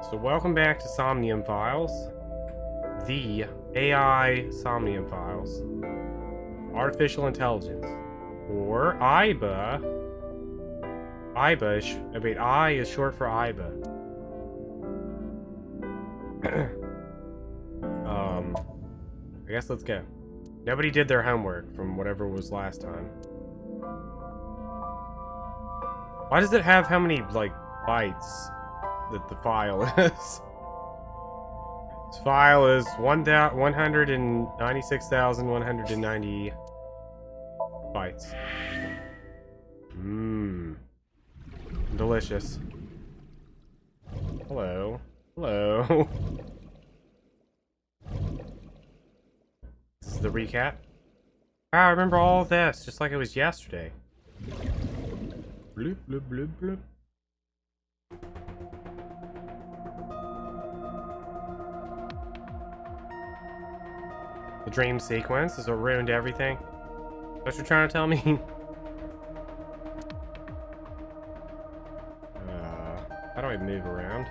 So welcome back to Somnium Files. The AI Somnium Files. Artificial Intelligence. Or IBA. I is short for IBA. I guess let's go. Nobody did their homework from whatever was last time. Why does it have how many, like, bytes that the file is? This file is 196,190 bytes. Mmm. Delicious. Hello. Hello. This is the recap. Ah, I remember all of this, just like it was yesterday. Bloop, bloop, bloop, bloop. The dream sequence is what ruined everything. What you're trying to tell me? How do I move around?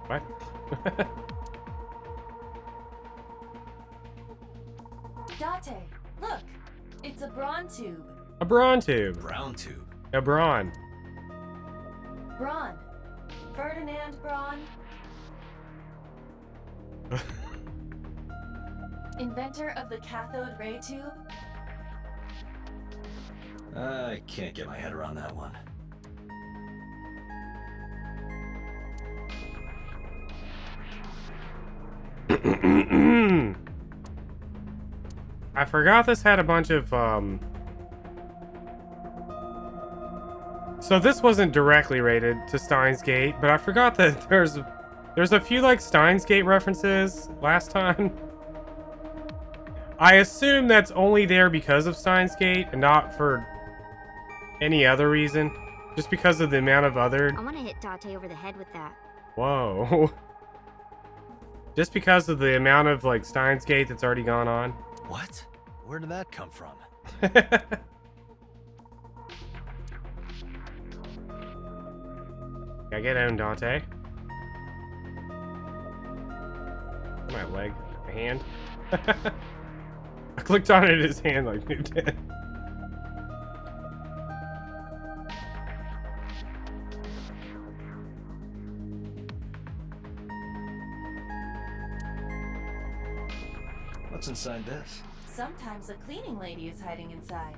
What? Date, look! It's a brawn tube. A brawn tube. Brown tube. A brawn. Brawn. Ferdinand Braun. Inventor of the cathode ray tube. I can't get my head around that one. I forgot this had a bunch of, So this wasn't directly rated to Steins Gate, but I forgot that there's a few, like, Steins Gate references last time. I assume that's only there because of Steins Gate and not for any other reason. Just because of the amount of other... I want to hit Date over the head with that. Whoa. Just because of the amount of, like, Steins Gate that's already gone on. What? Where did that come from? Gotta get owned, Dante. My leg. My hand. I clicked on it, his hand like moved in. What's inside this? Sometimes a cleaning lady is hiding inside.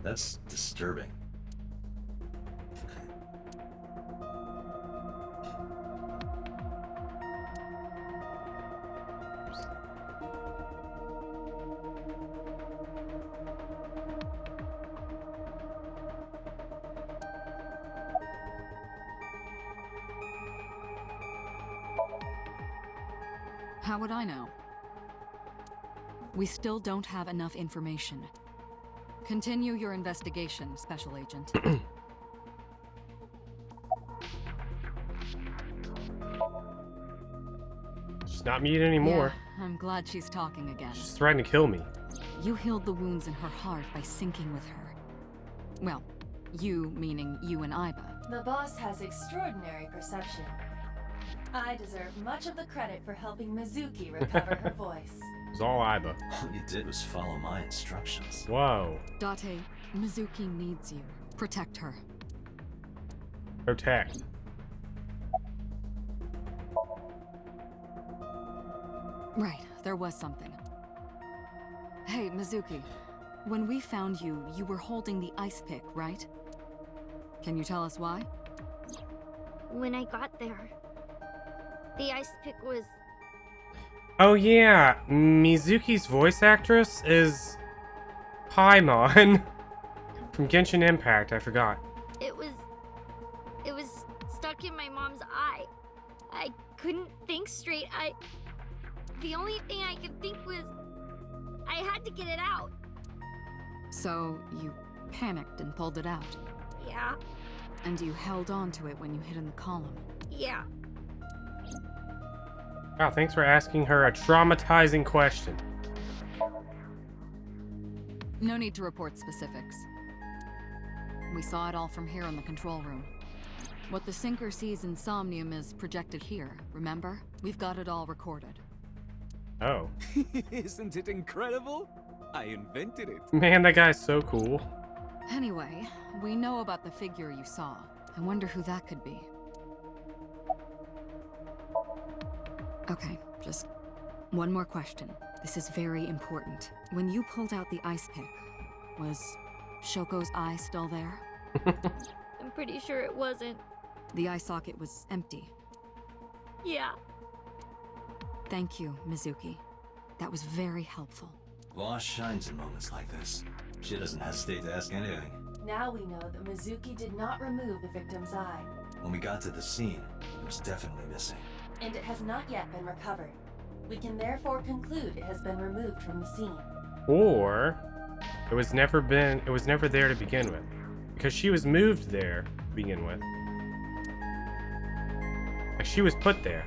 That's disturbing. How would I know? We still don't have enough information. Continue your investigation, Special Agent. She's not mute anymore. Yeah, I'm glad she's talking again. She's threatening to kill me. You healed the wounds in her heart by syncing with her. Well, you meaning you and Iba. The boss has extraordinary perception. I deserve much of the credit for helping Mizuki recover her voice. It was all Iba. All you did was follow my instructions. Whoa. Date, Mizuki needs you. Protect her. Protect. Right, there was something. Hey, Mizuki. When we found you, you were holding the ice pick, right? Can you tell us why? When I got there, the ice pick was... Oh yeah, Mizuki's voice actress is Paimon from Genshin Impact. I forgot. It was stuck in my mom's eye. I couldn't think straight. The only thing I could think was I had to get it out. So you panicked and pulled it out. Yeah. And you held on to it when you hid in the column. Yeah. Wow, thanks for asking her a traumatizing question. No need to report specifics. We saw it all from here in the control room. What the sinker sees in Somnium is projected here, remember? We've got it all recorded. Oh. Isn't it incredible? I invented it. Man, that guy's so cool. Anyway, we know about the figure you saw. I wonder who that could be. Okay, just one more question. This is very important. When you pulled out the ice pick, was Shoko's eye still there? I'm pretty sure it wasn't. The eye socket was empty. Yeah. Thank you, Mizuki. That was very helpful. Boss shines in moments like this. She doesn't hesitate to ask anything. Now we know that Mizuki did not remove the victim's eye, When we got to the scene, it was definitely missing. and it has not yet been recovered. We can therefore conclude it has been removed from the scene. Or it was never there to begin with. Because she was moved there to begin with. Like she was put there.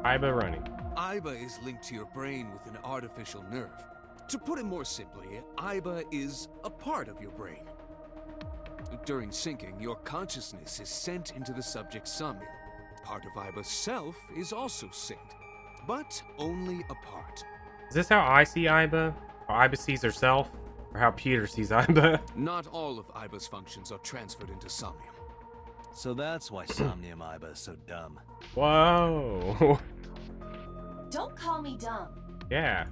Iba running. Iba is linked to your brain with an artificial nerve. To put it more simply, Iba is a part of your brain. During syncing, your consciousness is sent into the subject's somnium. Part of Iba's self is also synced, but only a part. Is this how I see Iba? How Iba sees herself? Or how Peter sees Iba? Not all of Iba's functions are transferred into Somnium. So that's why Somnium Iba is so dumb. Whoa. Don't call me dumb. Yeah.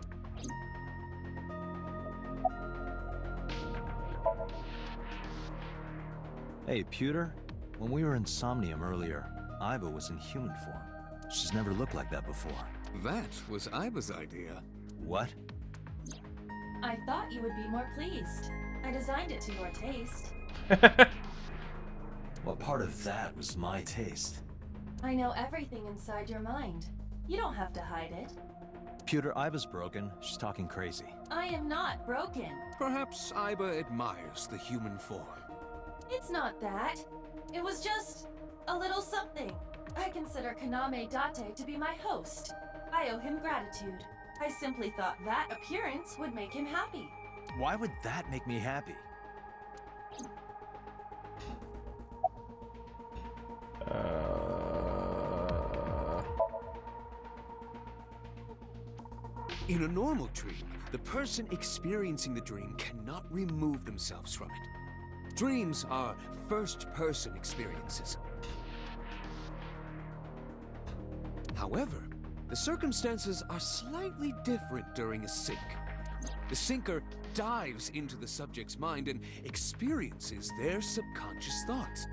Hey, Pewter, when we were in Somnium earlier, Iba was in human form. She's never looked like that before. That was Iba's idea. What? I thought you would be more pleased. I designed it to your taste. What part of that was my taste? I know everything inside your mind. You don't have to hide it. Pewter, Iba's broken. She's talking crazy. I am not broken. Perhaps Iba admires the human form. It's not that. It was just a little something. I consider Kaname Date to be my host. I owe him gratitude. I simply thought that appearance would make him happy. Why would that make me happy? In a normal dream, the person experiencing the dream cannot remove themselves from it. Dreams are first-person experiences. However, the circumstances are slightly different during a sync. The syncer dives into the subject's mind and experiences their subconscious thoughts.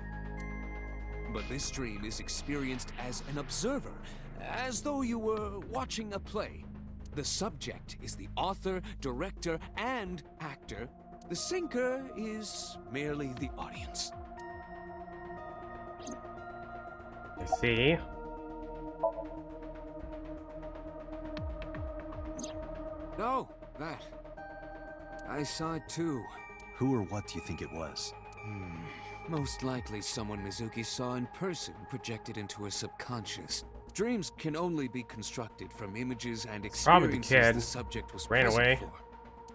But this dream is experienced as an observer, as though you were watching a play. The subject is the author, director, and actor. The syncer is merely the audience. I see. No, that. I saw it too. Who or what do you think it was? Most likely someone Mizuki saw in person projected into her subconscious. Dreams can only be constructed from images and Probably the experiences kid. the subject was Ran present away. for.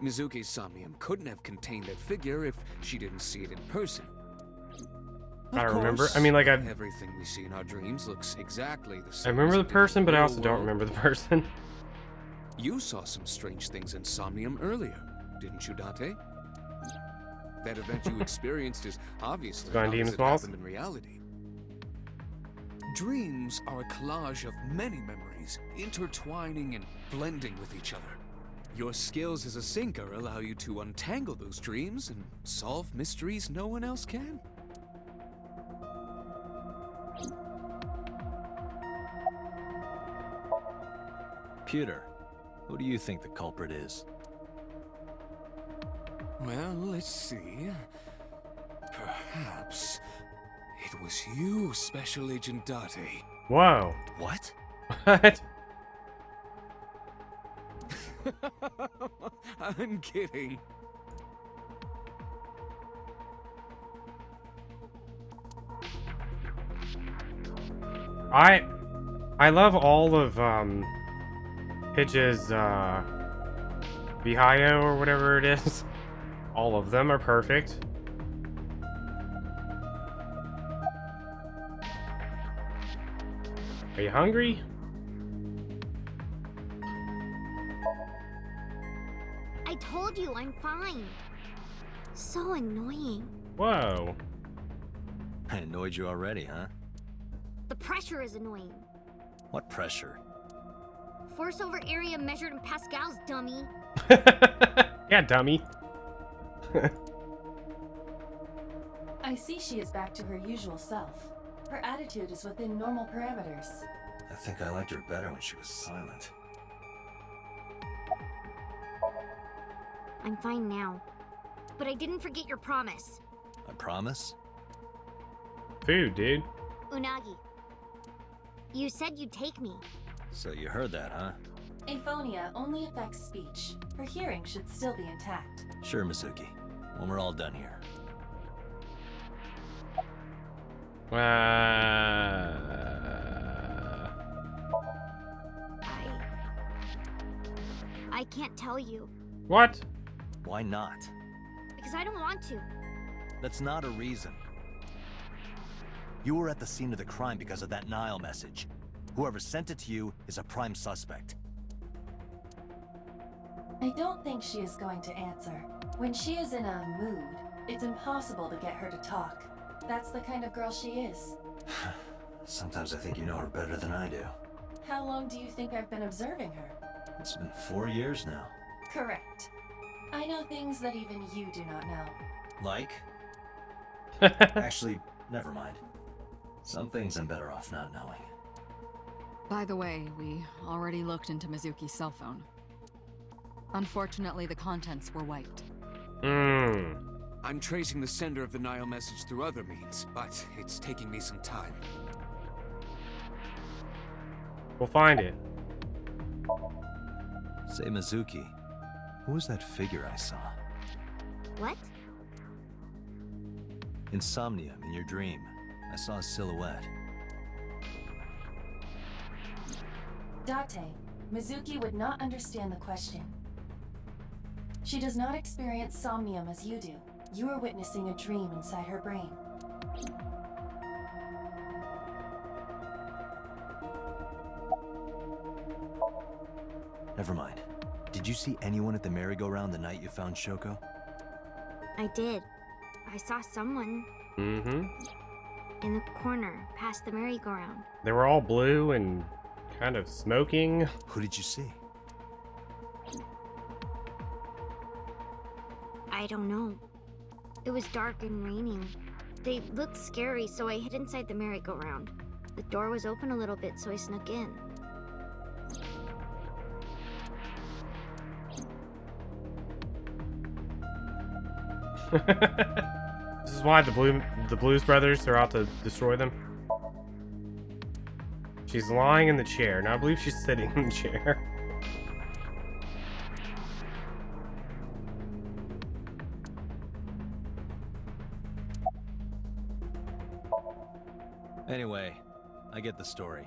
Mizuki's Somnium couldn't have contained that figure if she didn't see it in person. I Of remember. course, I mean, like, everything we see in our dreams looks exactly the I same. remember as the it did in person, but I real also don't world. remember the person. You saw some strange things in Somnium earlier, didn't you, Date? That event you experienced is obviously Going not Demon as it Smalls? happened in reality. Dreams are a collage of many memories, intertwining and blending with each other. Your skills as a syncer allow you to untangle those dreams and solve mysteries no one else can. Pewter, who do you think the culprit is? Well, let's see. Perhaps it was you, Special Agent Date. Whoa. What? What? I'm kidding. I love all of Pidge's Vihio or whatever it is. All of them are perfect. Are you hungry? I told you I'm fine. So annoying. Whoa. I annoyed you already, huh? The pressure is annoying. What pressure? Force over area measured in pascals, dummy. Yeah, dummy. I see she is back to her usual self. Her attitude is within normal parameters. I think I liked her better when she was silent. I'm fine now. But I didn't forget your promise. I promise? Food, dude. Unagi. You said you'd take me. So you heard that, huh? Aphonia only affects speech. Her hearing should still be intact. Sure, Mizuki. When we're all done here. I can't tell you. What? Why not? Because I don't want to. That's not a reason. You were at the scene of the crime because of that Nile message. Whoever sent it to you is a prime suspect. I don't think she is going to answer. When she is in a mood, it's impossible to get her to talk. That's the kind of girl she is. Sometimes I think you know her better than I do. How long do you think I've been observing her? It's been 4 years now. Correct. I know things that even you do not know. Like? Actually, never mind. Some things I'm better off not knowing. By the way, we already looked into Mizuki's cell phone. Unfortunately, the contents were wiped. I'm tracing the sender of the Nile message through other means, but it's taking me some time. We'll find it. Say, Mizuki, who was that figure I saw? What? In Somnium, in your dream, I saw a silhouette. Date, Mizuki would not understand the question. She does not experience somnium as you do. You are witnessing a dream inside her brain. Never mind. Did you see anyone at the merry-go-round the night you found Shoko? I did. I saw someone Mm-hmm. in the corner past the merry-go-round. They were all blue and kind of smoking. Who did you see? I don't know. It was dark and raining. They looked scary, so I hid inside the merry-go-round. The door was open a little bit, so I snuck in. This is why the Blues Brothers are out to destroy them. She's lying in the chair. Now I believe she's sitting in the chair. Anyway, I get the story.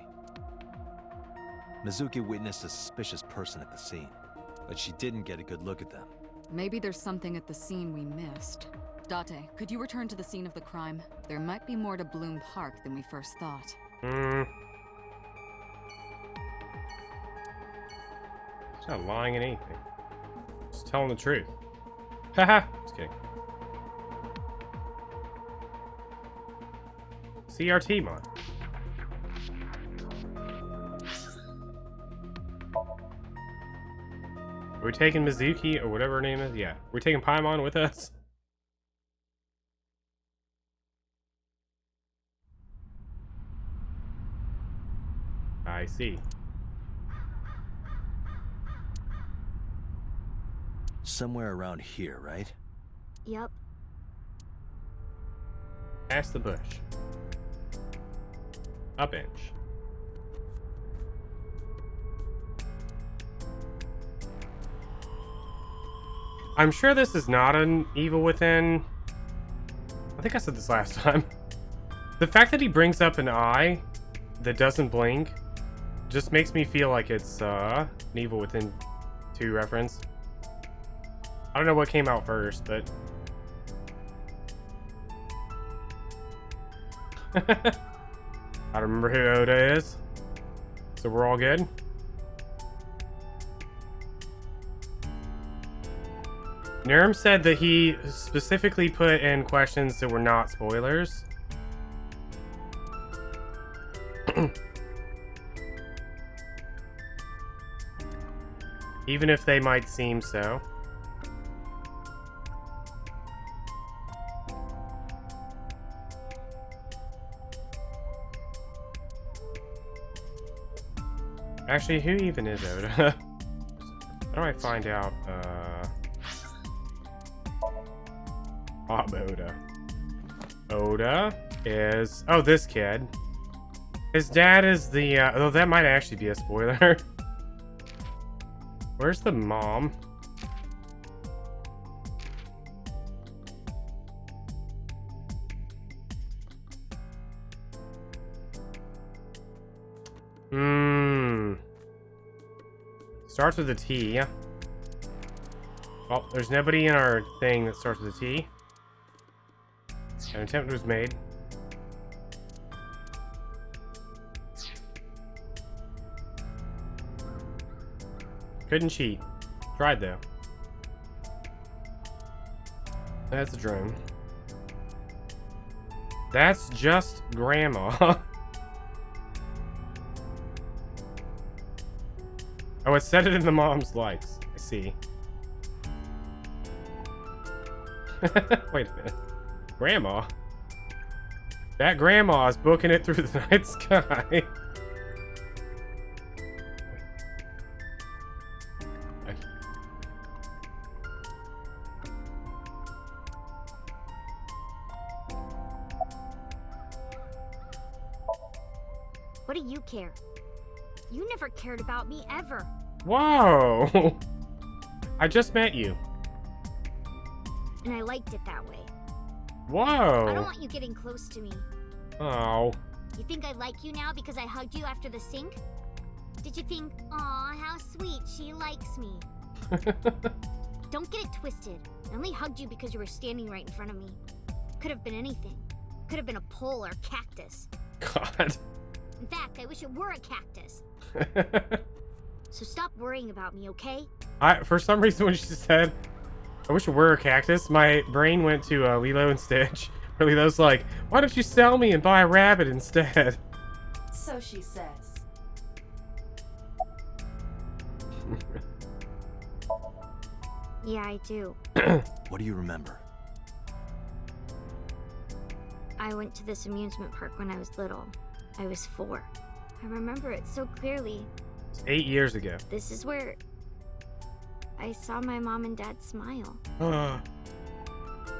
Mizuki witnessed a suspicious person at the scene, but she didn't get a good look at them. Maybe there's something at the scene we missed. Date, could you return to the scene of the crime? There might be more to Bloom Park than we first thought. She's not lying in anything. Just telling the truth. Haha. Just kidding. CRT mod. Are we taking Mizuki or whatever her name is? Yeah. We're taking Paimon with us? I see. Somewhere around here, right? Yup. Past the bush. Up inch. I'm sure this is not an evil within. I think I said this last time. The fact that he brings up an eye that doesn't blink just makes me feel like it's an Evil Within 2 reference. I don't know what came out first, but I don't remember who Oda is, so we're all good. Nerm said that he specifically put in questions that were not spoilers. Even if they might seem so. Actually, who even is Oda? How do I find out? Bob Oda. Oda is... Oh, this kid. His dad is the... oh, that might actually be a spoiler. Where's the mom? Starts with a T. Well, there's nobody in our thing that starts with a T. An attempt was made. Couldn't cheat. Tried though. That's a drone. That's just grandma. Oh, it said it in the mom's likes. I see. Wait a minute. Grandma? That grandma is booking it through the night sky. What do you care? You never cared about me ever. Whoa! I just met you. And I liked it that way. Whoa! I don't want you getting close to me. Oh. You think I like you now because I hugged you after the sink? Did you think, aw, how sweet, she likes me? Don't get it twisted. I only hugged you because you were standing right in front of me. Could have been anything. Could have been a pole or a cactus. God. In fact, I wish it were a cactus. So stop worrying about me, okay? For some reason when she said, I wish it were a cactus, my brain went to Lilo and Stitch. Where Lilo's like, why don't you sell me and buy a rabbit instead? So she says. Yeah, I do. What do you remember? I went to this amusement park when I was little. I was 4. I remember it so clearly. 8 years ago. This is where I saw my mom and dad smile. I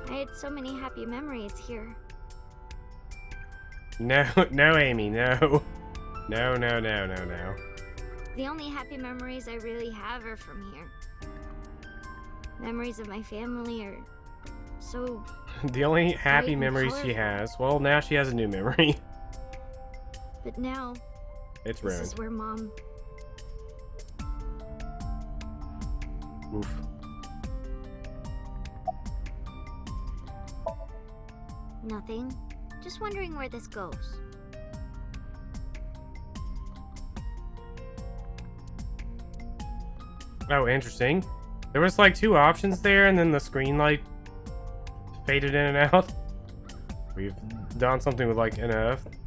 had so many happy memories here. No, no, Amy, no. No, no, no, no, no. The only happy memories I really have are from here. Memories of my family are so... The only happy bright and memories she colorful. has, well, now she has a new memory. But now, It's this ruined. is where Mom... Oof. Nothing. Just wondering where this goes. Oh, interesting. There was like 2 options there, and then the screen light faded in and out. We've done something with like an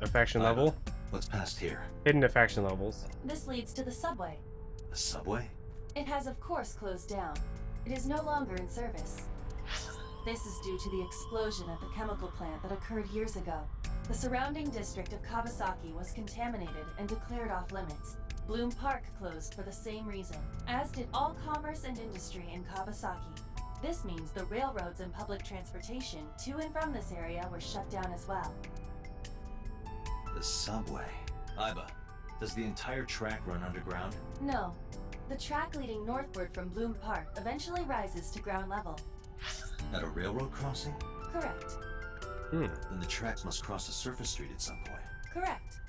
affection level. What's past here? Hidden affection levels. This leads to the subway. The subway? It has of course closed down. It is no longer in service. This is due to the explosion at the chemical plant that occurred years ago. The surrounding district of Kawasaki was contaminated and declared off limits. Bloom Park closed for the same reason, as did all commerce and industry in Kawasaki. This means the railroads and public transportation to and from this area were shut down as well. The subway. Iba, does the entire track run underground? No. The track leading northward from Bloom Park eventually rises to ground level. At a railroad crossing? Correct. Then the tracks must cross a surface street at some point. Correct.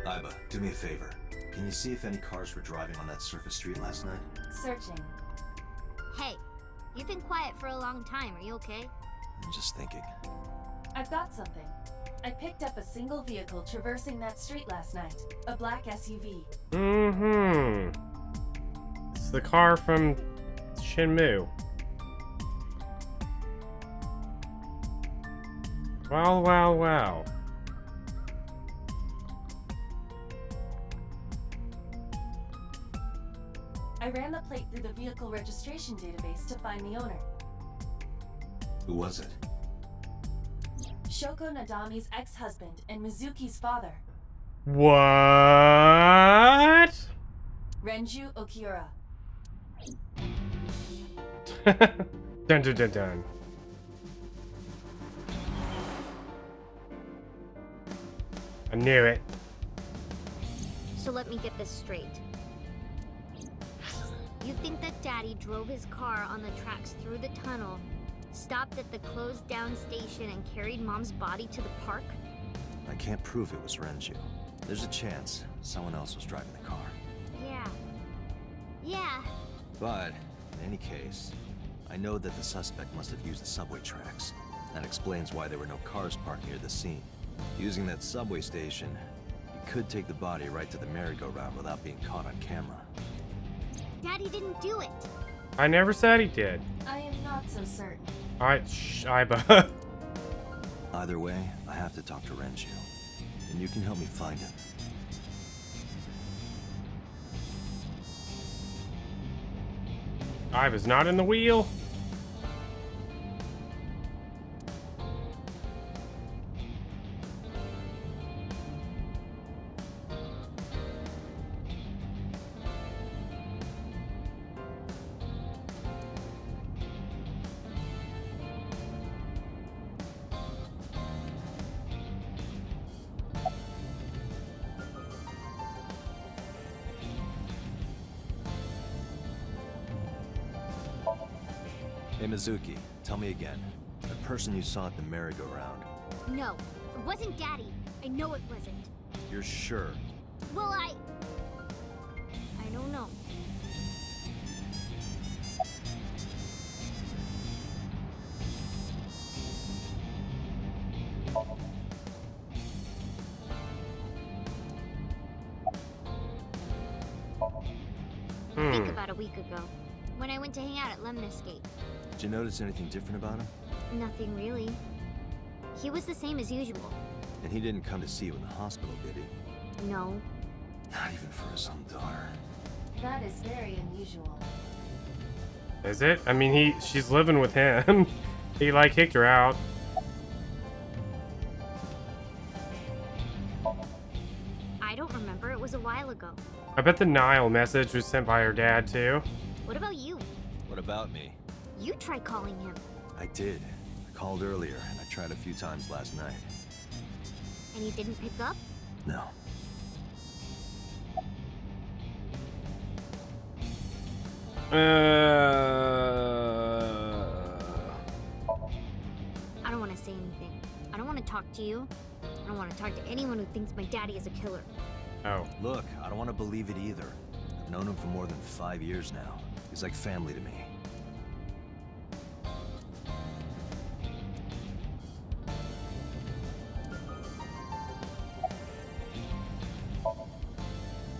Iba, do me a favor. Can you see if any cars were driving on that surface street last night? Searching. Hey, you've been quiet for a long time. Are you okay? I'm just thinking. I've got something. I picked up a single vehicle traversing that street last night. A black SUV. Mm-hmm. It's the car from Shenmue. Wow, wow, wow. I ran the plate through the vehicle registration database to find the owner. Who was it? Shoko Nadami's ex-husband and Mizuki's father, What? Renju Okiura. Dun dun dun dun. I knew it. So let me get this straight. You think that Daddy drove his car on the tracks through the tunnel, stopped at the closed down station, and carried Mom's body to the park? I can't prove it was Renju. There's a chance someone else was driving the car. Yeah. But, in any case, I know that the suspect must have used the subway tracks. That explains why there were no cars parked near the scene. Using that subway station, you could take the body right to the merry-go-round without being caught on camera. Daddy didn't do it. I never said he did. I am not so certain. Alright, shh, Iba. Either way, I have to talk to Renju. And you can help me find him. Iba's not in the wheel. Hey Mizuki, tell me again. The person you saw at the merry-go-round. No, it wasn't Daddy. I know it wasn't. You're sure? Well, I don't know. I think about a week ago, when I went to hang out at Lemniscape. Did you notice anything different about him? Nothing really. He was the same as usual. And he didn't come to see you in the hospital, did he? No. Not even for his own daughter. That is very unusual. Is it? I mean, she's living with him. He, like, kicked her out. I don't remember. It was a while ago. I bet the Nile message was sent by her dad, too. What about you? What about me? You try calling him. I did. I called earlier, and I tried a few times last night. And he didn't pick up? No. I don't want to say anything. I don't want to talk to you. I don't want to talk to anyone who thinks my daddy is a killer. Oh. Look, I don't want to believe it either. I've known him for more than 5 years now. He's like family to me.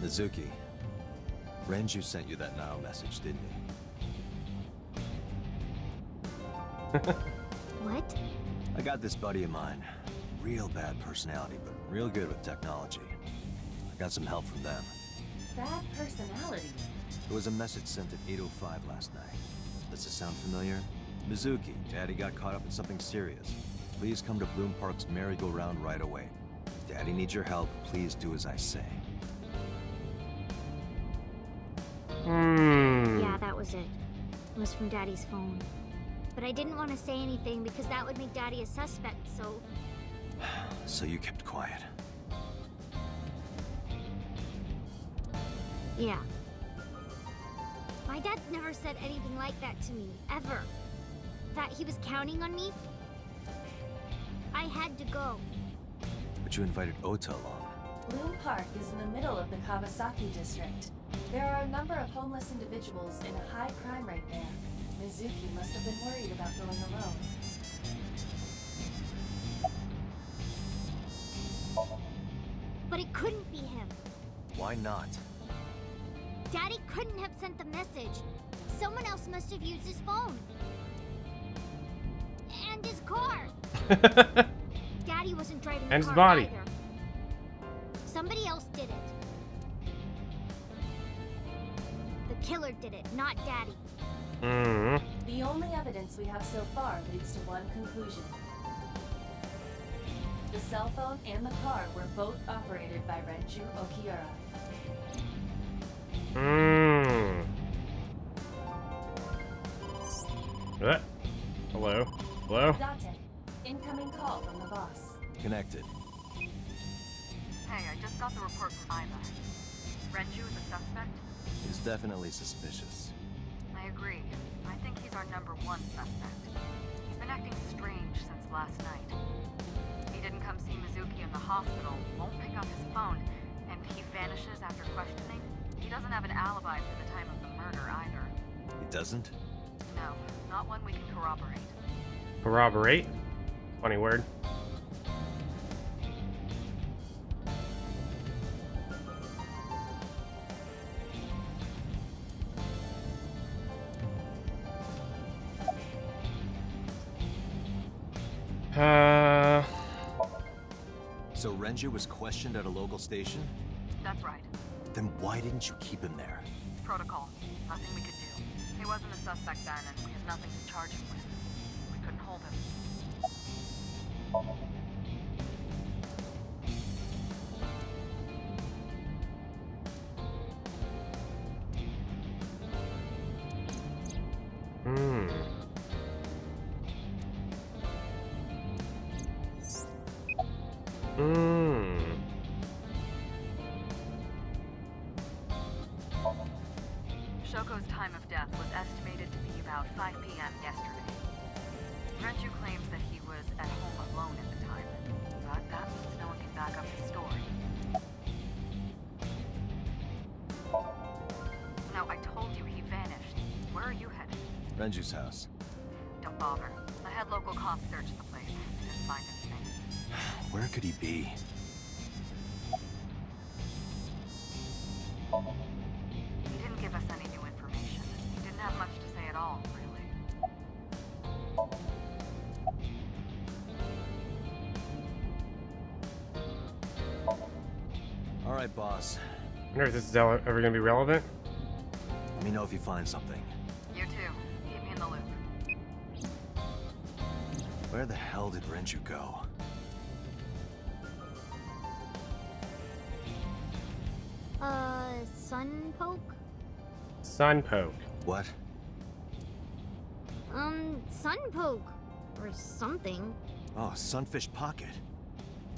Mizuki, Renju sent you that Nile message, didn't he? What? I got this buddy of mine. Real bad personality, but real good with technology. I got some help from them. Bad personality. There was a message sent at 8:05 last night. Does it sound familiar? Mizuki, Daddy got caught up in something serious. Please come to Bloom Park's merry-go-round right away. Daddy needs your help. Please do as I say. Yeah, that was it. It was from Daddy's phone. But I didn't want to say anything because that would make Daddy a suspect, so... So you kept quiet. Yeah. My dad's never said anything like that to me, ever. That he was counting on me. I had to go. But you invited Ota along. Bloom Park is in the middle of the Kawasaki district. There are a number of homeless individuals in a high crime rate there. Mizuki must have been worried about going alone. But it couldn't be him. Why not? Daddy couldn't have sent the message. Someone else must have used his phone. And his car. Daddy wasn't driving the And his car body. either. Somebody else did it. The killer did it, not Daddy. Hmm. The only evidence we have so far leads to one conclusion. The cell phone and the car were both operated by Renju Okiura. Hmm. Hello? Hello? Date, incoming call from the boss. Connected. Hey, I just got the report from Iva. Renju is a suspect? He's definitely suspicious. I agree. I think he's our #1 suspect. He's been acting strange since last night. He didn't come see Mizuki in the hospital, won't pick up his phone, and he vanishes after questioning. He doesn't have an alibi for the time of the murder either. He doesn't? No, not one we can corroborate. Corroborate? Funny word. So Renju was questioned at a local station? That's right. Then why didn't you keep him there? Protocol. Nothing we could do. He wasn't a suspect then, and we have nothing to charge him with. We couldn't hold him. Hmm. Hmm. Shoko's time of death was estimated to be about 5 p.m. yesterday. Renju claims that he was at home alone at the time, but that means no one can back up his story. Now, I told you he vanished. Where are you headed? Renju's house. Don't bother. I had local cops search the place. Didn't find anything. Where could he be? He didn't give us any new information. He didn't have much to say at all, really. All right, boss. I wonder if this is ever going to be relevant. Let me know if you find something. You too. Keep me in the loop. Where the hell did Renju go? Sunpoke? Sunpoke. What? Sunpoke. Or something. Oh, Sunfish Pocket.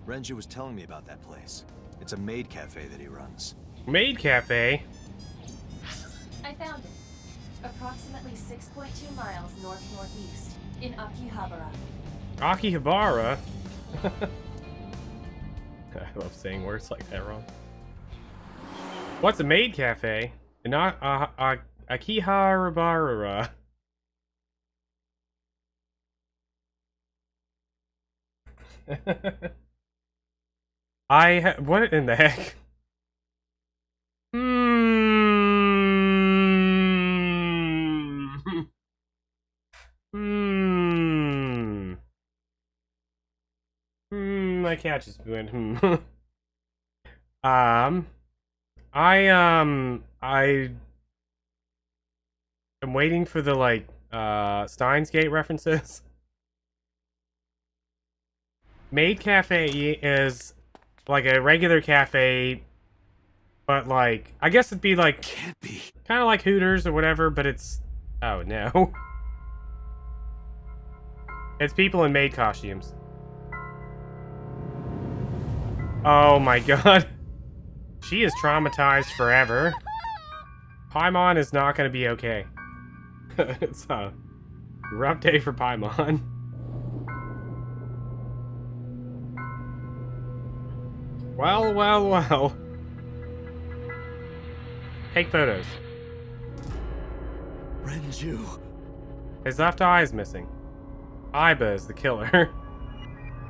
Renju was telling me about that place. It's a maid cafe that he runs. Maid cafe? I found it. Approximately 6.2 miles north-northeast in Akihabara. Akihabara? I love saying words like that wrong. What's a maid cafe? Akihabara. What in the heck? My cat just went I am waiting for the Steins Gate references. Maid cafe is like a regular cafe, but like I guess it'd be like Can't be. kind of like Hooters or whatever, but it's oh no. It's people in maid costumes. Oh my god. She is traumatized forever. Paimon is not going to be okay. It's a rough day for Paimon. Well, well, well. Take photos. Renju. His left eye is missing. Aiba is the killer.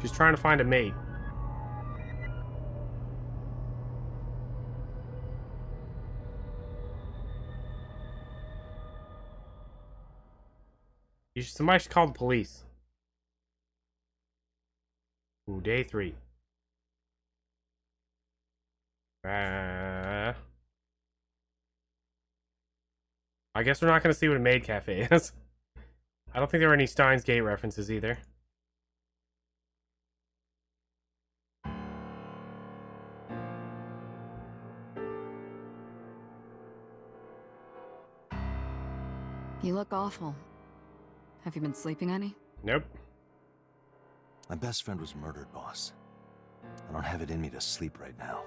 She's trying to find a mate. Somebody should call the police. Ooh, day 3. I guess we're not going to see what a maid cafe is. I don't think there were any Steins Gate references either. You look awful. Have you been sleeping any? Nope. My best friend was murdered, boss. I don't have it in me to sleep right now.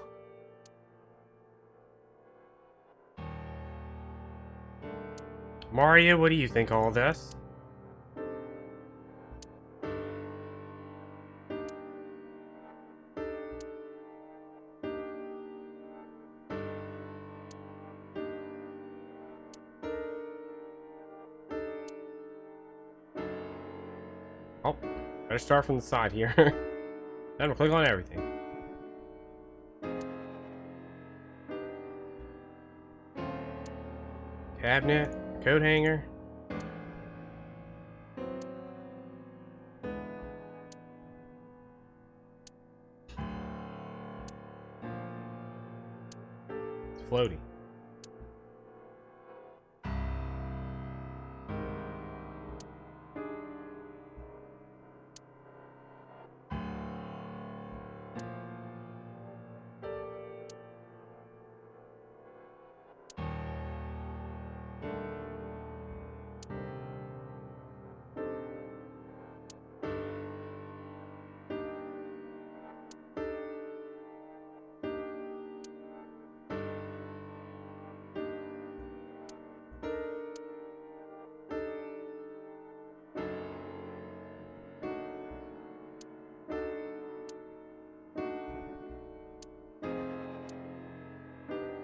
Maria, what do you think of all this? Oh, better start from the side here. Then we'll click on everything. Cabinet, coat hanger. It's floaty.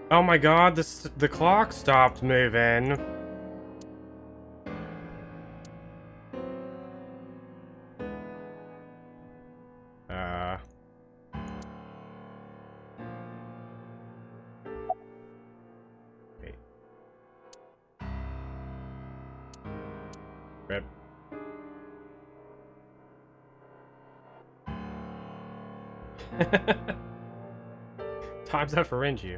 Oh my god, the clock stopped moving. Wait. Rip. Time's up for Renju.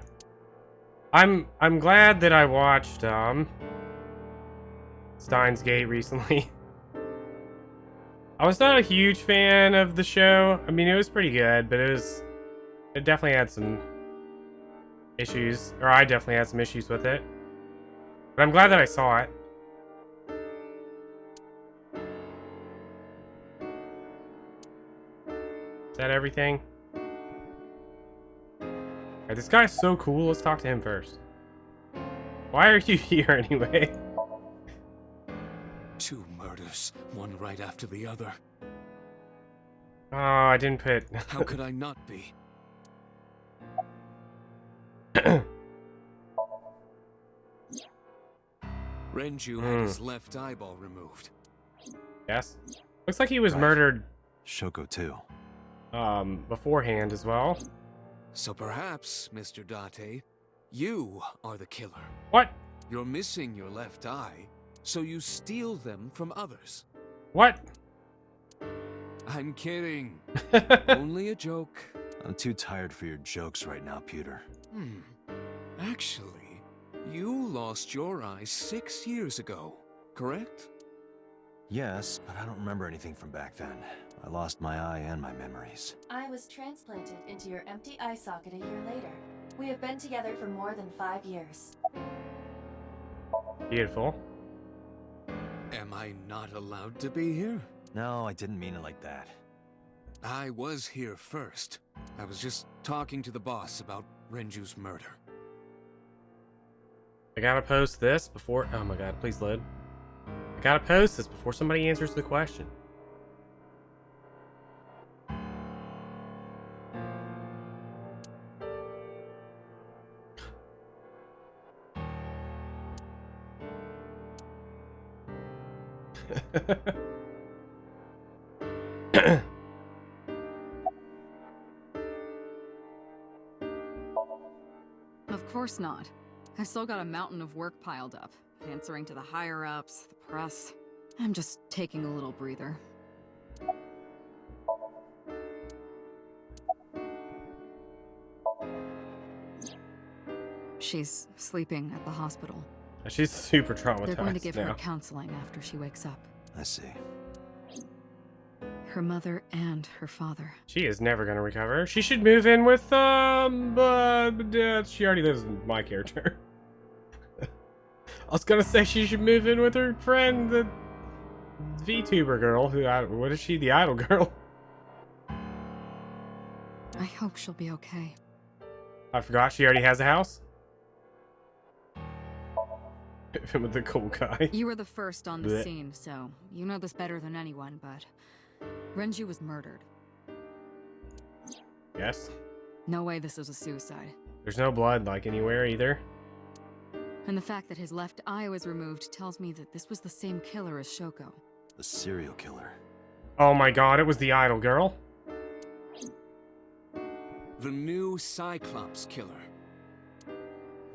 I'm glad that I watched Steins Gate recently. I was not a huge fan of the show. I mean, it was pretty good, but it definitely had some issues, or I definitely had some issues with it. But I'm glad that I saw it. Is that everything? Alright, this guy's so cool. Let's talk to him first. Why are you here anyway? 2 murders, one right after the other. Oh, I didn't put... How could I not be? Renju had his left eyeball removed. Yes. Looks like he was Right. murdered Shoko too. beforehand as well. So perhaps, Mr. Date, you are the killer. What? You're missing your left eye, so you steal them from others. What? I'm kidding. Only a joke. I'm too tired for your jokes right now, Pewter. Actually, you lost your eye 6 years ago, correct? Yes, but I don't remember anything from back then. I lost my eye and my memories. I was transplanted into your empty eye socket a year later. We have been together for more than 5 years. Beautiful. Am I not allowed to be here? No, I didn't mean it like that. I was here first. I was just talking to the boss about Renju's murder. I gotta post this before... Oh my god, please load. I gotta post this before somebody answers the question. Of course not. I still got a mountain of work piled up, answering to the higher-ups, the press. I'm just taking a little breather. She's sleeping at the hospital. She's super traumatized They're going to give now. her counseling after she wakes up. I see. Her mother and her father. She is never gonna recover. She should move in with she already lives with my character. I was gonna say she should move in with her friend, the VTuber girl. What is she? The idol girl. I hope she'll be okay. I forgot she already has a house. With the cool guy. You were the first on the Blech. scene, so you know this better than anyone, but Renju was murdered. Yes. No way this was a suicide. There's no blood like anywhere either. And the fact that his left eye was removed tells me that this was the same killer as Shoko. The serial killer. Oh my god, it was the idol girl. The new Cyclops killer.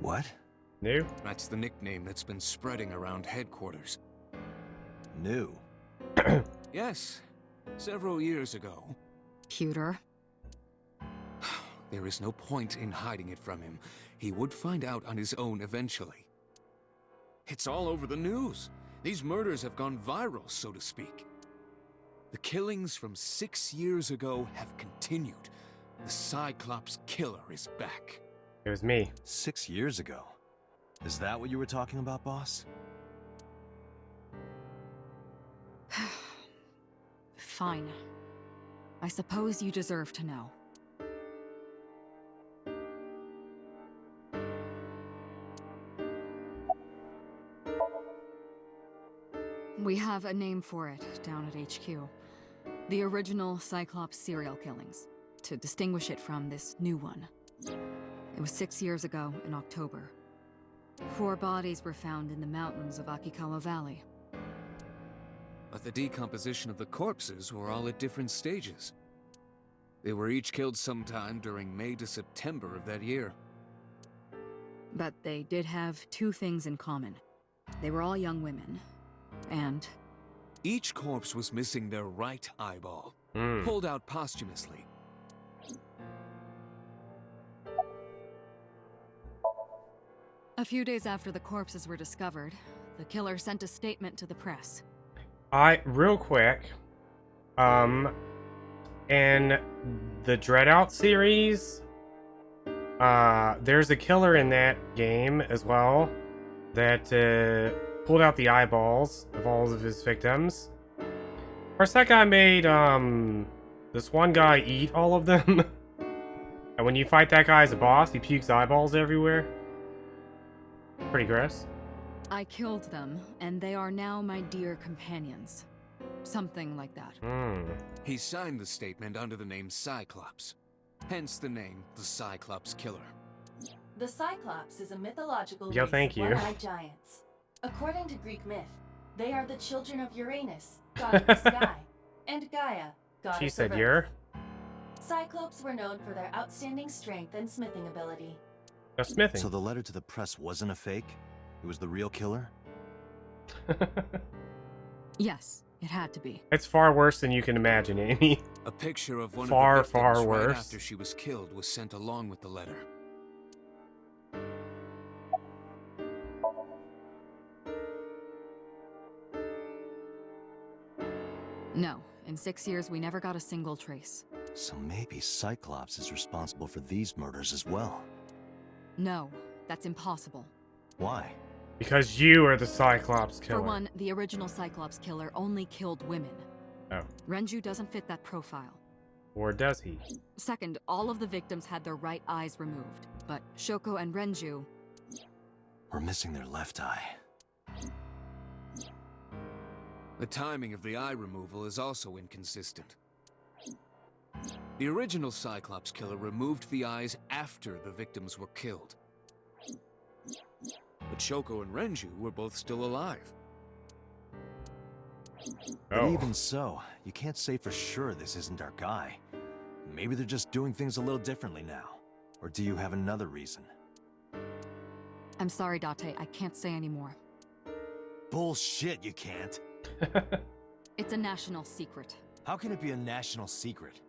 What? New? That's the nickname that's been spreading around headquarters. New. Yes, several years ago. Pewter. There is no point in hiding it from him. He would find out on his own eventually. It's all over the news. These murders have gone viral, so to speak. The killings from 6 years ago have continued. The Cyclops killer is back. It was me. 6 years ago. Is that what you were talking about, boss? Fine. I suppose you deserve to know. We have a name for it down at HQ. The original Cyclops serial killings, to distinguish it from this new one. It was 6 years ago in October. 4 bodies were found in the mountains of Akikawa Valley. But the decomposition of the corpses were all at different stages. They were each killed sometime during May to September of that year. But they did have 2 things in common. They were all young women. And Each corpse was missing their right eyeball, pulled out posthumously. a few days after the corpses were discovered, the killer sent a statement to the press. Real quick, in the Dreadout series, there's a killer in that game as well that pulled out the eyeballs of all of his victims. Of course, that guy made this one guy eat all of them. And when you fight that guy as a boss, he pukes eyeballs everywhere. Pretty gross. I killed them, and they are now my dear companions. Something like that. He signed the statement under the name Cyclops. Hence the name, the Cyclops Killer. The Cyclops is a mythological Yo, race thank of you. one-eyed giants. According to Greek myth, they are the children of Uranus, god of the sky, and Gaia, goddess She of said earth. you're? Cyclopes were known for their outstanding strength and smithing ability. No smithing. So the letter to the press wasn't a fake? It was the real killer? Yes, it had to be. It's far worse than you can imagine, Amy. A picture of one Far, of the victims far right worse. after she was killed was sent along with the letter. No, in 6 years we never got a single trace. So maybe Cyclops is responsible for these murders as well. No, that's impossible. Why? Because you are the Cyclops killer. For one, the original Cyclops killer only killed women. Oh. Renju doesn't fit that profile. Or does he? Second, all of the victims had their right eyes removed, but Shoko and Renju... We're missing their left eye. The timing of the eye removal is also inconsistent. The original Cyclops killer removed the eyes after the victims were killed. But Shoko and Renju were both still alive. But Oh. even so, you can't say for sure this isn't our guy. Maybe they're just doing things a little differently now. Or do you have another reason? I'm sorry, Date. I can't say anymore. Bullshit, you can't. It's a national secret. How can it be a national secret?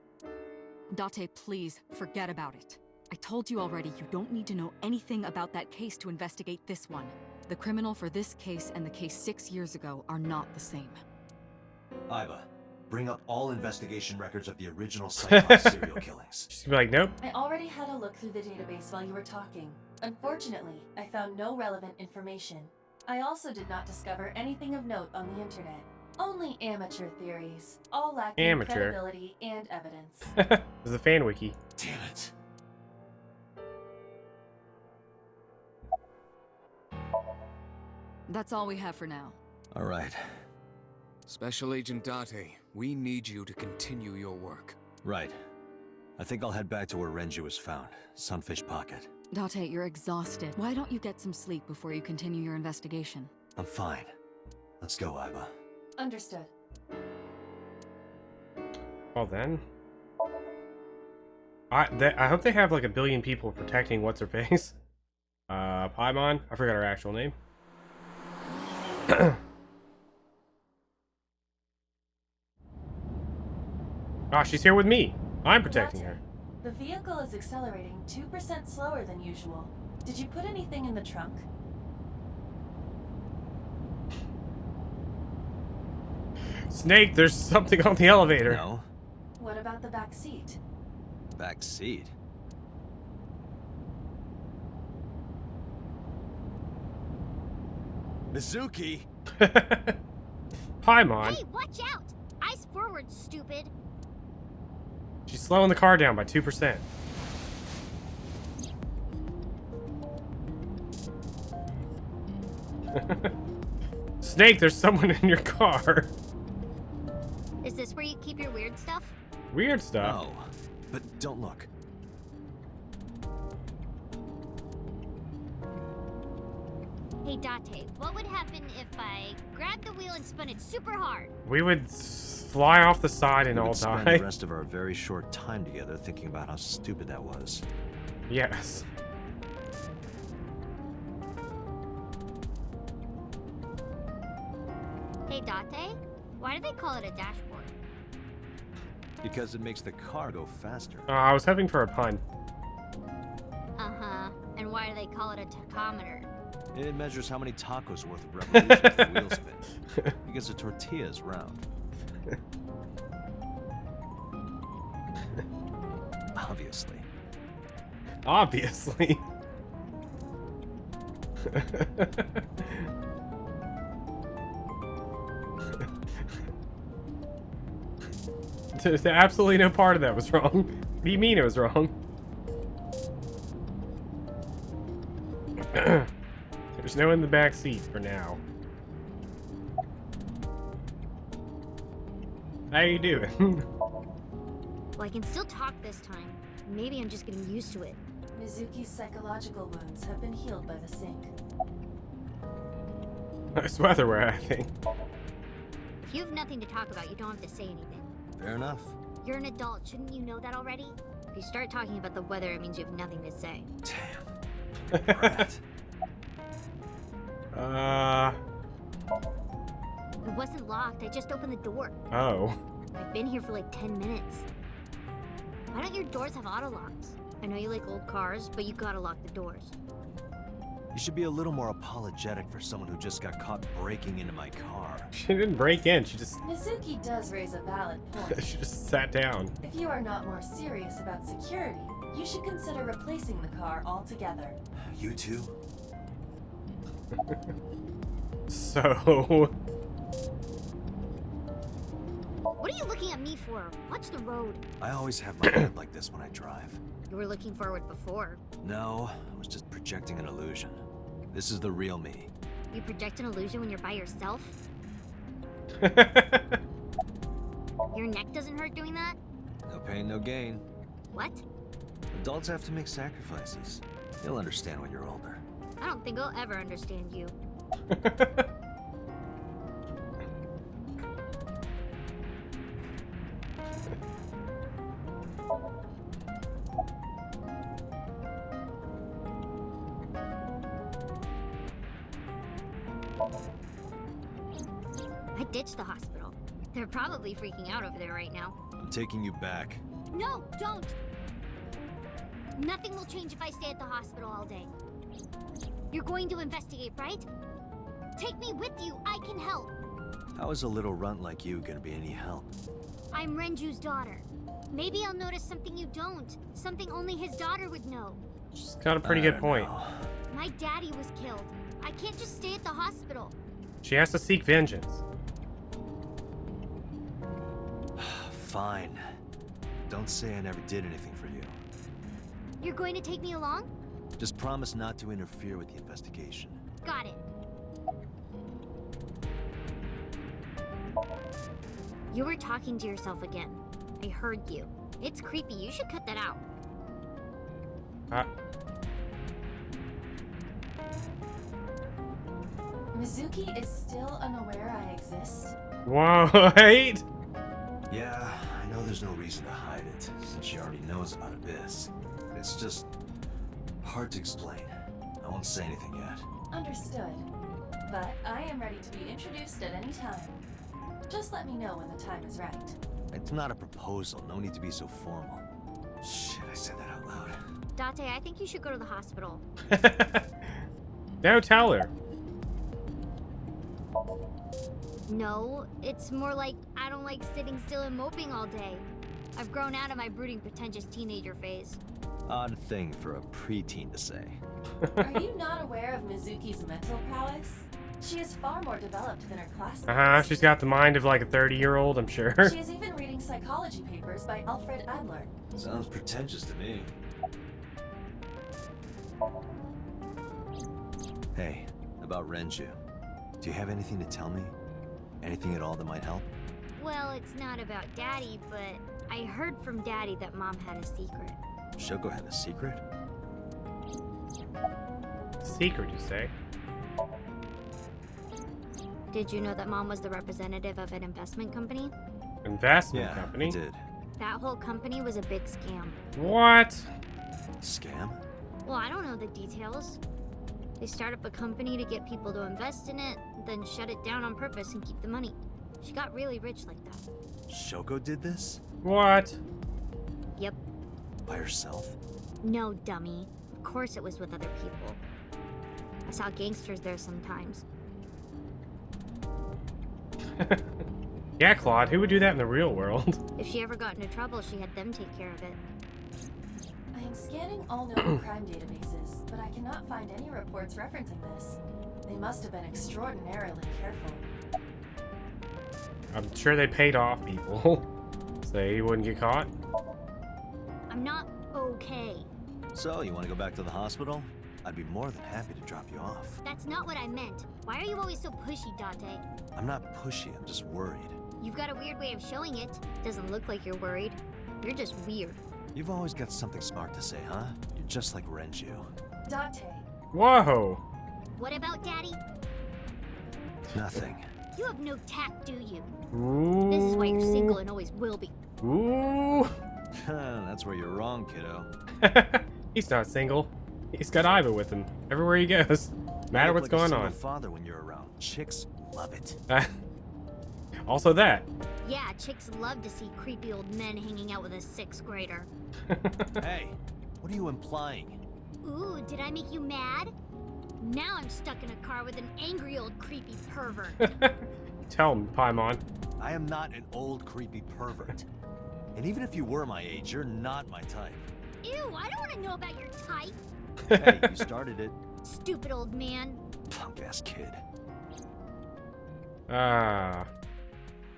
Date, please, forget about it. I told you already, you don't need to know anything about that case to investigate this one. The criminal for this case and the case 6 years ago are not the same. Iva, bring up all investigation records of the original Cyclops serial killings. She's gonna be like, nope. I already had a look through the database while you were talking. Unfortunately, I found no relevant information. I also did not discover anything of note on the internet. Only amateur theories, all lacking Amateur. credibility and evidence. This is a fan wiki. Damn it. That's all we have for now. All right. Special Agent Date, we need you to continue your work. Right. I think I'll head back to where Renju was found. Sunfish Pocket. Date, you're exhausted. Why don't you get some sleep before you continue your investigation? I'm fine. Let's go, Iva. Understood. Well then. I hope they have like a billion people protecting what's her face. Paimon? I forgot her actual name. Ah, she's here with me. I'm protecting her. The vehicle is accelerating 2% slower than usual. Did you put anything in the trunk? Snake, there's something on the elevator. No. What about the back seat? Back seat. Mizuki! Paimon. Hey, watch out! Eyes forward, stupid. She's slowing the car down by 2%. Snake, there's someone in your car. Is this where you keep your weird stuff? Weird stuff. No. But don't look. Hey, Date, what would happen if I grabbed the wheel and spun it super hard? We would fly off the side and We all would spend the die. rest of our very short time together thinking about how stupid that was. Yes. Hey, Date, why do they call it a dashboard? Because it makes the car go faster. I was hoping for a pun. Uh-huh. And why do they call it a tachometer? It measures how many tacos worth of revolutions the wheel spin. Because the tortilla is round. Obviously. Obviously. There's absolutely no part of that was wrong. What do you mean it was wrong? There's no in the back seat for now. How you doing? Well, I can still talk this time. Maybe I'm just getting used to it. Mizuki's psychological wounds have been healed by the sink. Nice weather we're having. If you have nothing to talk about, you don't have to say anything. Fair enough. You're an adult, shouldn't you know that already? If you start talking about the weather, it means you have nothing to say. Damn. Brat. It wasn't locked, I just opened the door. Oh. I've been here for like 10 minutes. Why don't your doors have auto locks? I know you like old cars, but you gotta lock the doors. You should be a little more apologetic for someone who just got caught breaking into my car. She didn't break in, she just Mizuki does raise a valid point. she just sat down. If you are not more serious about security, you should consider replacing the car altogether. You too? So What are you looking at me for? Watch the road. I always have my head like this when I drive. You were looking forward before. No, I was just projecting an illusion. This is the real me. You project an illusion when you're by yourself? Your neck doesn't hurt doing that? No pain, no gain. What? Adults have to make sacrifices. You'll understand when you're older. I don't think I'll ever understand you. ditch the hospital. They're probably freaking out over there right now. I'm taking you back. No, don't! Nothing will change if I stay at the hospital all day. You're going to investigate, right? Take me with you, I can help. How is a little runt like you gonna be any help? I'm Renju's daughter. Maybe I'll notice something you don't. Something only his daughter would know. She's got a pretty good point. know. My daddy was killed. I can't just stay at the hospital. She has to seek vengeance. Fine. Don't say I never did anything for you. You're going to take me along? Just promise not to interfere with the investigation. Got it. You were talking to yourself again. I heard you. It's creepy. You should cut that out. Mizuki is still unaware I exist. Whoa, wait! Yeah, I know there's no reason to hide it, since she already knows about Abyss. It's just hard to explain. I won't say anything yet. Understood. But I am ready to be introduced at any time. Just let me know when the time is right. It's not a proposal, no need to be so formal. Shit, I said that out loud. Date, I think you should go to the hospital. No, tell her. No, it's more like I don't like sitting still and moping all day. I've grown out of my brooding, pretentious teenager phase. Odd thing for a preteen to say. Are you not aware of Mizuki's mental prowess? She is far more developed than her classmates. Uh-huh, she's got the mind of like a 30-year-old, I'm sure. She is even reading psychology papers by Alfred Adler. Sounds pretentious to me. Hey, about Renju. Do you have anything to tell me? Anything at all that might help? Well, it's not about Daddy, but I heard from Daddy that Mom had a secret. Shoko had a secret? Secret, you say? Did you know that Mom was the representative of an investment company? Investment Yeah, company? I did. That whole company was a big scam. What? Scam? Well, I don't know the details. They start up a company to get people to invest in it, then shut it down on purpose and keep the money. She got really rich like that. Shoko did this? What? Yep. By herself? No, dummy. Of course it was with other people. I saw gangsters there sometimes. Yeah, Claude, who would do that in the real world? If she ever got into trouble, she had them take care of it. I am scanning all known crime databases, but I cannot find any reports referencing this. They must have been extraordinarily careful. I'm sure they paid off people so he wouldn't get caught. I'm not okay. So, you want to go back to the hospital? I'd be more than happy to drop you off. That's not what I meant. Why are you always so pushy, Date? I'm not pushy, I'm just worried. You've got a weird way of showing it. Doesn't look like you're worried. You're just weird. You've always got something smart to say, huh? You're just like Renju. Date, Whoa! What about Daddy? Nothing. You have no tact, do you? Ooh. This is why you're single and always will be. Ooh. That's where you're wrong, kiddo. He's not single. He's got Iva with him everywhere he goes. No matter You what's look like going a single on. father when you're around. Chicks love it. Also that. Yeah, chicks love to see creepy old men hanging out with a 6th grader. Hey, what are you implying? Ooh, did I make you mad? Now I'm stuck in a car with an angry old creepy pervert. Tell him, Paimon. I am not an old creepy pervert. And even if you were my age, you're not my type. Ew, I don't want to know about your type. Hey, you started it. Stupid old man. Punk-ass kid.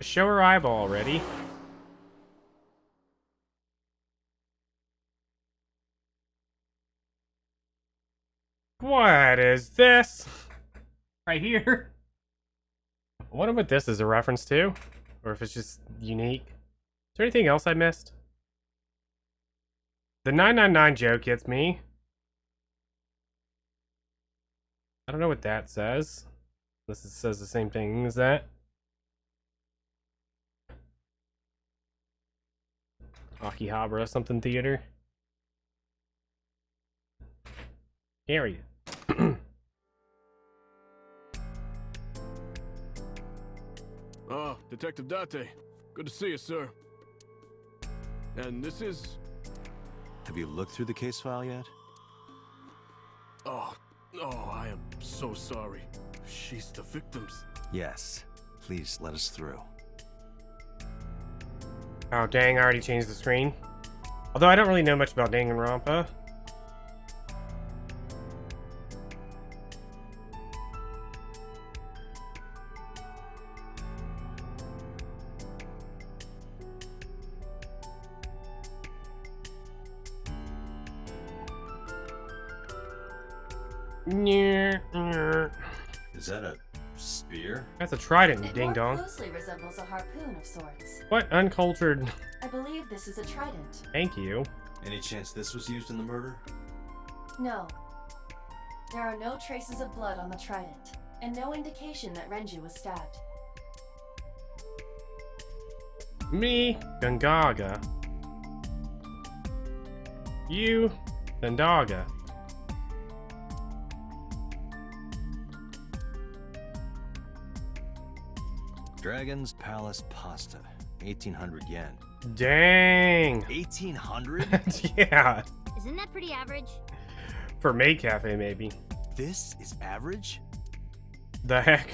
Show her eyeball already. What is this? Right here. I wonder what this is a reference to, or if it's just unique. Is there anything else I missed? The 999 joke gets me. I don't know what that says. Unless it says the same thing as that. Akihabara something theater. Area. Detective Date. Good to see you, sir. And this is... Have you looked through the case file yet? Oh, I am so sorry. She's the victim's... Yes. Please let us through. Oh, dang, I already changed the screen. Although I don't really know much about Danganronpa. Is that a spear? That's a trident, you It ding more dong. closely resembles a harpoon of sorts. What uncultured... I believe this is a trident. Thank you. Any chance this was used in the murder? No. There are no traces of blood on the trident, and no indication that Renju was stabbed. Me, Gungaga. You, Thandaga. Dragon's Palace Pasta. 1800 yen. Dang. 1800? Yeah. Isn't that pretty average? For Maid Cafe, maybe. This is average? The heck?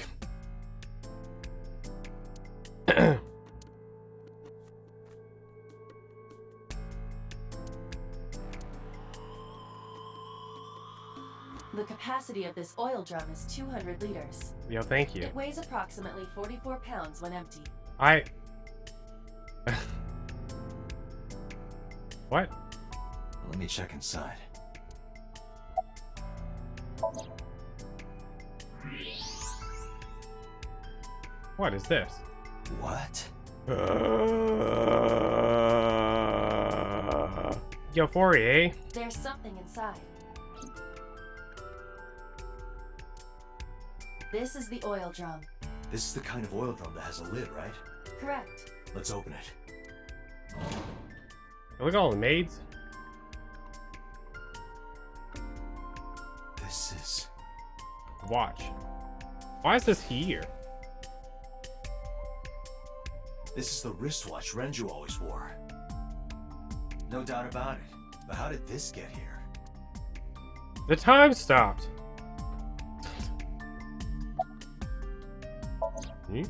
The capacity of this oil drum is 200 liters. Yo, thank you. It weighs approximately 44 pounds when empty. What? Let me check inside. What is this? What? Yo, Fourier. There's something inside. This is the oil drum. This is the kind of oil drum that has a lid, right? Correct. Let's open it. Look at all the maids. This is... Watch. Why is this here? This is the wristwatch Renju always wore. No doubt about it. But how did this get here? The time stopped. Hmm?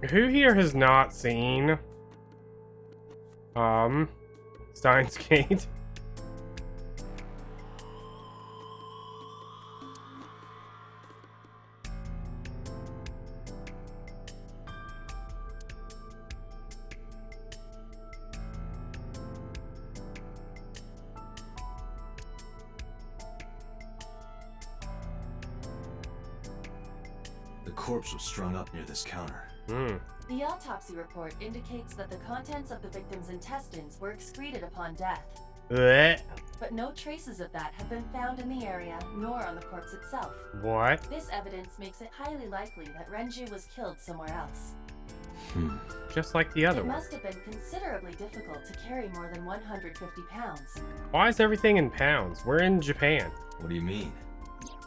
Who here has not seen Steins Gate? The corpse was strung up near this counter. The autopsy report indicates that the contents of the victim's intestines were excreted upon death. Blech. But no traces of that have been found in the area, nor on the corpse itself. What? This evidence makes it highly likely that Renju was killed somewhere else. Just like the other It one. must have been considerably difficult to carry more than 150 pounds. Why is everything in pounds? We're in Japan. What do you mean?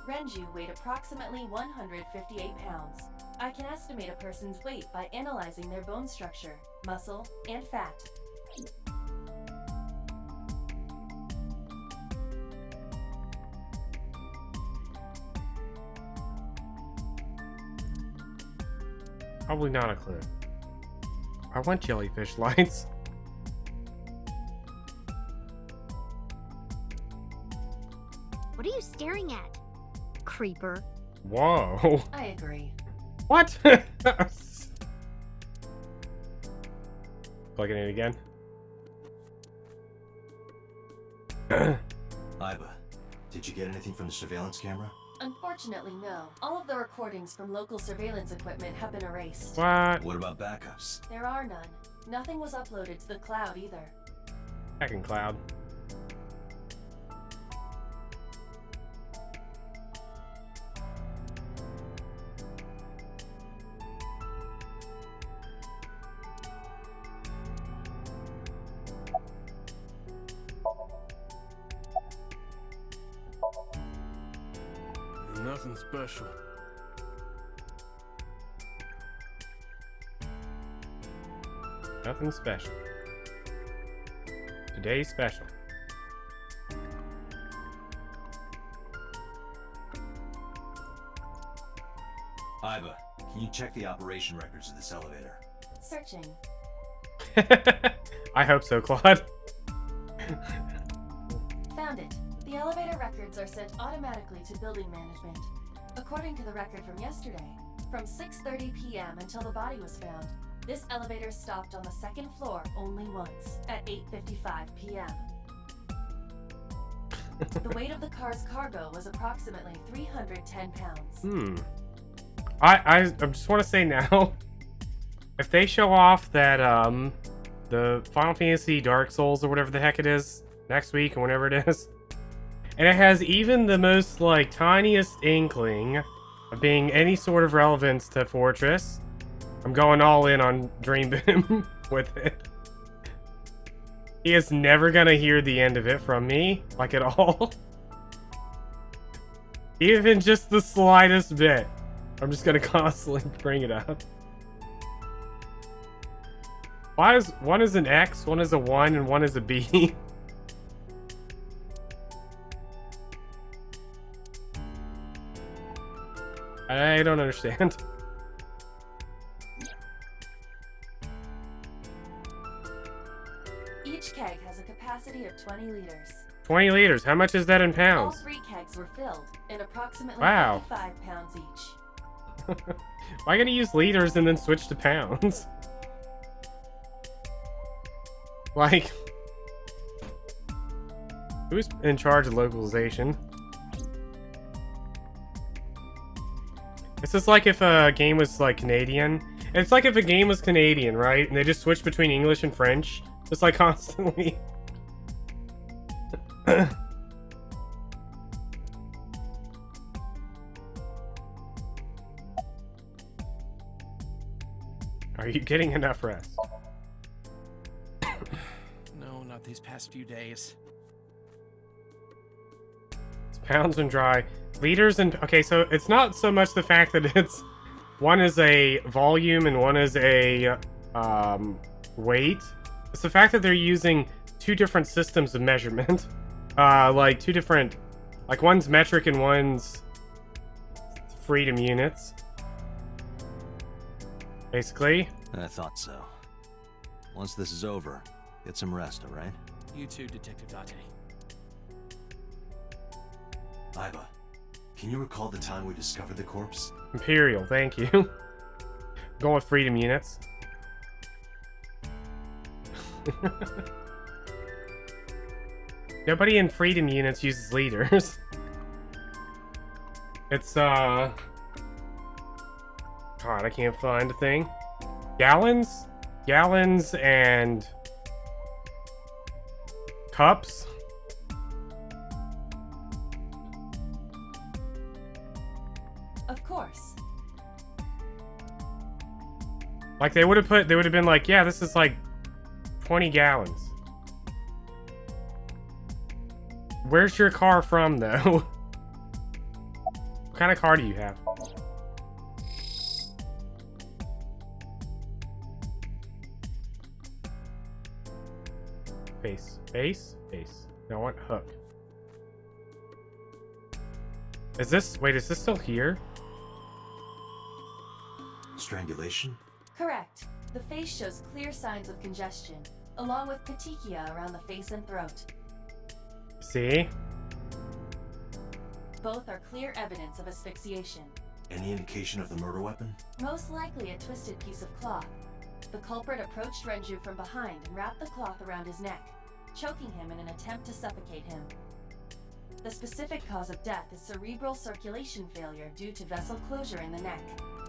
Renju weighed approximately 158 pounds. I can estimate a person's weight by analyzing their bone structure, muscle, and fat. Probably not a clue. I want jellyfish lights. What are you staring at? Creeper. Whoa. I agree. What? Plugging it again. Iba, did you get anything from the surveillance camera? Unfortunately, no. All of the recordings from local surveillance equipment have been erased. What? What about backups? There are none. Nothing was uploaded to the cloud either. Back in cloud. Nothing special. Nothing special. Today's special. Iva, can you check the operation records of this elevator? Searching. I hope so, Claude. Found it. The elevator records are sent automatically to building management. According to the record from yesterday, from 6:30 p.m. until the body was found, this elevator stopped on the second floor only once, at 8:55 p.m. The weight of the car's cargo was approximately 310 pounds. I just want to say now, if they show off that the Final Fantasy Dark Souls or whatever the heck it is next week or whenever it is, and it has even the most like tiniest inkling of being any sort of relevance to Fortress, I'm going all in on Dream Boom with it. He is never gonna hear the end of it from me, like at all. Even just the slightest bit. I'm just gonna constantly bring it up. Why is one is an X, one is a 1, and one is a B? I don't understand. Each keg has a capacity of 20 liters. 20 liters. How much is that in All pounds? 3 kegs were filled, in approximately Wow. 55 pounds each. Why gonna use liters and then switch to pounds? Like, who's in charge of localization? It's just like if a game was like Canadian. It's like if a game was Canadian, right? And they just switched between English and French, just like constantly. Are you getting enough rest? No, not these past few days. It's pounds and dry. Liters and... Okay, so it's not so much the fact that it's... One is a volume and one is a weight. It's the fact that they're using two different systems of measurement. Like two different... Like one's metric and one's freedom units. Basically. I thought so. Once this is over, get some rest, alright? You too, Detective Date. Iva, can you recall the time we discovered the corpse? Imperial, thank you. Going with freedom units. Nobody in freedom units uses liters. It's God, I can't find a thing. Gallons? Gallons and cups? Of course. Like they would have been like, yeah, this is like 20 gallons. Where's your car from though? What kind of car do you have? Face. Face? Face. No, I want hook. Is this... Wait, is this still here? Strangulation? Correct. The face shows clear signs of congestion, along with petechia around the face and throat. See? Both are clear evidence of asphyxiation. Any indication of the murder weapon? Most likely a twisted piece of cloth. The culprit approached Renju from behind and wrapped the cloth around his neck, choking him in an attempt to suffocate him. The specific cause of death is cerebral circulation failure due to vessel closure in the neck.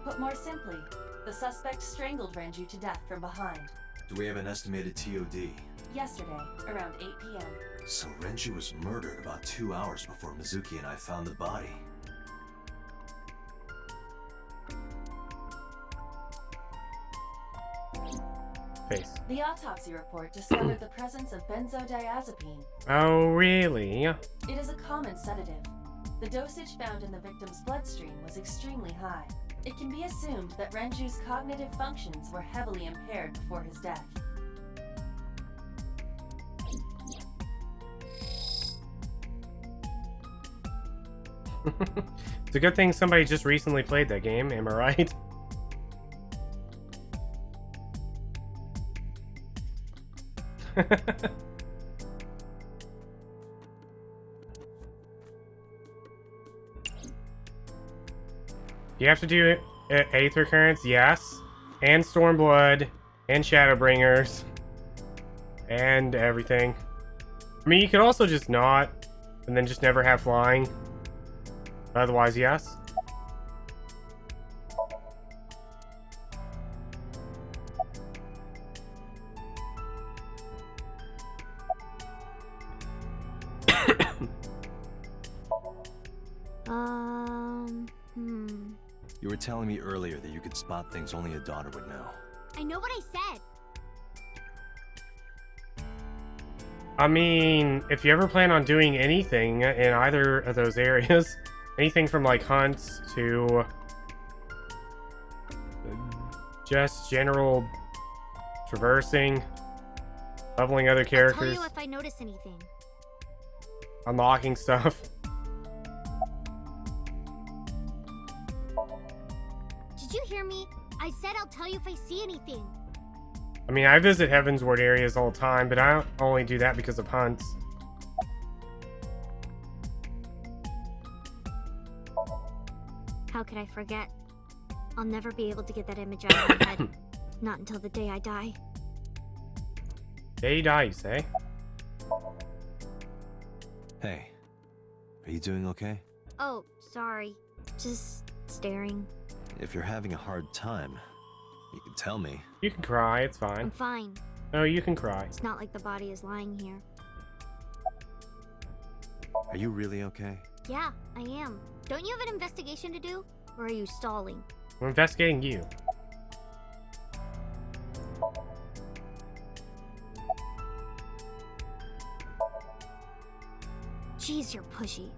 Put more simply, the suspect strangled Renju to death from behind. Do we have an estimated TOD? Yesterday, around 8 p.m. So Renju was murdered about 2 hours before Mizuki and I found the body. Face. The autopsy report discovered the presence of benzodiazepine. Oh, really? It is a common sedative. The dosage found in the victim's bloodstream was extremely high. It can be assumed that Renju's cognitive functions were heavily impaired before his death. It's a good thing somebody just recently played that game, am I right? You have to do Aether Currents, yes. And Stormblood, and Shadowbringers. And everything. I mean, you could also just not, and then just never have flying. Otherwise, yes. You were telling me earlier that you could spot things only a daughter would know. I know what I said. I mean, if you ever plan on doing anything in either of those areas, anything from like hunts to just general traversing, leveling other characters, I'll tell you if I notice anything. unlocking stuff. Did you hear me? I said I'll tell you if I see anything. I mean, I visit Heavensward areas all the time, but I don't only do that because of hunts. How could I forget? I'll never be able to get that image out of my head. Not until the day I die. Day you die, you say? Hey, are you doing okay? Oh, sorry. Just staring. If you're having a hard time, you can tell me. You can cry, it's I'm fine. fine. No, you can cry. It's not like the body is lying here. Are you really okay? Yeah, I am. Don't you have an investigation to do? Or are you stalling? I'm investigating you. Jeez, you're pushy.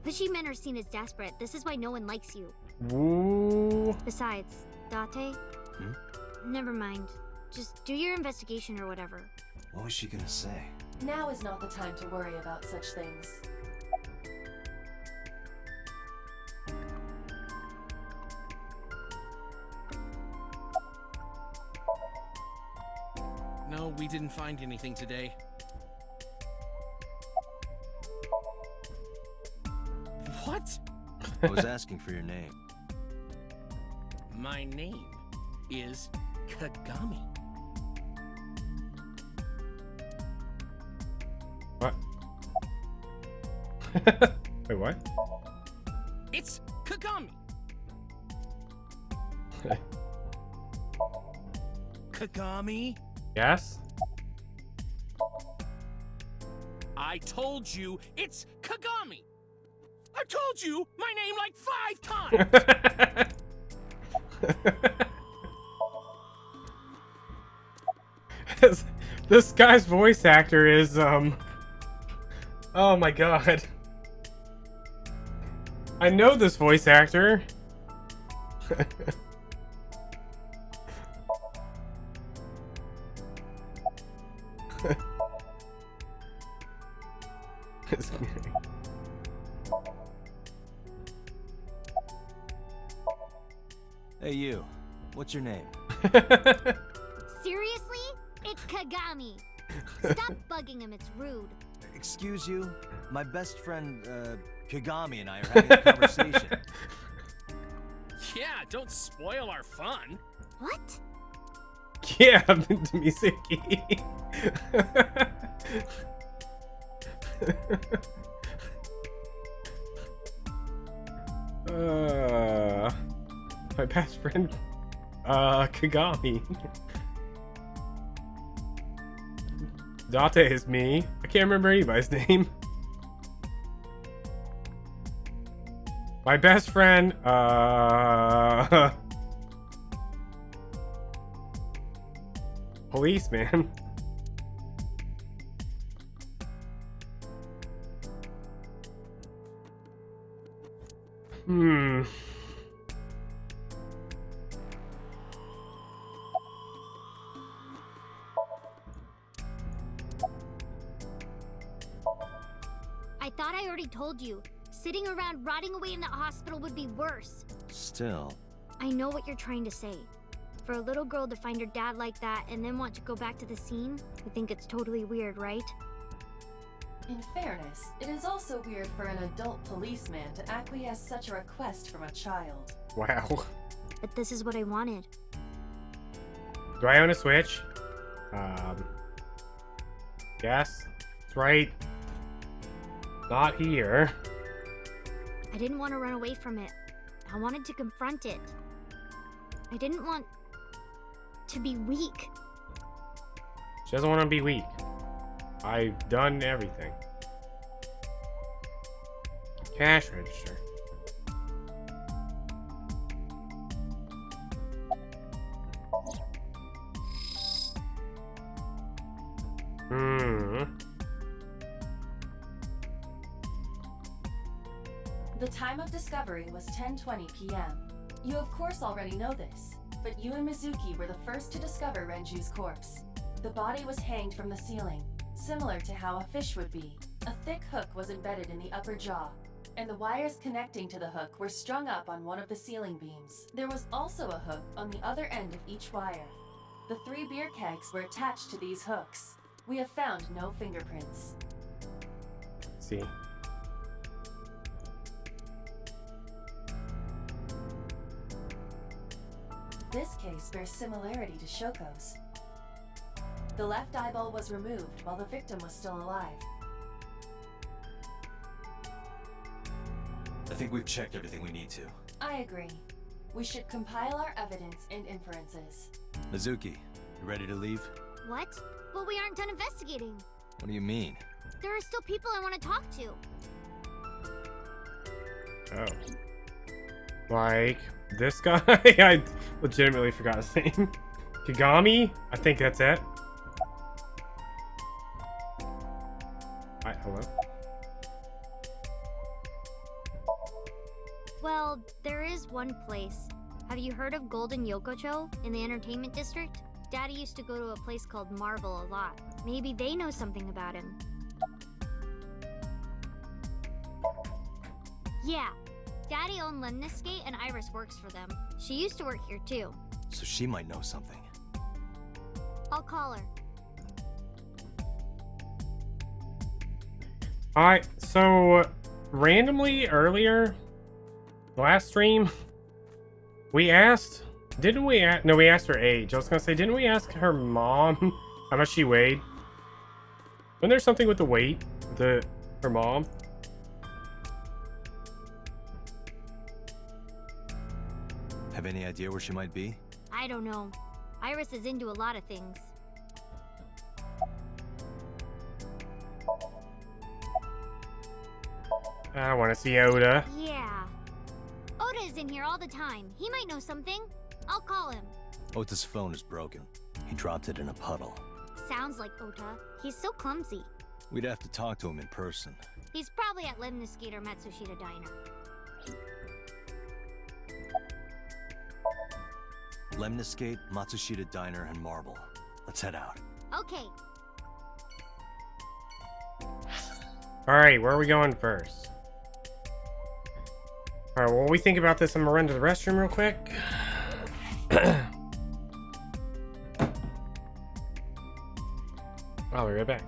Pushy men are seen as desperate. This is why no one likes you. Woo. Besides, Date? Never mind. Just do your investigation or whatever. What was she gonna say? Now is not the time to worry about such things. No, we didn't find anything today. What? I was asking for your name. My name is Kagami. What? Wait, what? It's Kagami. Kagami? Yes? I told you it's Kagami. I told you my name like 5 times. This guy's voice actor is, oh my god. I know this voice actor. Hey you, what's your name? Seriously? It's Kagami. Stop bugging him, it's rude. Excuse you? My best friend, Kagami and I are having a conversation. Yeah, don't spoil our fun. What? Yeah, Miziki. My best friend, Kagami. Date is me. I can't remember anybody's name. My best friend, policeman. Hmm. I thought I already told you. Sitting around rotting away in that hospital would be worse. Still, I know what you're trying to say. For a little girl to find her dad like that and then want to go back to the scene, you think it's totally weird, right? In fairness, it is also weird for an adult policeman to acquiesce such a request from a child. Wow. But this is what I wanted. Do I own a Switch? Yes. That's right. Not here. I didn't want to run away from it. I wanted to confront it. I didn't want to be weak. She doesn't want to be weak. I've done everything. Cash register. The time of discovery was 10:20 p.m. You of course already know this, but you and Mizuki were the first to discover Renju's corpse. The body was hanged from the ceiling, similar to how a fish would be. A thick hook was embedded in the upper jaw, and the wires connecting to the hook were strung up on one of the ceiling beams. There was also a hook on the other end of each wire. The 3 beer kegs were attached to these hooks. We have found no fingerprints. Let's see. This case bears similarity to Shoko's. The left eyeball was removed while the victim was still alive. I think we've checked everything we need to. I agree. We should compile our evidence and inferences. Mizuki, you ready to leave? What? But we aren't done investigating. What do you mean? There are still people I want to talk to. Oh. Like this guy? I legitimately forgot his name. Kagami? I think that's it. Hi, hello? Well, there is one place. Have you heard of Golden Yokocho in the entertainment district? Daddy used to go to a place called Marvel a lot. Maybe they know something about him. Yeah. Daddy owned Lemniscate and Iris works for them. She used to work here too. So she might know something. I'll call her. Alright, so randomly earlier, last stream, we asked, didn't we no, we asked her age. I was gonna say, didn't we ask her mom how much she weighed? Wasn't there something with the weight? Her mom? Have any idea where she might be? I don't know. Iris is into a lot of things. I want to see Oda. Yeah. Oda is in here all the time. He might know something. I'll call him. Ota's phone is broken. He dropped it in a puddle. Sounds like Ota. He's so clumsy. We'd have to talk to him in person. He's probably at Lemniscate or Matsushita Diner. Lemniscate, Matsushita Diner, and Marble. Let's head out. Okay. Alright, where are we going first? Alright, well, while we think about this, I'm gonna run to the restroom real quick. I'll be right back.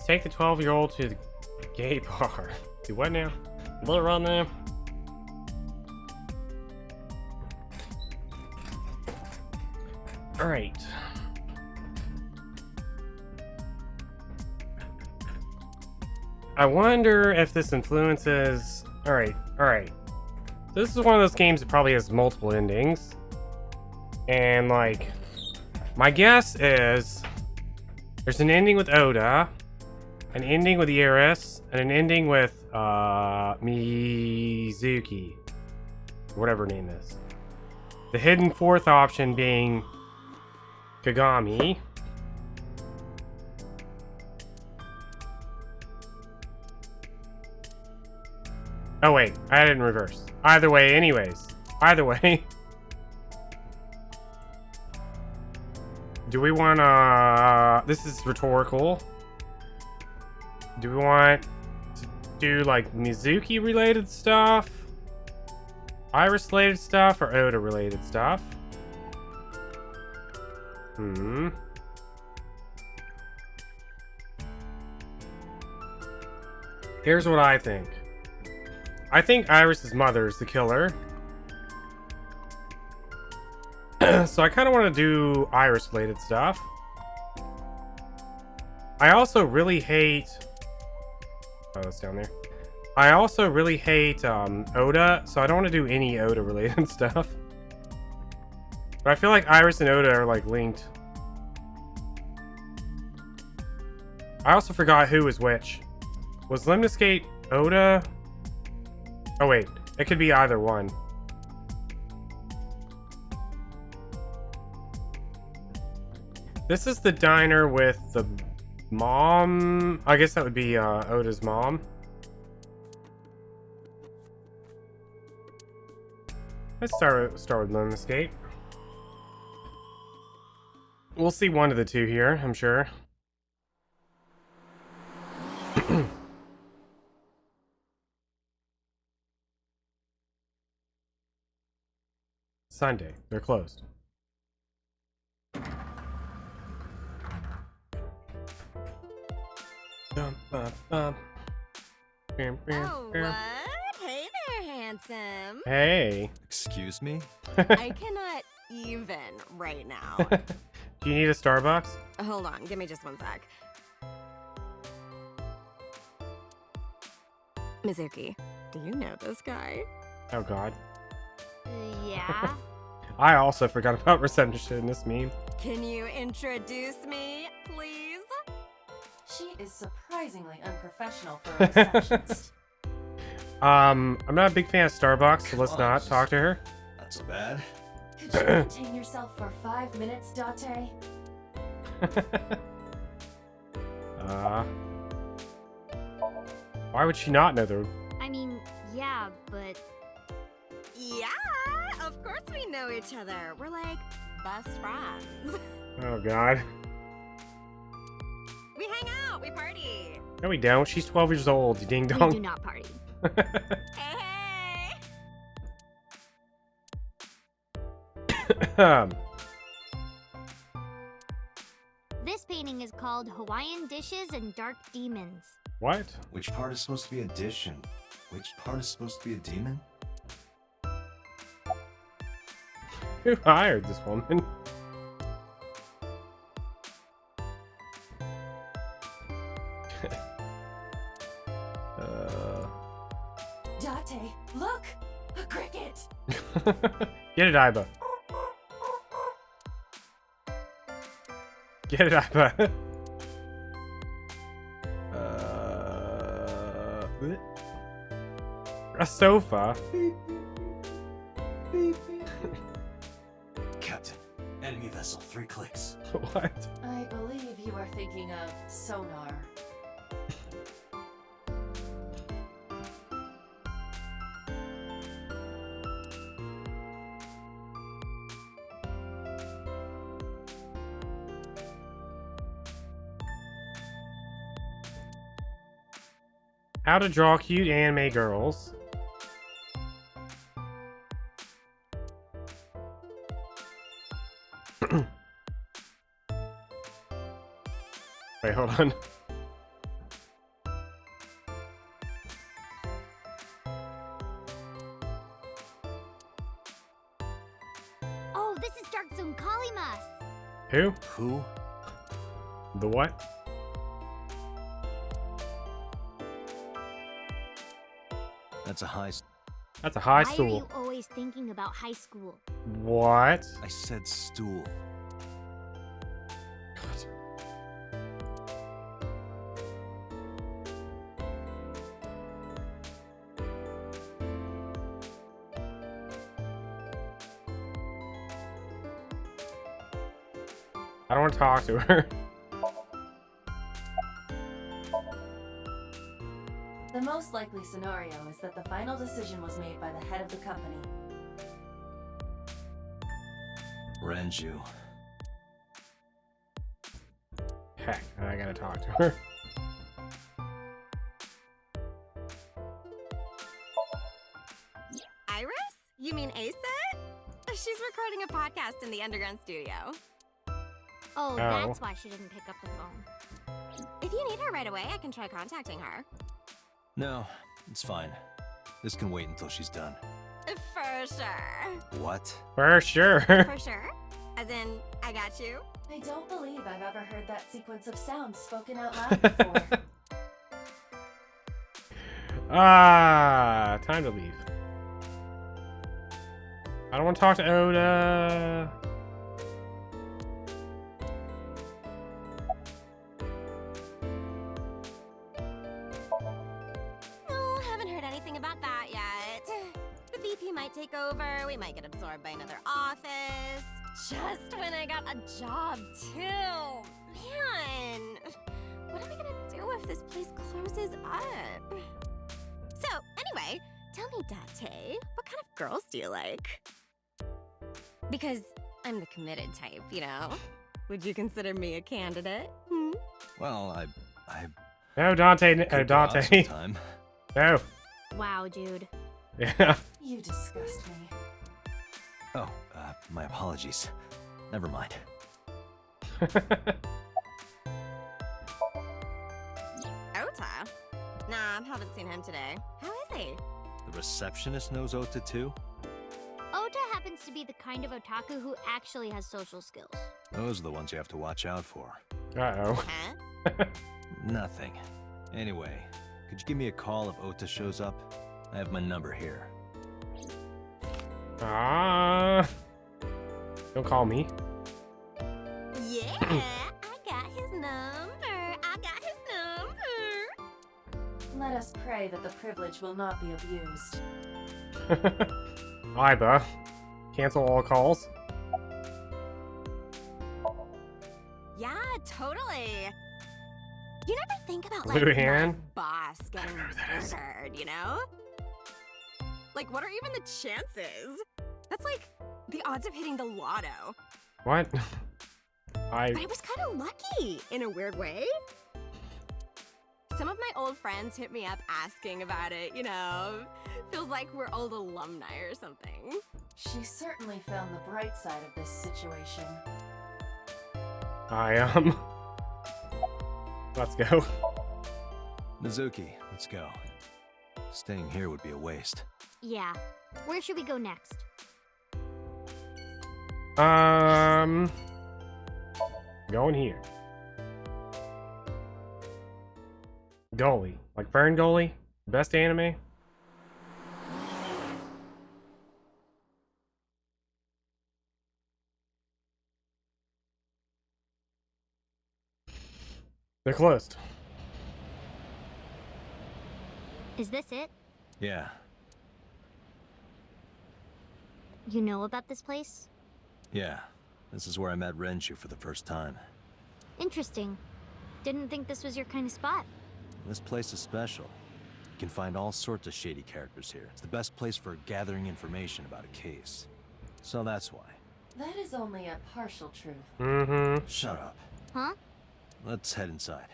Take the 12-year-old to the gay bar. Do what now? Let it run there. Alright. I wonder if this influences... Alright. This is one of those games that probably has multiple endings. And, like... My guess is... There's an ending with Oda, an ending with Iris, and an ending with, Mizuki. Whatever her name is. The hidden fourth option being... Kagami. Oh wait, I had it in reverse. Either way, anyways. Either way. Do we want this is rhetorical. Do we want to do like Mizuki related stuff? Iris related stuff or Oda related stuff? Here's what I think. I think Iris's mother is the killer. So I kind of want to do Iris related stuff. I also really hate... Oh, that's down there. I also really hate Oda, so I don't want to do any Oda related stuff. But I feel like Iris and Oda are like linked. I also forgot who was which. Was Lemniscate Oda? Oh wait, it could be either one. This is the diner with the mom. I guess that would be Oda's mom. Let's start with Lemniscate. We'll see one of the two here, I'm sure. Sunday. They're closed. Oh, what? Hey there, handsome. Hey. Excuse me? I cannot even right now. Do you need a Starbucks? Hold on, give me just one sec. Mizuki, do you know this guy? Oh god. Yeah. I also forgot about reception in this meme. Can you introduce me, please? She is surprisingly unprofessional for a receptionist. I'm not a big fan of Starbucks, so let's Come on, not just- talk to her. Not so bad. Could you contain yourself for 5 minutes, Date? Why would she not know the... I mean, yeah, but Yeah, of course we know each other. We're like best friends. Oh god. We hang out, we party. No, we don't. She's 12 years old, you ding we do dong. not party. Hey, This painting is called Hawaiian Dishes and Dark Demons. What? Which part is supposed to be a dish and which part is supposed to be a demon? Who hired this woman? Date, look! A cricket! Get it, Iba. Get it, Iba. A sofa. Captain, enemy vessel, 3 clicks. What? I believe you are thinking of sonar. How to draw cute anime girls. Wait, hold on. Oh, this is Dark Zone Kalimas. Who? Who? The what? That's a high. That's a high Why stool. are you always thinking about high school? What? I said stool. God. I don't want to talk to her. The most likely scenario is that the final decision was made by the head of the company. Renju. Heck, I gotta talk to her. Iris? You mean Asa? She's recording a podcast in the underground studio. Oh, that's why she didn't pick up the phone. If you need her right away, I can try contacting her. No, it's fine. This can wait until she's done. For sure. What? For sure. For sure? As in, I got you? I don't believe I've ever heard that sequence of sounds spoken out loud before. Time to leave. I don't want to talk to Oda. No, haven't heard anything about that yet. The VP might take over, we might get absorbed by another office. Just when I got a job, too. Man, what am I gonna do if this place closes up? So, anyway, tell me, Date, what kind of girls do you like? Because I'm the committed type, you know? Would you consider me a candidate? Hmm? Well, I No, Dante. could go out Dante. sometime. No. Wow, dude. Yeah. You disgust me. Oh, my apologies. Never mind. Ota? Nah, haven't seen him today. How is he? The receptionist knows Ota too? Ota happens to be the kind of otaku who actually has social skills. Those are the ones you have to watch out for. Uh-oh. Huh? Nothing. Anyway, could you give me a call if Ota shows up? I have my number here. Don't call me. Yeah, I got his number. I got his number. Let us pray that the privilege will not be abused. Iba. Cancel all calls. Yeah, totally. You never think about Blue like hand? my boss getting know who that is. murdered, you know? Like, what are even the chances? That's like the odds of hitting the lotto. What? But it was kind of lucky in a weird way. Some of my old friends hit me up asking about it, you know? Feels like we're old alumni or something. She certainly found the bright side of this situation. Let's go. Mizuki, let's go. Staying here would be a waste. Yeah. Where should we go next? Going here. Goalie. Like Fern Goalie? Best anime? They're closed. Is this it? Yeah, You know about this place? yeah. This is where I met Renju for the first time. Interesting. Didn't think this was your kind of spot. This place is special. You can find all sorts of shady characters here. It's the best place for gathering information about a case. So that's why. That is only a partial truth. Mm-hmm. Shut up. Huh? Let's head inside.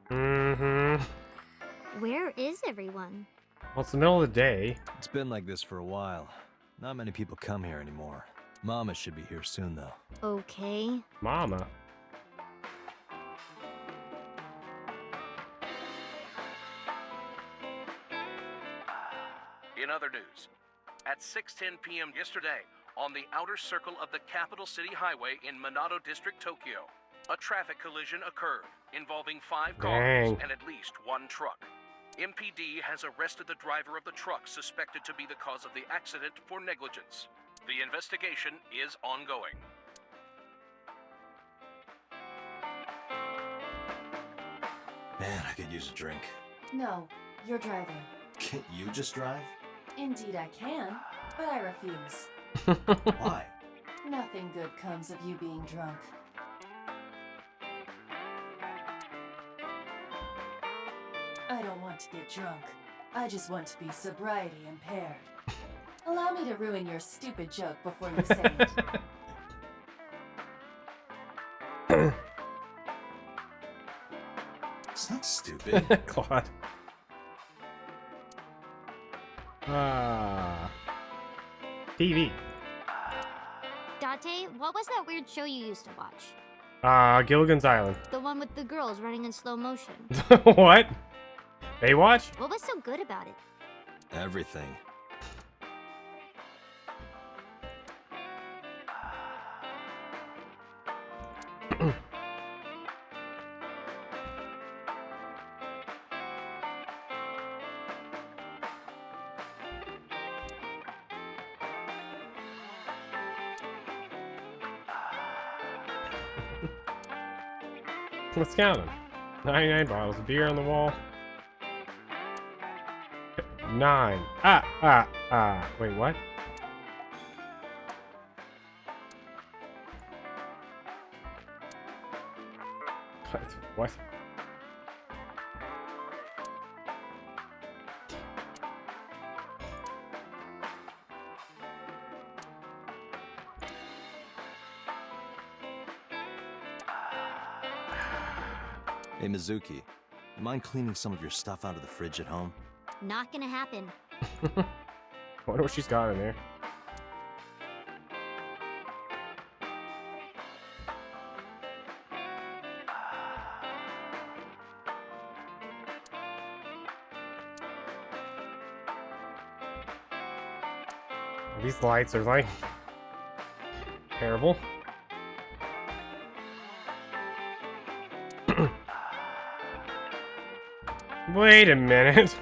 Mm-hmm. Where is everyone? Well, it's the middle of the day. It's been like this for a while. Not many people come here anymore. Mama should be here soon, though. Okay. Mama. In other news, at 6:10 p.m. yesterday, on the outer circle of the Capital City Highway in Minato District, Tokyo, a traffic collision occurred involving 5 cars Dang. and at least 1 truck. MPD has arrested the driver of the truck suspected to be the cause of the accident for negligence. The investigation is ongoing. Man, I could use a drink. No, you're driving. Can't you just drive? Indeed I can, but I refuse. Why? Nothing good comes of you being drunk. I don't want to get drunk. I just want to be sobriety impaired. Allow me to ruin your stupid joke before you say it. It's not stupid. Claude. TV. Date, what was that weird show you used to watch? Gilligan's Island. The one with the girls running in slow motion. What? Baywatch? What was so good about it? Everything. Let's count them. 99 bottles of beer on the wall. 9. Wait, what? What? Hey, Mizuki. You mind cleaning some of your stuff out of the fridge at home? Not gonna happen. I wonder what she's got in there. These lights are like terrible. Wait a minute.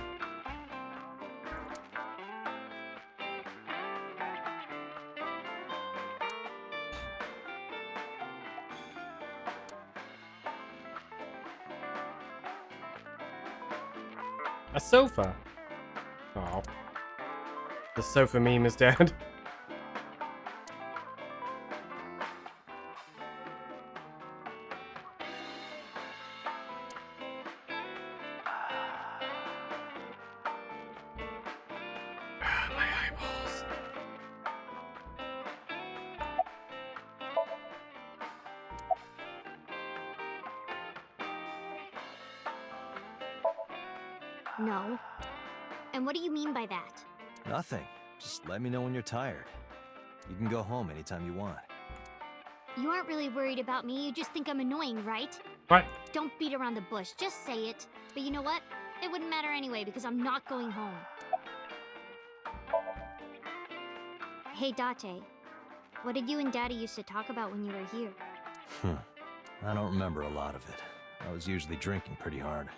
A sofa. Oh. The sofa meme is dead. My eyeballs. No. And what do you mean by that? Nothing. Just let me know when you're tired. You can go home anytime you want. You aren't really worried about me, you just think I'm annoying, right? What? Don't beat around the bush, just say it. But you know what? It wouldn't matter anyway because I'm not going home. Hey, Date. What did you and Daddy used to talk about when you were here? I don't remember a lot of it. I was usually drinking pretty hard.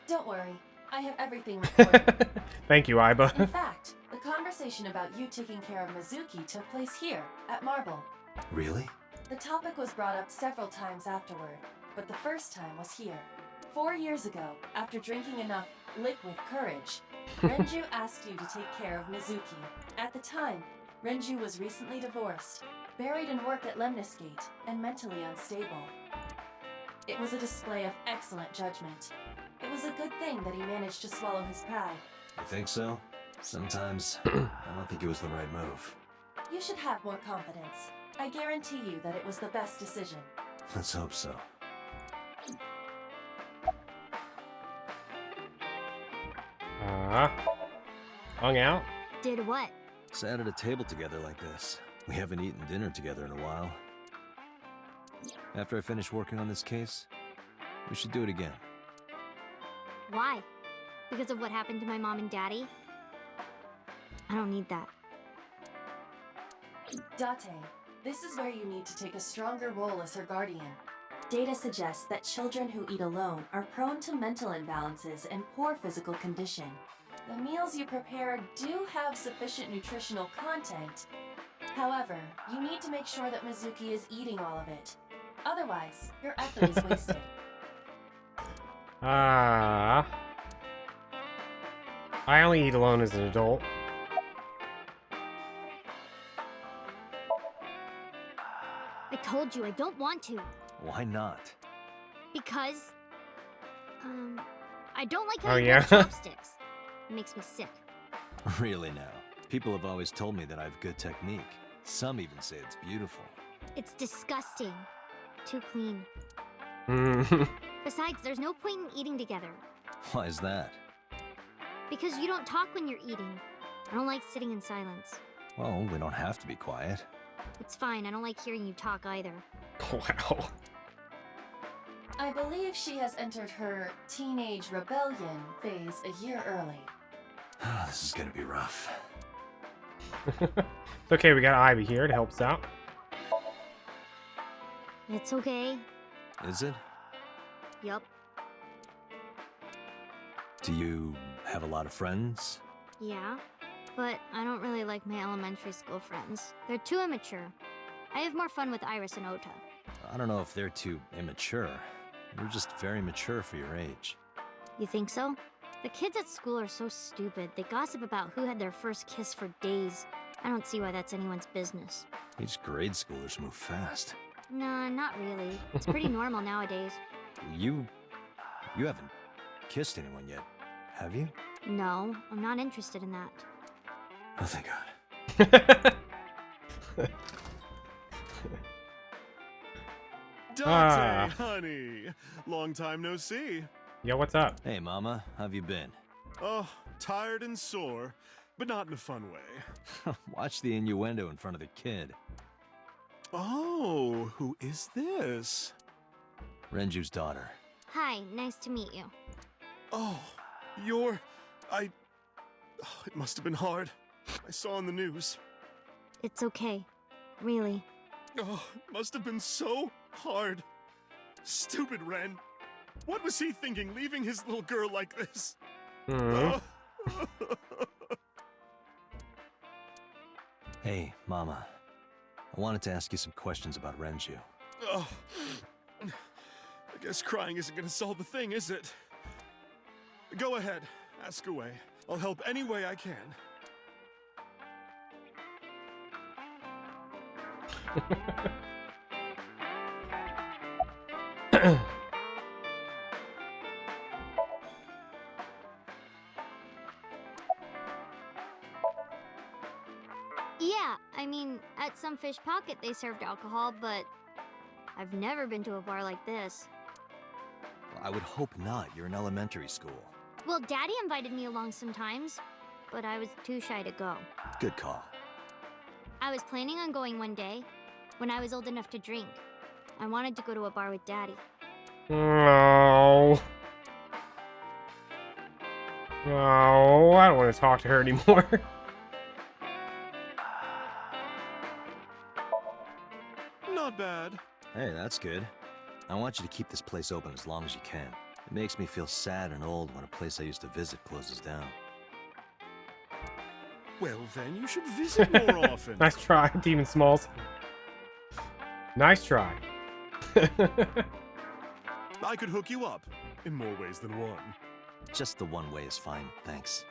Don't worry, I have everything recorded. Thank you, In Aiba. fact, the conversation about you taking care of Mizuki took place here, at Marble. Really? The topic was brought up several times afterward, but the first time was here. 4 years ago, after drinking enough liquid courage, Renju asked you to take care of Mizuki. At the time, Renju was recently divorced, buried in work at Lemnisgate, and mentally unstable. It was a display of excellent judgment. It was a good thing that he managed to swallow his pride. You think so? Sometimes, I don't think it was the right move. You should have more confidence. I guarantee you that it was the best decision. Hung out? Did what? Sat at a table together like this. We haven't eaten dinner together in a while. After I finish working on this case, we should do it again. Why? Because of what happened to my mom and daddy? I don't need that. Date, this is where you need to take a stronger role as her guardian. Data suggests that children who eat alone are prone to mental imbalances and poor physical condition. The meals you prepare do have sufficient nutritional content. However, you need to make sure that Mizuki is eating all of it. Otherwise, your effort is wasted. I only eat alone as an adult. I told you I don't want to. Why not? Because, I don't like how Oh, you yeah? use chopsticks. It makes me sick. Really now. People have always told me that I have good technique. Some even say it's beautiful. It's disgusting. Too clean. Mm. Besides, there's no point in eating together. Why is that? Because you don't talk when you're eating. I don't like sitting in silence. Well, we don't have to be quiet. It's fine, I don't like hearing you talk either. Wow. I believe she has entered her teenage rebellion phase a year early. This is gonna be rough. It's okay, we got Ivy here to help us out. It's okay. Is it? Yup. Do you have a lot of friends? Yeah. But I don't really like my elementary school friends. They're too immature. I have more fun with Iris and Ota. I don't know if they're too immature. You're just very mature for your age. You think so? The kids at school are so stupid. They gossip about who had their first kiss for days. I don't see why that's anyone's business. These grade schoolers move fast. Nah, not really. It's pretty normal nowadays. You haven't kissed anyone yet, have you? No, I'm not interested in that. Oh, thank God. Dante, honey. Long time no see. Yo, what's up? Hey, Mama. How have you been? Oh, tired and sore, but not in a fun way. Watch the innuendo in front of the kid. Oh, who is this? Renju's daughter. Hi, nice to meet you. Oh, it must have been hard. I saw on the news. It's okay. Really. Oh, it must have been so hard. Stupid Ren. What was he thinking, leaving his little girl like this? Mhm. Hey, Mama. I wanted to ask you some questions about Renju. Oh, I guess crying isn't gonna solve the thing, is it? Go ahead, ask away. I'll help any way I can. Yeah, I mean, at some fish pocket they served alcohol, but I've never been to a bar like this. Well, I would hope not. You're in elementary school. Well, Daddy invited me along sometimes, but I was too shy to go. Good call. I was planning on going one day, when I was old enough to drink. I wanted to go to a bar with Daddy. No. Oh, I don't want to talk to her anymore. Not bad. Hey, that's good. I want you to keep this place open as long as you can. It makes me feel sad and old when a place I used to visit closes down. Well, then you should visit more often. Nice try, Demon Smalls. Nice try. I could hook you up in more ways than one. Just the one way is fine, thanks.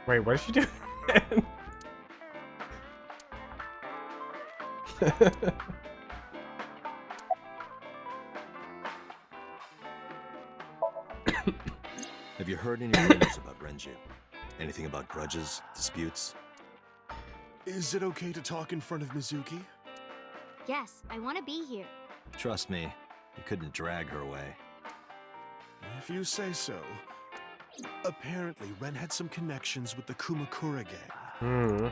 Wait, what is she doing? Have you heard any rumors about Renju? Anything about grudges, disputes? Is it okay to talk in front of Mizuki? Yes, I want to be here. Trust me, You couldn't drag her away. If you say so. Apparently, Ren had some connections with the Kumakura gang.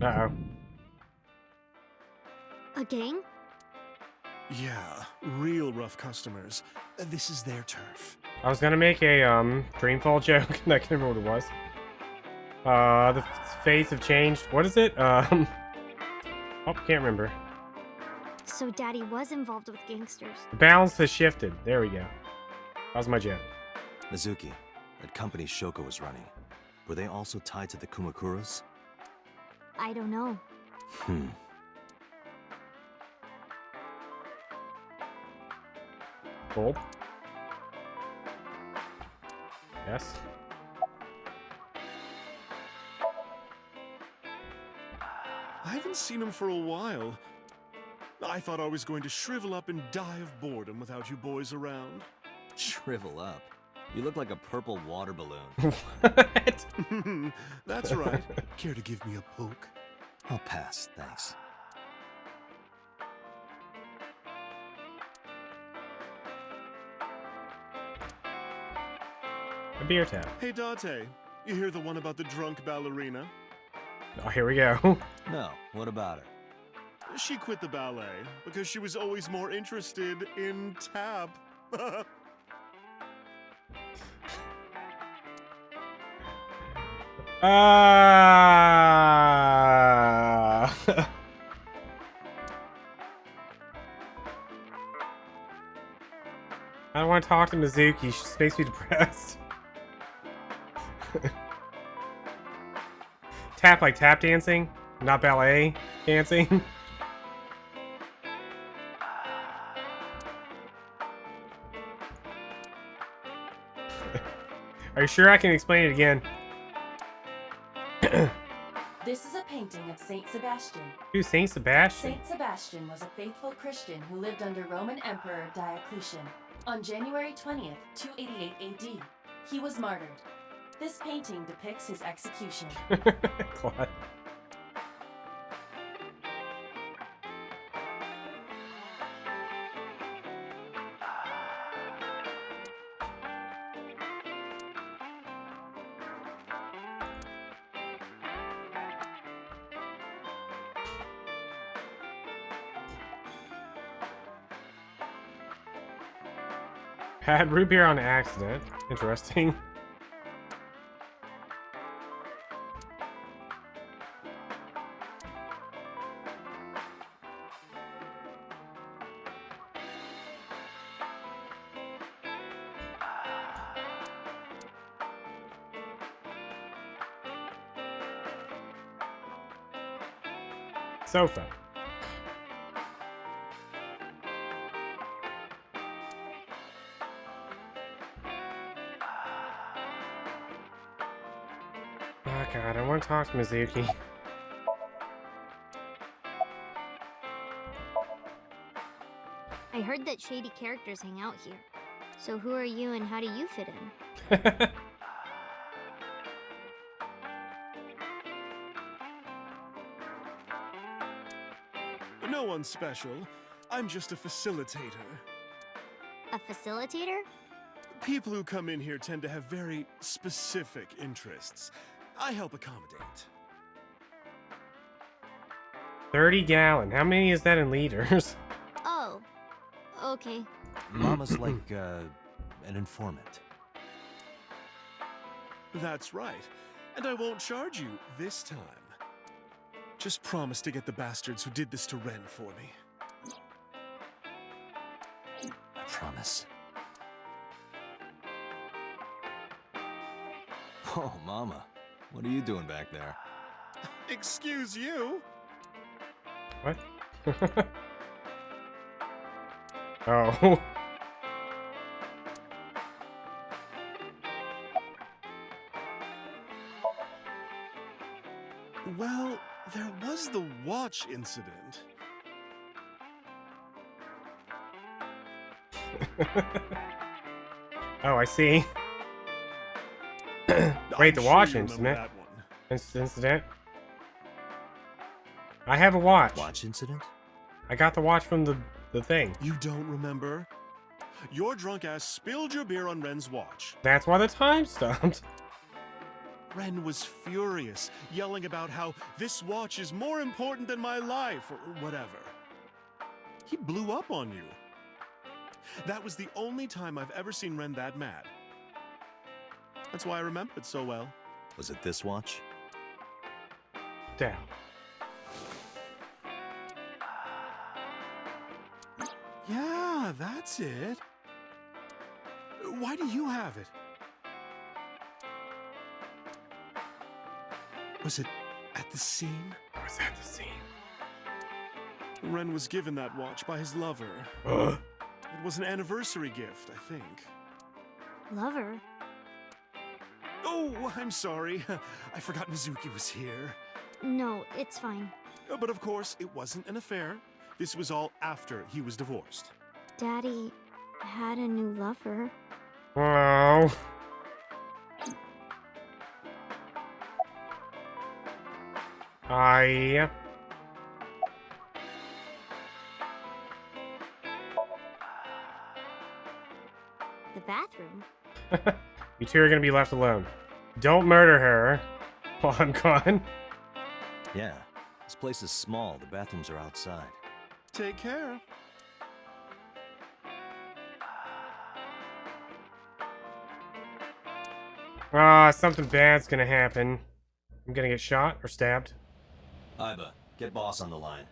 Uh-oh. A gang? Yeah, real rough customers. This is their turf. I was gonna make a Dreamfall joke, and I can't remember what it was. The fates have changed. What is it? Oh, can't remember. So Daddy was involved with gangsters. The balance has shifted. There we go. That was my joke. Mizuki, that company Shoko was running, were they also tied to the Kumakuras? I don't know. Gold. Yes. I haven't seen him for a while. I thought I was going to shrivel up and die of boredom without you boys around. Shrivel up. You look like a purple water balloon. What? That's right. Care to give me a poke? I'll pass, thanks. A beer tap. Hey, Date. You hear the one about the drunk ballerina? Oh, here we go. No, what about her? She quit the ballet because she was always more interested in tap. I don't want to talk to Mizuki. She just makes me depressed. Tap like tap dancing, not ballet dancing. Are you sure I can explain it again? This is a painting of Saint Sebastian. Who's Saint Sebastian? Saint Sebastian was a faithful Christian who lived under Roman Emperor Diocletian. On January 20th, 288 AD, he was martyred. This painting depicts his execution. Claude. Had root beer on accident. Interesting. Sofa. Oh god, I want to talk to Mizuki. I heard that shady characters hang out here. So who are you and how do you fit in? No one special. I'm just a facilitator. A facilitator? People who come in here tend to have very specific interests. I help accommodate. 30 gallon. How many is that in liters? Oh, okay. Mama's like, an informant. That's right. And I won't charge you this time. Just promise to get the bastards who did this to Ren for me. I promise. Oh, Mama. What are you doing back there? Excuse you? What? Oh. Well, there was the watch incident. Oh, I see. Wait, the I'm watch sure you remember incident? that one. Incident? I have a watch. Watch incident? I got the watch from the thing. You don't remember? Your drunk ass spilled your beer on Ren's watch. That's why the time stopped. Ren was furious, yelling about how this watch is more important than my life, or whatever. He blew up on you. That was the only time I've ever seen Ren that mad. That's why I remember it so well. Was it this watch? Down. Yeah, that's it. Why do you have it? Was it at the scene? I was at the scene. Ren was given that watch by his lover. It was an anniversary gift, I think. Lover? Oh, I'm sorry. I forgot Mizuki was here. No, it's fine. But of course, it wasn't an affair. This was all after he was divorced. Daddy had a new lover. Wow. The bathroom? You two are gonna be left alone. Don't murder her while I'm gone. Yeah. This place is small. The bathrooms are outside. Take care. Something bad's gonna happen. I'm gonna get shot or stabbed. Iba, get boss on the line.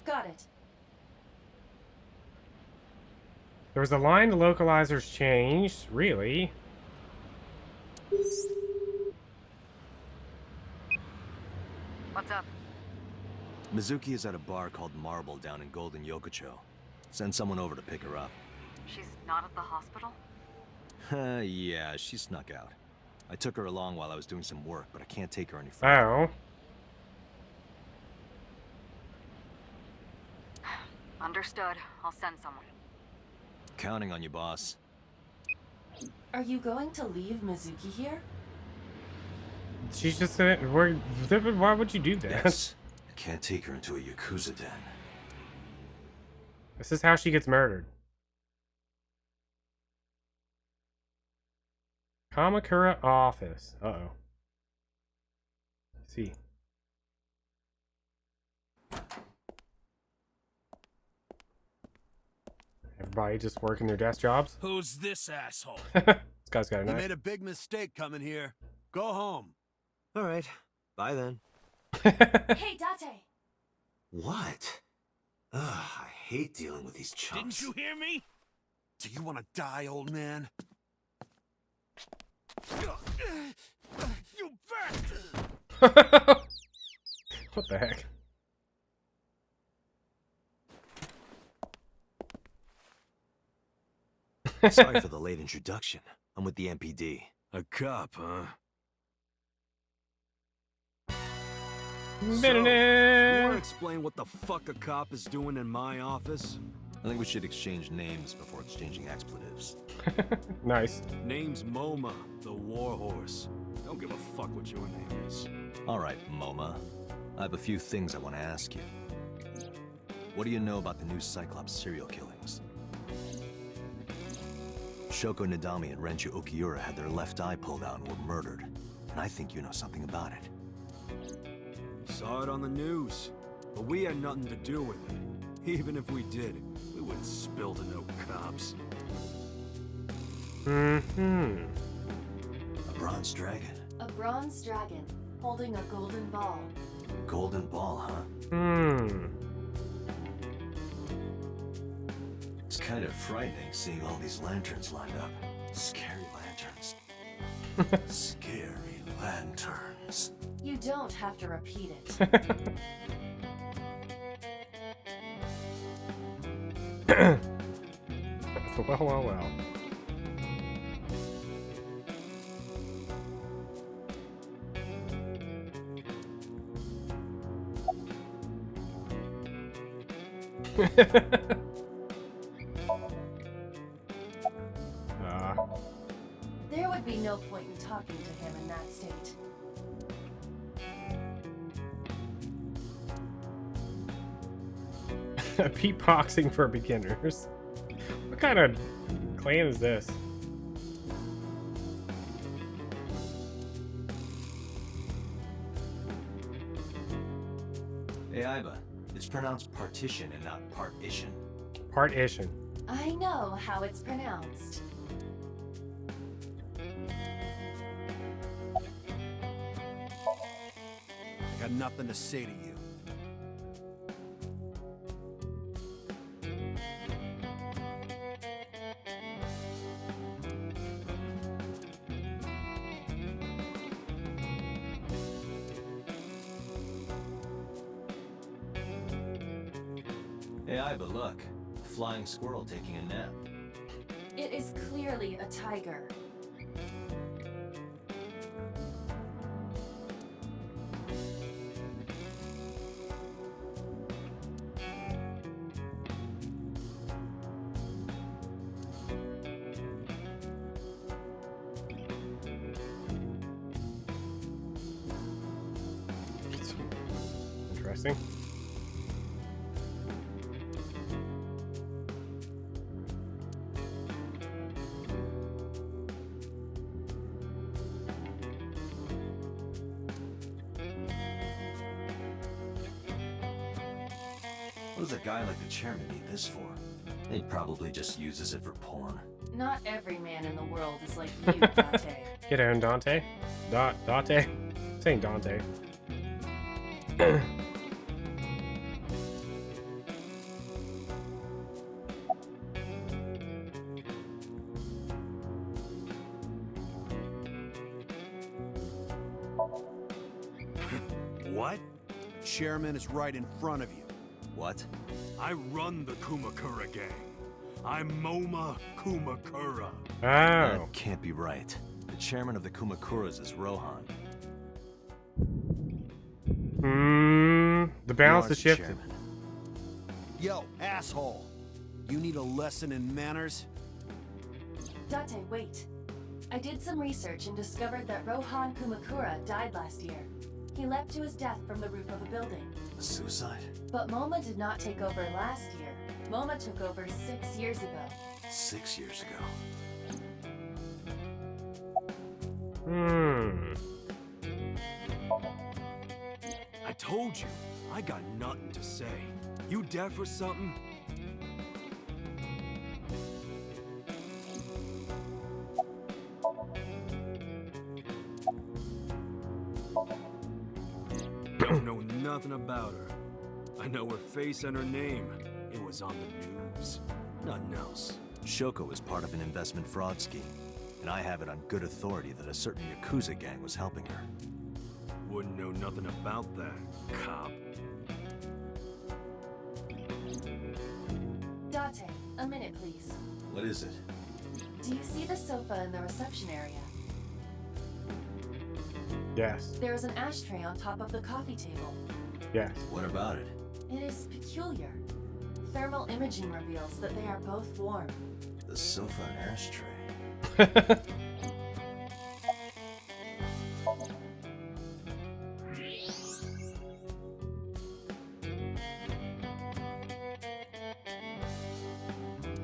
Got it. There was a line the localizers changed. Really? What's up? Mizuki is at a bar called Marble down in Golden Yokocho. Send someone over to pick her up. She's not at the hospital? Yeah, she snuck out. I took her along while I was doing some work, but I can't take her any further. Oh. Understood. I'll send someone. Counting on you, boss. Are you going to leave Mizuki here? She's just gonna. Why would you do that? Yes. I can't take her into a Yakuza den. This is how she gets murdered. Kamakura office. Uh-oh. Let's see. Everybody just working their desk jobs. Who's this asshole? This guy's got a You knife. made a big mistake coming here. Go home. All right. Bye then. Hey, Date! What? Ugh, I hate dealing with these chumps. Didn't you hear me? Do you want to die, old man? You bastard! What the heck? Sorry for the late introduction. I'm with the MPD. A cop, huh? So, you want to explain what the fuck a cop is doing in my office? I think we should exchange names before exchanging expletives. Nice. Name's MoMA, the Warhorse. Don't give a fuck what your name is. All right, MoMA. I have a few things I want to ask you. What do you know about the new Cyclops serial killings? Shoko Nadami and Renju Okiura had their left eye pulled out and were murdered. And I think you know something about it. Saw it on the news, but we had nothing to do with it. Even if we did, we wouldn't spill to no cops. Mm-hmm. A bronze dragon. A bronze dragon holding a golden ball. Golden ball, huh? Hmm. It's kind of frightening seeing all these lanterns lined up. Scary lanterns. Scary lanterns. You don't have to repeat it. Well. There would be no point in talking to him in that state. Beatboxing for beginners. What kind of clan is this? Hey, Iba. It's pronounced partition and not partition. Partition. I know how it's pronounced. I got nothing to say to you. Hey, Iba, look. A flying squirrel taking a nap. It is clearly a tiger. Interesting. What does a guy like the chairman need this for? He probably just uses it for porn. Not every man in the world is like you, Dante. Get on, Dante. Dante. I'm saying Dante. What? The chairman is right in front of you. What? I run the Kumakura gang. I'm Moma Kumakura. Oh. That can't be right. The chairman of the Kumakuras is Rohan. The balance You are is shifted. chairman. Yo, asshole! You need a lesson in manners? Dante, wait. I did some research and discovered that Rohan Kumakura died last year. He leapt to his death from the roof of a building. Suicide? But Moma did not take over last year. Moma took over 6 years ago. 6 years ago. I told you, I got nothing to say. You deaf or something? Don't know nothing about her. I know her face and her name. It was on the news. Nothing else. Shoko was part of an investment fraud scheme, and I have it on good authority that a certain Yakuza gang was helping her. Wouldn't know nothing about that, cop. Dante, a minute, please. What is it? Do you see the sofa in the reception area? Yes. There is an ashtray on top of the coffee table. Yes. What about it? It is peculiar. Thermal imaging reveals that they are both warm. The sofa and ashtray.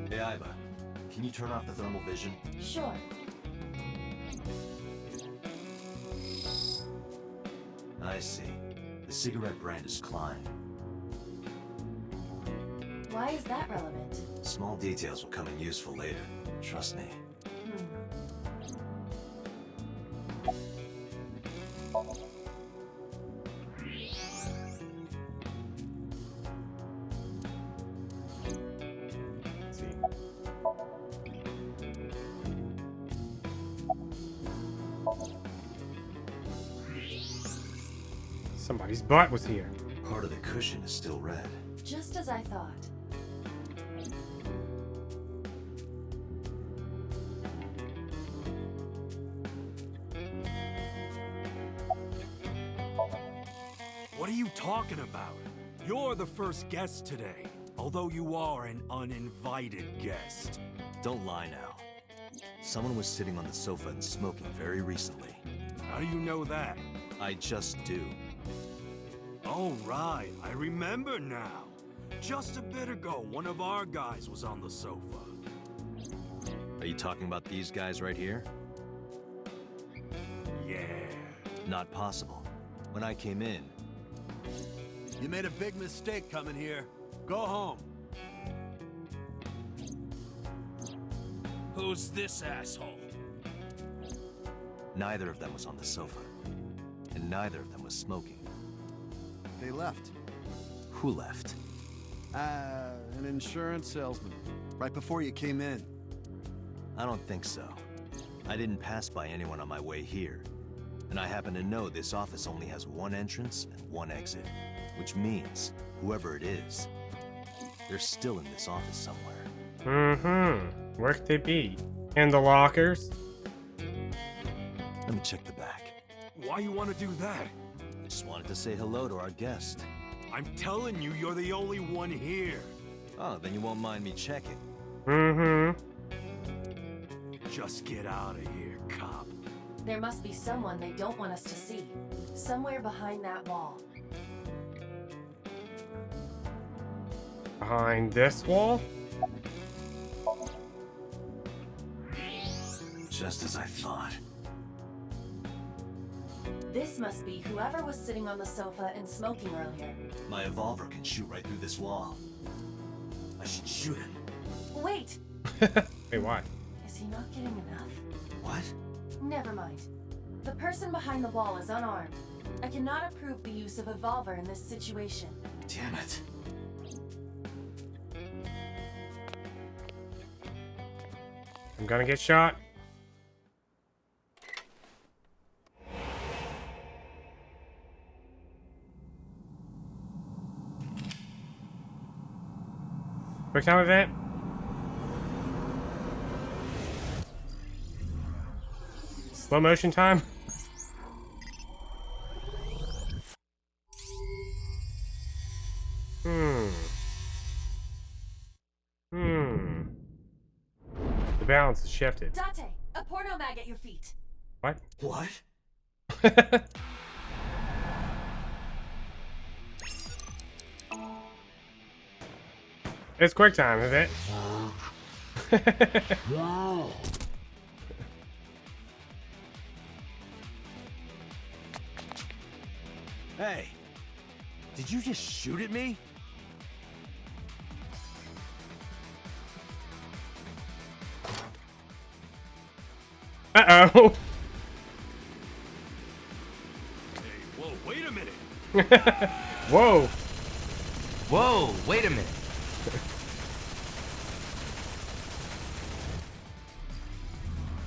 Hey, Iba. Can you turn off the thermal vision? Sure. I see. The cigarette brand is Klein. Why is that relevant? Small details will come in useful later. Trust me. Let's see. Somebody's butt was here. Part of the cushion is still red. Just as I thought. What are you talking about? You're the first guest today, although you are an uninvited guest. Don't lie now. Someone was sitting on the sofa and smoking very recently. How do you know that? I just do. Oh, right, I remember now. Just a bit ago, one of our guys was on the sofa. Are you talking about these guys right here? Yeah. Not possible. When I came in... You made a big mistake coming here. Go home. Who's this asshole? Neither of them was on the sofa. And neither of them was smoking. They left. Who left? An insurance salesman. Right before you came in. I don't think so. I didn't pass by anyone on my way here. And I happen to know this office only has one entrance and one exit. Which means, whoever it is, they're still in this office somewhere. Mm-hmm. Where could they be? In the lockers? Let me check the back. Why you want to do that? I just wanted to say hello to our guest. I'm telling you, you're the only one here. Oh, then you won't mind me checking. Mm-hmm. Just get out of here, cop. There must be someone they don't want us to see. Somewhere behind that wall. Behind this wall? Just as I thought. This must be whoever was sitting on the sofa and smoking earlier. My revolver can shoot right through this wall. I should shoot him. Wait! Wait, why? Is he not getting enough? What? Never mind. The person behind the wall is unarmed. I cannot approve the use of a revolver in this situation. Damn it. I'm gonna get shot. Quick time event. Slow motion time. The balance is shifted. Date, a porno mag at your feet. What? What? It's quick time event. Hey, did you just shoot at me? Uh-oh. Hey, whoa, wait a minute. Whoa. Whoa, wait a minute.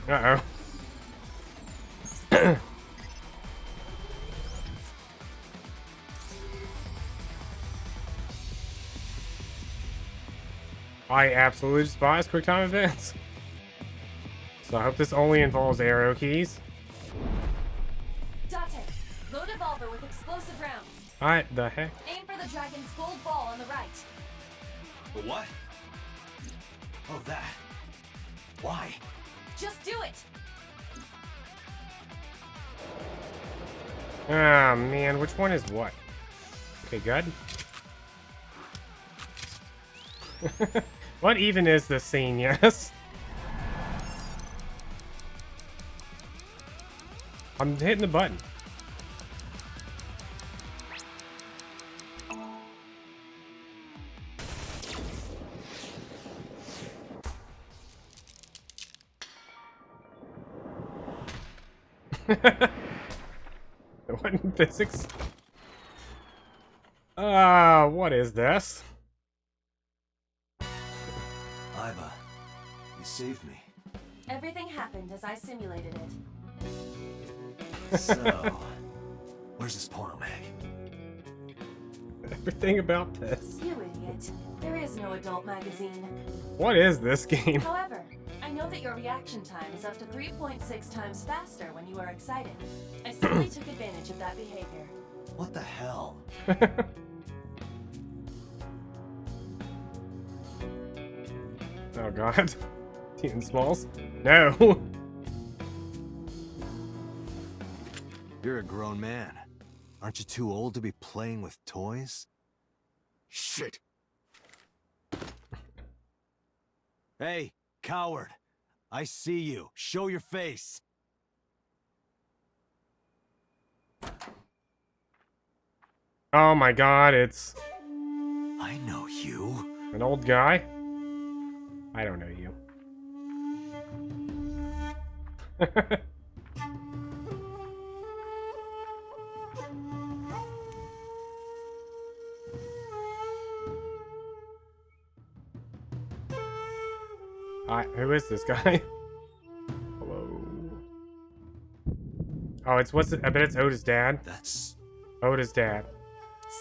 Uh-oh. I absolutely despise quick time events. So I hope this only involves arrow keys. Date, load a revolver with explosive rounds. Alright, the heck? Aim for the dragon's gold ball on the right. What? Oh, that. Why? Just do it! Ah, man, which one is what? Okay, good. What even is this scene, yes? I'm hitting the button. What in physics? What is this? Iva, you saved me. Everything happened as I simulated it. So, where's this porno mag? Everything about this. You idiot. There is no adult magazine. What is this game? However, I know that your reaction time is up to 3.6 times faster when you are excited. I simply took advantage of that behavior. What the hell? Oh god. Teen Smalls? No. You're a grown man. Aren't you too old to be playing with toys? Shit. Hey, coward. I see you. Show your face. Oh my god, it's I know you. an old guy. I don't know you. Who is this guy? Hello. Oh, I bet it's Oda's dad. That's Oda's dad.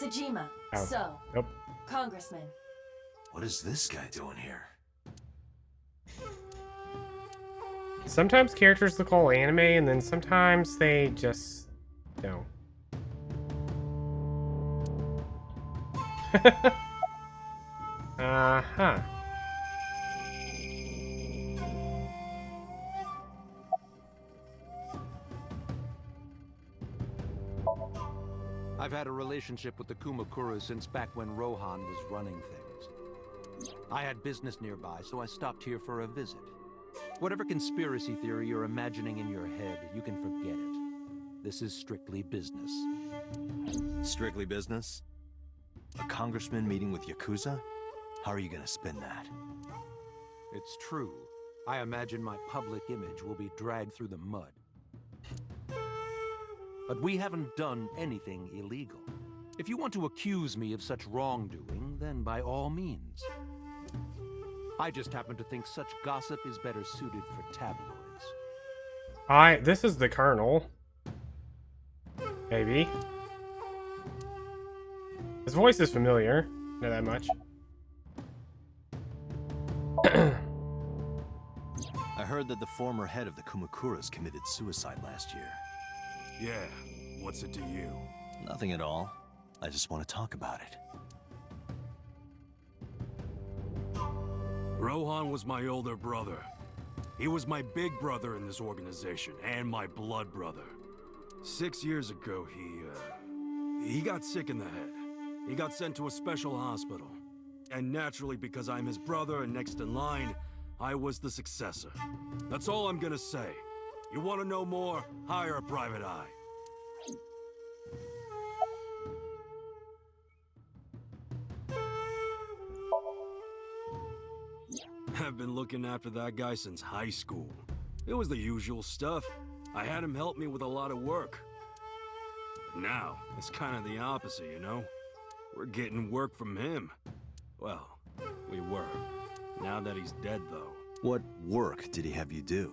Sejima. Oh. So, Nope. Congressman. What is this guy doing here? Sometimes characters look all anime, and then sometimes they just don't. Uh-huh. I've had a relationship with the Kumakuras since back when Rohan was running things. I had business nearby, so I stopped here for a visit. Whatever conspiracy theory you're imagining in your head, you can forget it. This is strictly business. Strictly business? A congressman meeting with Yakuza? How are you gonna spin that? It's true. I imagine my public image will be dragged through the mud. But we haven't done anything illegal. If you want to accuse me of such wrongdoing, then by all means. I just happen to think such gossip is better suited for tabloids. This is the Colonel. Maybe. His voice is familiar. Not that much. I heard that the former head of the Kumakuras committed suicide last year. Yeah, what's it to you? Nothing at all. I just want to talk about it. Rohan was my older brother. He was my big brother in this organization, and my blood brother. 6 years ago, he got sick in the head. He got sent to a special hospital. And naturally, because I'm his brother and next in line, I was the successor. That's all I'm gonna say. You want to know more? Hire a private eye. I've been looking after that guy since high school. It was the usual stuff. I had him help me with a lot of work. But now, it's kind of the opposite, you know? We're getting work from him. Well, we were. Now that he's dead, though. What work did he have you do?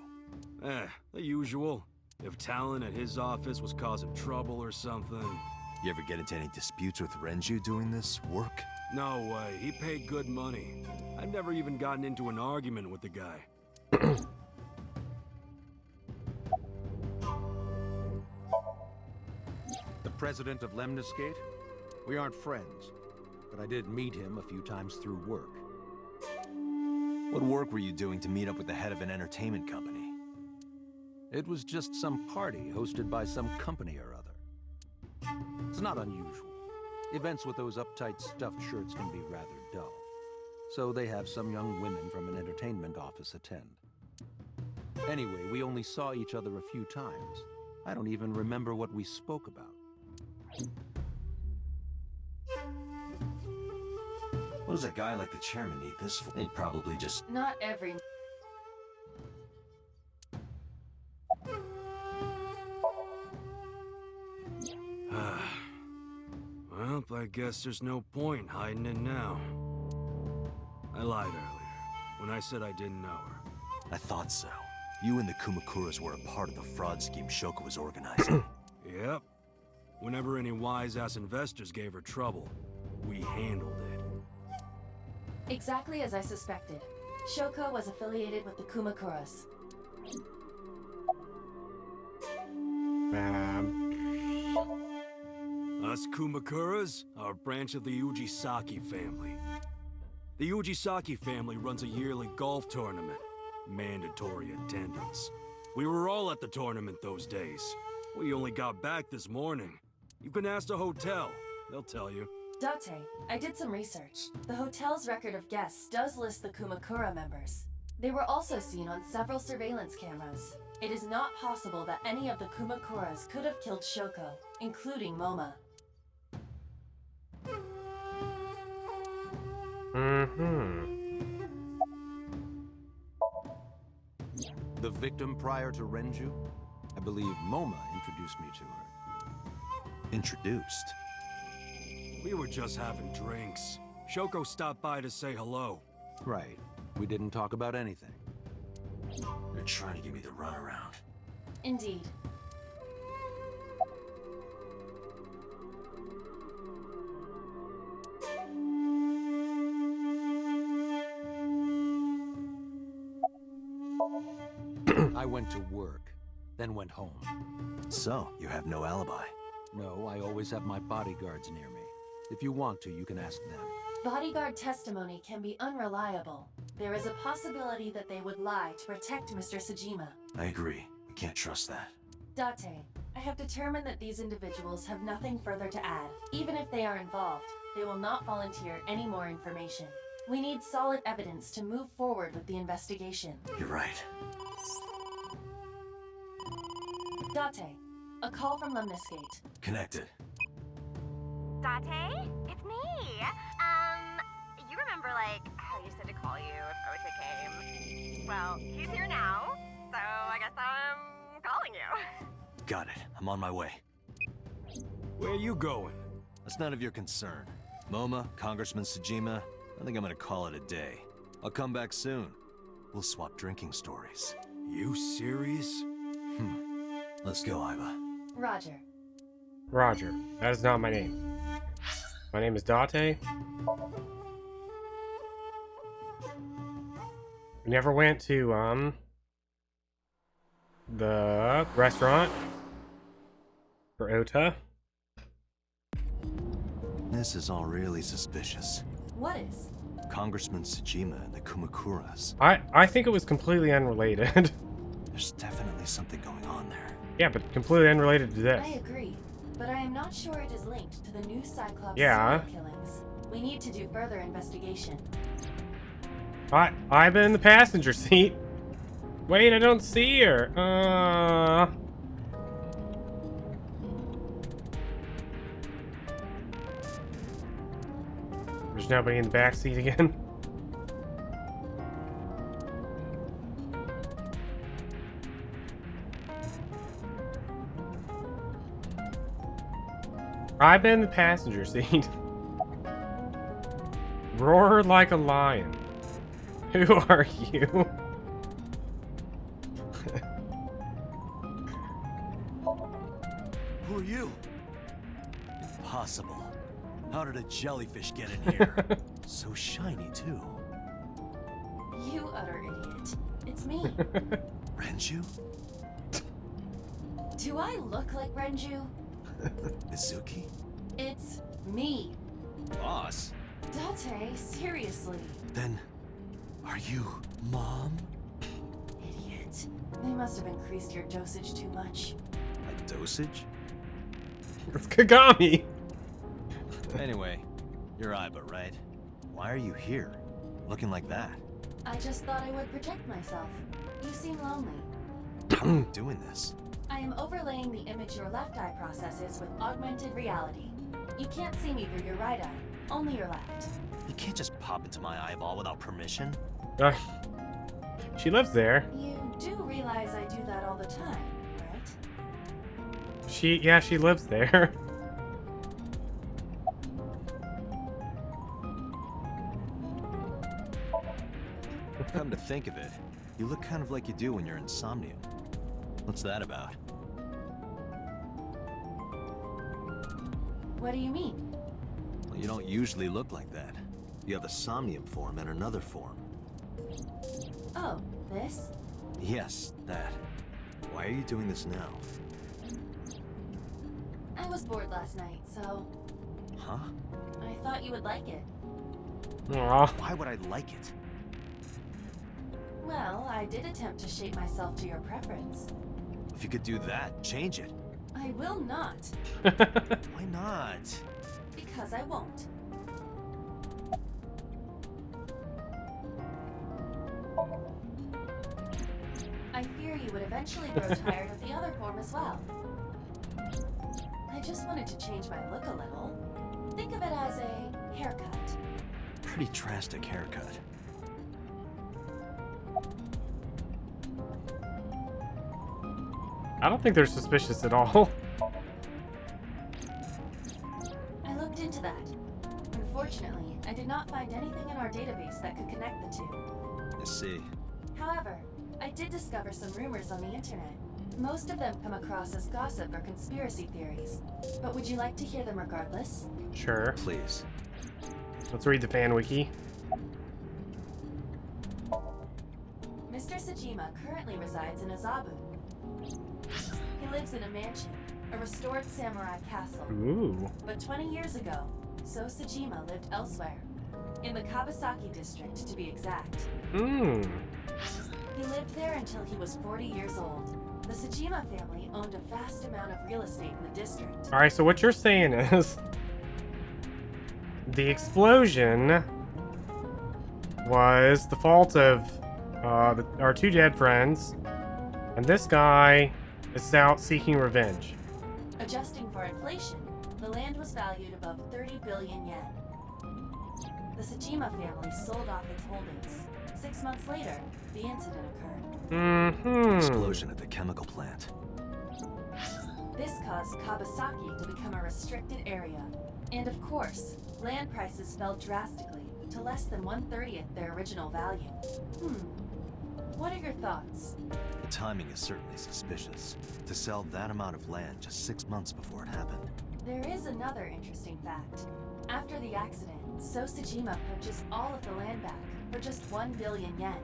The usual. If Talon at his office was causing trouble or something. You ever get into any disputes with Renju doing this work? No way. He paid good money. I've never even gotten into an argument with the guy. The president of Lemniscate? We aren't friends, but I did meet him a few times through work. What work were you doing to meet up with the head of an entertainment company? It was just some party hosted by some company or other. It's not unusual. Events with those uptight stuffed shirts can be rather dull. So they have some young women from an entertainment office attend. Anyway, we only saw each other a few times. I don't even remember what we spoke about. What does a guy like the chairman need this for? They'd probably just... Not every... Well, I guess there's no point hiding it now. I lied earlier, when I said I didn't know her. I thought so. You and the Kumakuras were a part of the fraud scheme Shoko was organizing. Yep. Whenever any wise-ass investors gave her trouble, we handled it. Exactly as I suspected. Shoko was affiliated with the Kumakuras. Us Kumakuras are a branch of the Ujisaki family. The Ujisaki family runs a yearly golf tournament. Mandatory attendance. We were all at the tournament those days. We only got back this morning. You can ask the hotel. They'll tell you. Date, I did some research. The hotel's record of guests does list the Kumakura members. They were also seen on several surveillance cameras. It is not possible that any of the Kumakuras could have killed Shoko, including Moma. The victim prior to Renju? I believe Moma introduced me to her. Introduced? We were just having drinks. Shoko stopped by to say hello. Right. We didn't talk about anything. You're trying to give me the runaround. Indeed. I went to work, then went home. So, you have no alibi? No, I always have my bodyguards near me. If you want to, you can ask them. Bodyguard testimony can be unreliable. There is a possibility that they would lie to protect Mr. Sajima. I agree. We can't trust that. Date, I have determined that these individuals have nothing further to add. Even if they are involved, they will not volunteer any more information. We need solid evidence to move forward with the investigation. You're right. Date, a call from Lemniscate. Connected. Date? It's me! You remember, like, how you said to call you if Ota came? Well, he's here now, so I guess I'm calling you. Got it. I'm on my way. Where you going? That's none of your concern. Moma, Congressman Sajima, I think I'm gonna call it a day. I'll come back soon. We'll swap drinking stories. You serious? Let's go, Iva. Roger. Roger. That is not my name. My name is Date. We never went to, the restaurant for Ota. This is all really suspicious. What is? Congressman Sajima and the Kumakuras. I think it was completely unrelated. There's definitely something going on there. Yeah, but completely unrelated to this. I agree, but I am not sure it is linked to the new Cyclops Yeah. serial killings. We need to do further investigation. I've been in the passenger seat. Wait, I don't see her. There's nobody in the back seat again. I've been in the passenger seat. Roar like a lion. Who are you? Who are you? Impossible. How did a jellyfish get in here? So shiny, too. You utter idiot. It's me. Renju? Do I look like Renju? Mizuki? It's me. Boss? Date, seriously. Then, are you Mom? Idiot. They must have increased your dosage too much. My dosage? It's Kagami. Anyway, you're Iba, right? Why are you here? Looking like that? I just thought I would protect myself. You seem lonely. How are you doing this? I am overlaying the image your left eye processes with augmented reality. You can't see me through your right eye, only your left. You can't just pop into my eyeball without permission. She lives there. You do realize I do that all the time, right? Yeah, she lives there. Come to think of it, you look kind of like you do when you're in Somnium. What's that about? What do you mean? Well, you don't usually look like that. You have a Somnium form and another form. Oh, this? Yes, that. Why are you doing this now? I was bored last night, so Huh? I thought you would like it. Aww. Why would I like it? Well, I did attempt to shape myself to your preference. If you could do that, change it. I will not. Why not? Because I won't. I fear you would eventually grow tired of the other form as well. I just wanted to change my look a little. Think of it as a haircut. Pretty drastic haircut. I don't think they're suspicious at all. I looked into that. Unfortunately, I did not find anything in our database that could connect the two. I see. However, I did discover some rumors on the internet. Most of them come across as gossip or conspiracy theories. But would you like to hear them regardless? Sure. Please. Let's read the fan wiki. Mr. Sajima currently resides in Azabu. He lives in a mansion, a restored samurai castle. Ooh. But 20 years ago, So Sajima lived elsewhere. In the Kawasaki district, to be exact. Hmm. He lived there until he was 40 years old. The Sajima family owned a vast amount of real estate in the district. Alright, so what you're saying is... the explosion was the fault of our two dead friends, and this guy is out seeking revenge. Adjusting for inflation, the land was valued above 30 billion yen. The Sajima family sold off its holdings. 6 months later, the incident occurred. Mm-hmm. Explosion at the chemical plant. This caused Kawasaki to become a restricted area. And of course, land prices fell drastically to less than 1/30th their original value. What are your thoughts? The timing is certainly suspicious. To sell that amount of land just 6 months before it happened. There is another interesting fact. After the accident, So Sajima purchased all of the land back for just 1 billion yen.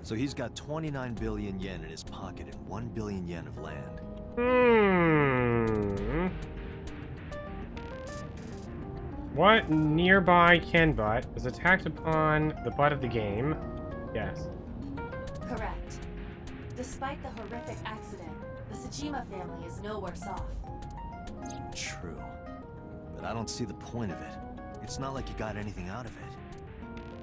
So he's got 29 billion yen in his pocket and 1 billion yen of land. Hmm. What nearby Kenbutt was attacked upon the butt of the game? Yes. Correct. Despite the horrific accident, the Sajima family is no worse off. True. But I don't see the point of it. It's not like you got anything out of it.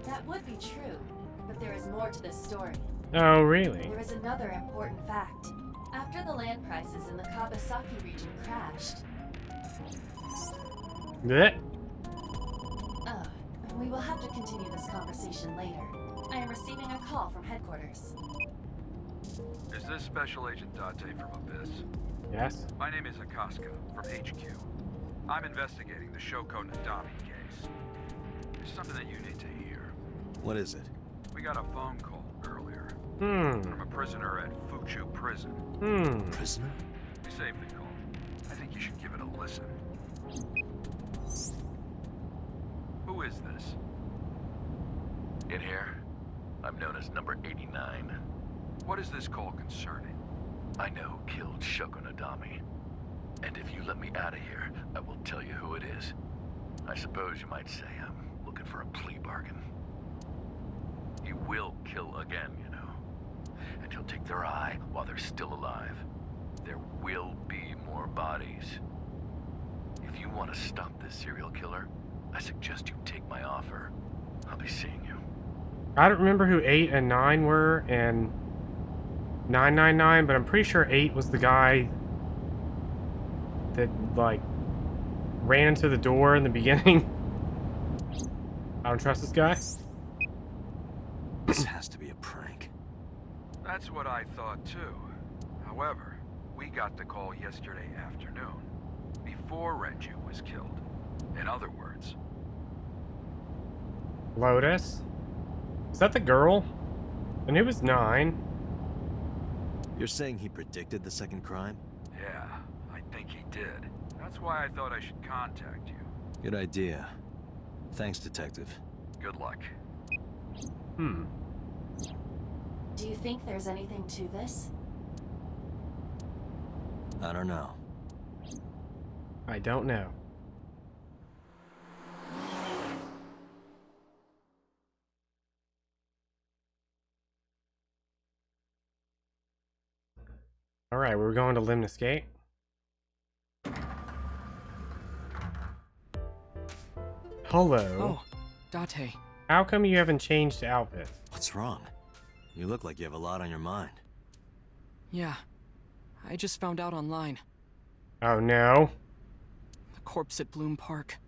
That would be true, but there is more to this story. Oh, really? There is another important fact. After the land prices in the Kawasaki region crashed... Blech. We will have to continue this conversation later. I am receiving a call from headquarters. Is this Special Agent Date from Abyss? Yes. My name is Akaska from HQ. I'm investigating the Shoko Nadami case. There's something that you need to hear. What is it? We got a phone call earlier. From a prisoner at Fuchu Prison. Prisoner? We saved the call. I think you should give it a listen. Who is this? In here, I'm known as number 89. What is this call concerning? I know who killed Shoko Nadami. And if you let me out of here, I will tell you who it is. I suppose you might say I'm looking for a plea bargain. You will kill again, you know. And you'll take their eye while they're still alive. There will be more bodies. If you want to stop this serial killer, I suggest you take my offer. I'll be seeing you. I don't remember who 8 and 9 were, and 999, but I'm pretty sure 8 was the guy that, like, ran into the door in the beginning. I don't trust this guy. This has to be a prank. That's what I thought too. However, we got the call yesterday afternoon, before Renju was killed. In other words... Lotus? Is that the girl? And it was 9. You're saying he predicted the second crime? Yeah, I think he did. That's why I thought I should contact you. Good idea. Thanks, Detective. Good luck. Do you think there's anything to this? I don't know. I don't know. Alright, we're going to Limnus Gate. Hello. Oh, Date. How come you haven't changed outfit? What's wrong? You look like you have a lot on your mind. Yeah. I just found out online. Oh no. The corpse at Bloom Park.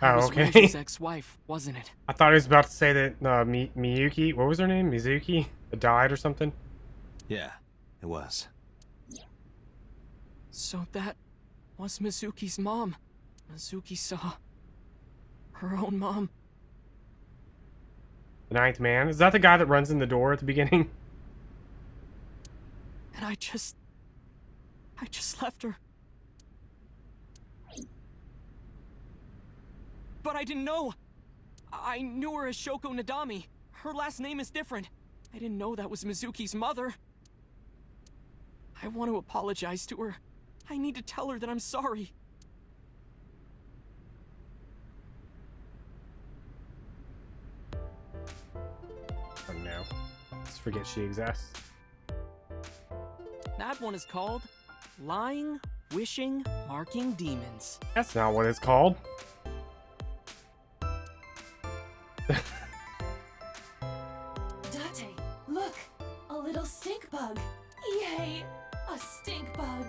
Oh, That was okay. Renju's ex-wife, wasn't it? I thought he was about to say that Miyuki, what was her name? Mizuki? Died or something? Yeah, it was. So that was Mizuki's mom. Mizuki saw her own mom. The Ninth Man? Is that the guy that runs in the door at the beginning? And I just left her. But I didn't know. I knew her as Shoko Nadami. Her last name is different. I didn't know that was Mizuki's mother. I want to apologize to her. I need to tell her that I'm sorry. Oh no. Let's forget she exists. That one is called Lying, Wishing, Marking Demons. That's not what it's called. Date, look! A little stink bug! Yay! A stink bug!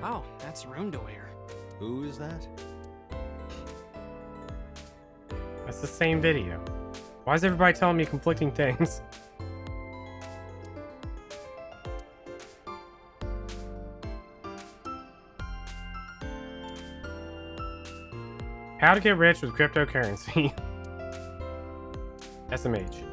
Oh, that's Rundoair. Who is that? That's the same video. Why is everybody telling me conflicting things? How to get rich with cryptocurrency. SMH.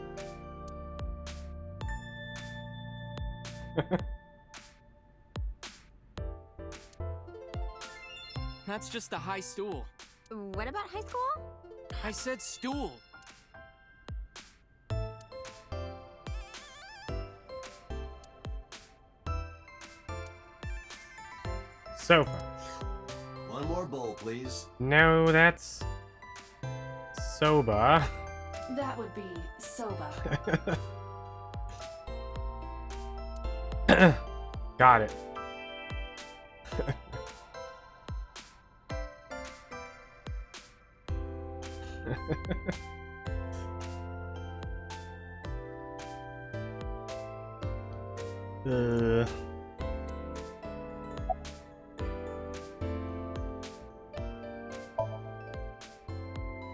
That's just a high stool. What about high school? I said stool. Sofa. One more bowl, please. No, that's soba. That would be soba. Got it.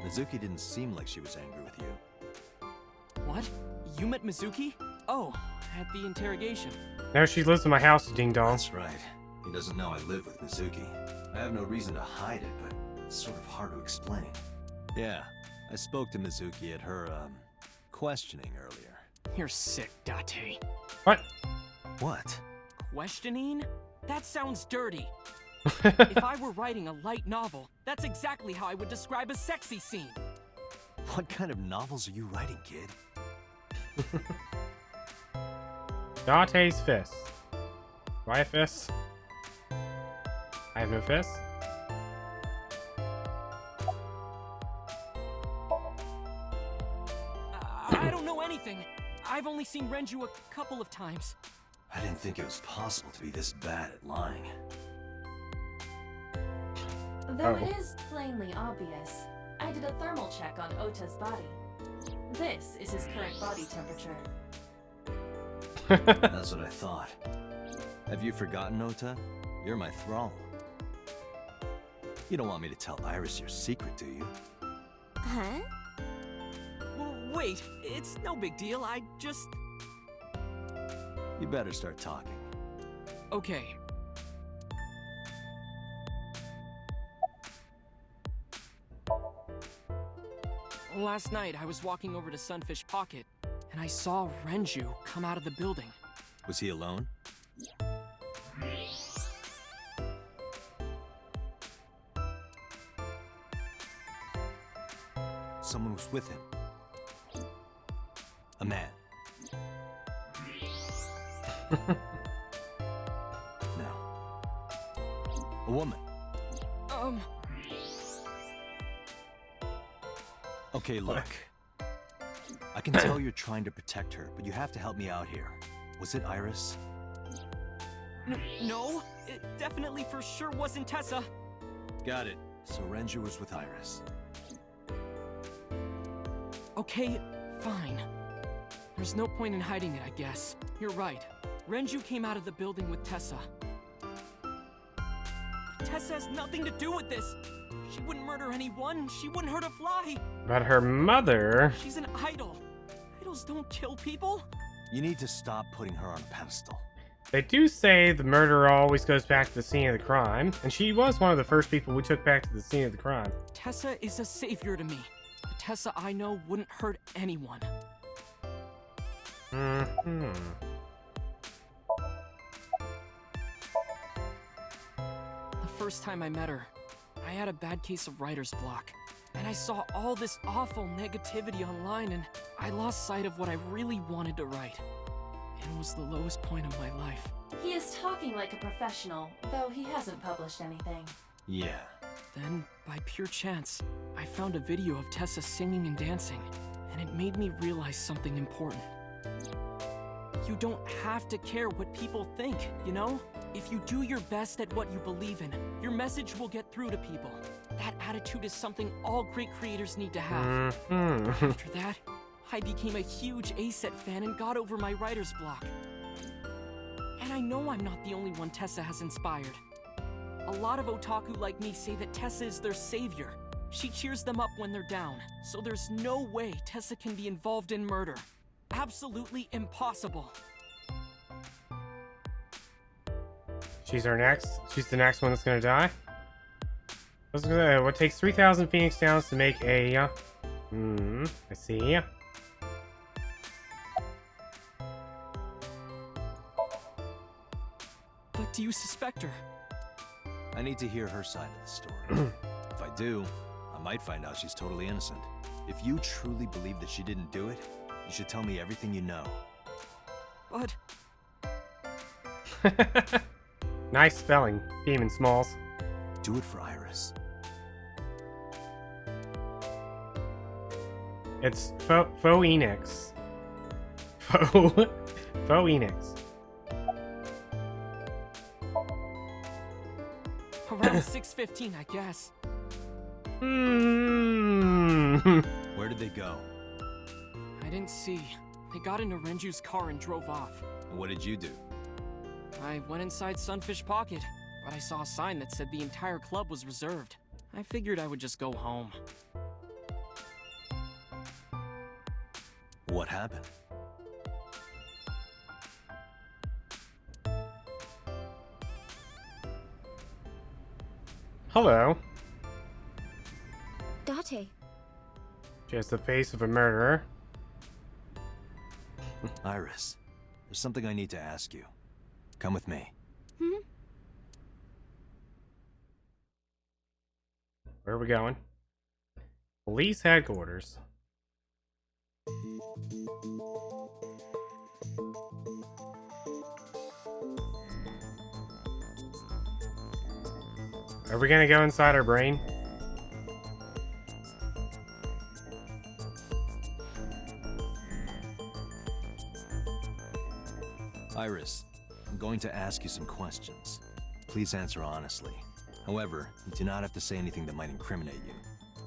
Mizuki didn't seem like she was angry with you. What? You met Mizuki? Oh, at the interrogation. Now she lives in my house, ding dong. That's right. He doesn't know I live with Mizuki. I have no reason to hide it, but it's sort of hard to explain. Yeah, I spoke to Mizuki at her, questioning earlier. You're sick, Date. What? What? Questioning? That sounds dirty. If I were writing a light novel, that's exactly how I would describe a sexy scene. What kind of novels are you writing, kid? Date's fist. Do I have fists? I have no fists? I don't know anything. I've only seen Renju a couple of times. I didn't think it was possible to be this bad at lying. Though it is plainly obvious, I did a thermal check on Ota's body. This is his current body temperature. That's what I thought. Have you forgotten, Ota? You're my thrall. You don't want me to tell Iris your secret, do you? Huh? Wait, it's no big deal. I just... You better start talking. Okay. Last night, I was walking over to Sunfish Pocket, and I saw Renju come out of the building. Was he alone? Someone was with him. A man. No. A woman. Okay, look. I can tell you're trying to protect her, but you have to help me out here. Was it Iris? No, it definitely for sure wasn't Tessa. Got it. So Renju was with Iris. Okay, fine. There's no point in hiding it, I guess. You're right. Renju came out of the building with Tessa. But Tessa has nothing to do with this. She wouldn't murder anyone. She wouldn't hurt a fly. But her mother... She's an idol. Idols don't kill people. You need to stop putting her on a pedestal. They do say the murderer always goes back to the scene of the crime, and she was one of the first people we took back to the scene of the crime. Tessa is a savior to me. The Tessa I know wouldn't hurt anyone. Mm-hmm. The first time I met her, I had a bad case of writer's block. And I saw all this awful negativity online, and I lost sight of what I really wanted to write. It was the lowest point of my life. He is talking like a professional, though he hasn't published anything. Yeah. Then, by pure chance, I found a video of Tessa singing and dancing, and it made me realize something important. You don't have to care what people think, you know? If you do your best at what you believe in, your message will get through to people. That attitude is something all great creators need to have. Mm-hmm. After that, I became a huge ACET fan and got over my writer's block. And I know I'm not the only one Tessa has inspired. A lot of otaku like me say that Tessa is their savior. She cheers them up when they're down, so there's no way Tessa can be involved in murder. Absolutely impossible. She's the next one that's gonna die? What takes 3,000 Phoenix Downs to make a... I see. But do you suspect her? I need to hear her side of the story. If I do, I might find out she's totally innocent. If you truly believe that she didn't do it, you should tell me everything you know. But... Nice spelling, Demon Smalls. Do it for Iris. It's Faux Enix. Faux Enix. Around 6:15, I guess. Where did they go? I didn't see. They got into Renju's car and drove off. And what did you do? I went inside Sunfish Pocket, but I saw a sign that said the entire club was reserved. I figured I would just go home. What happened? Hello. Date. She has the face of a murderer. Iris, there's something I need to ask you. Come with me. Where are we going? Police headquarters. Are we gonna go inside our brain? Iris, I'm going to ask you some questions. Please answer honestly. However, you do not have to say anything that might incriminate you.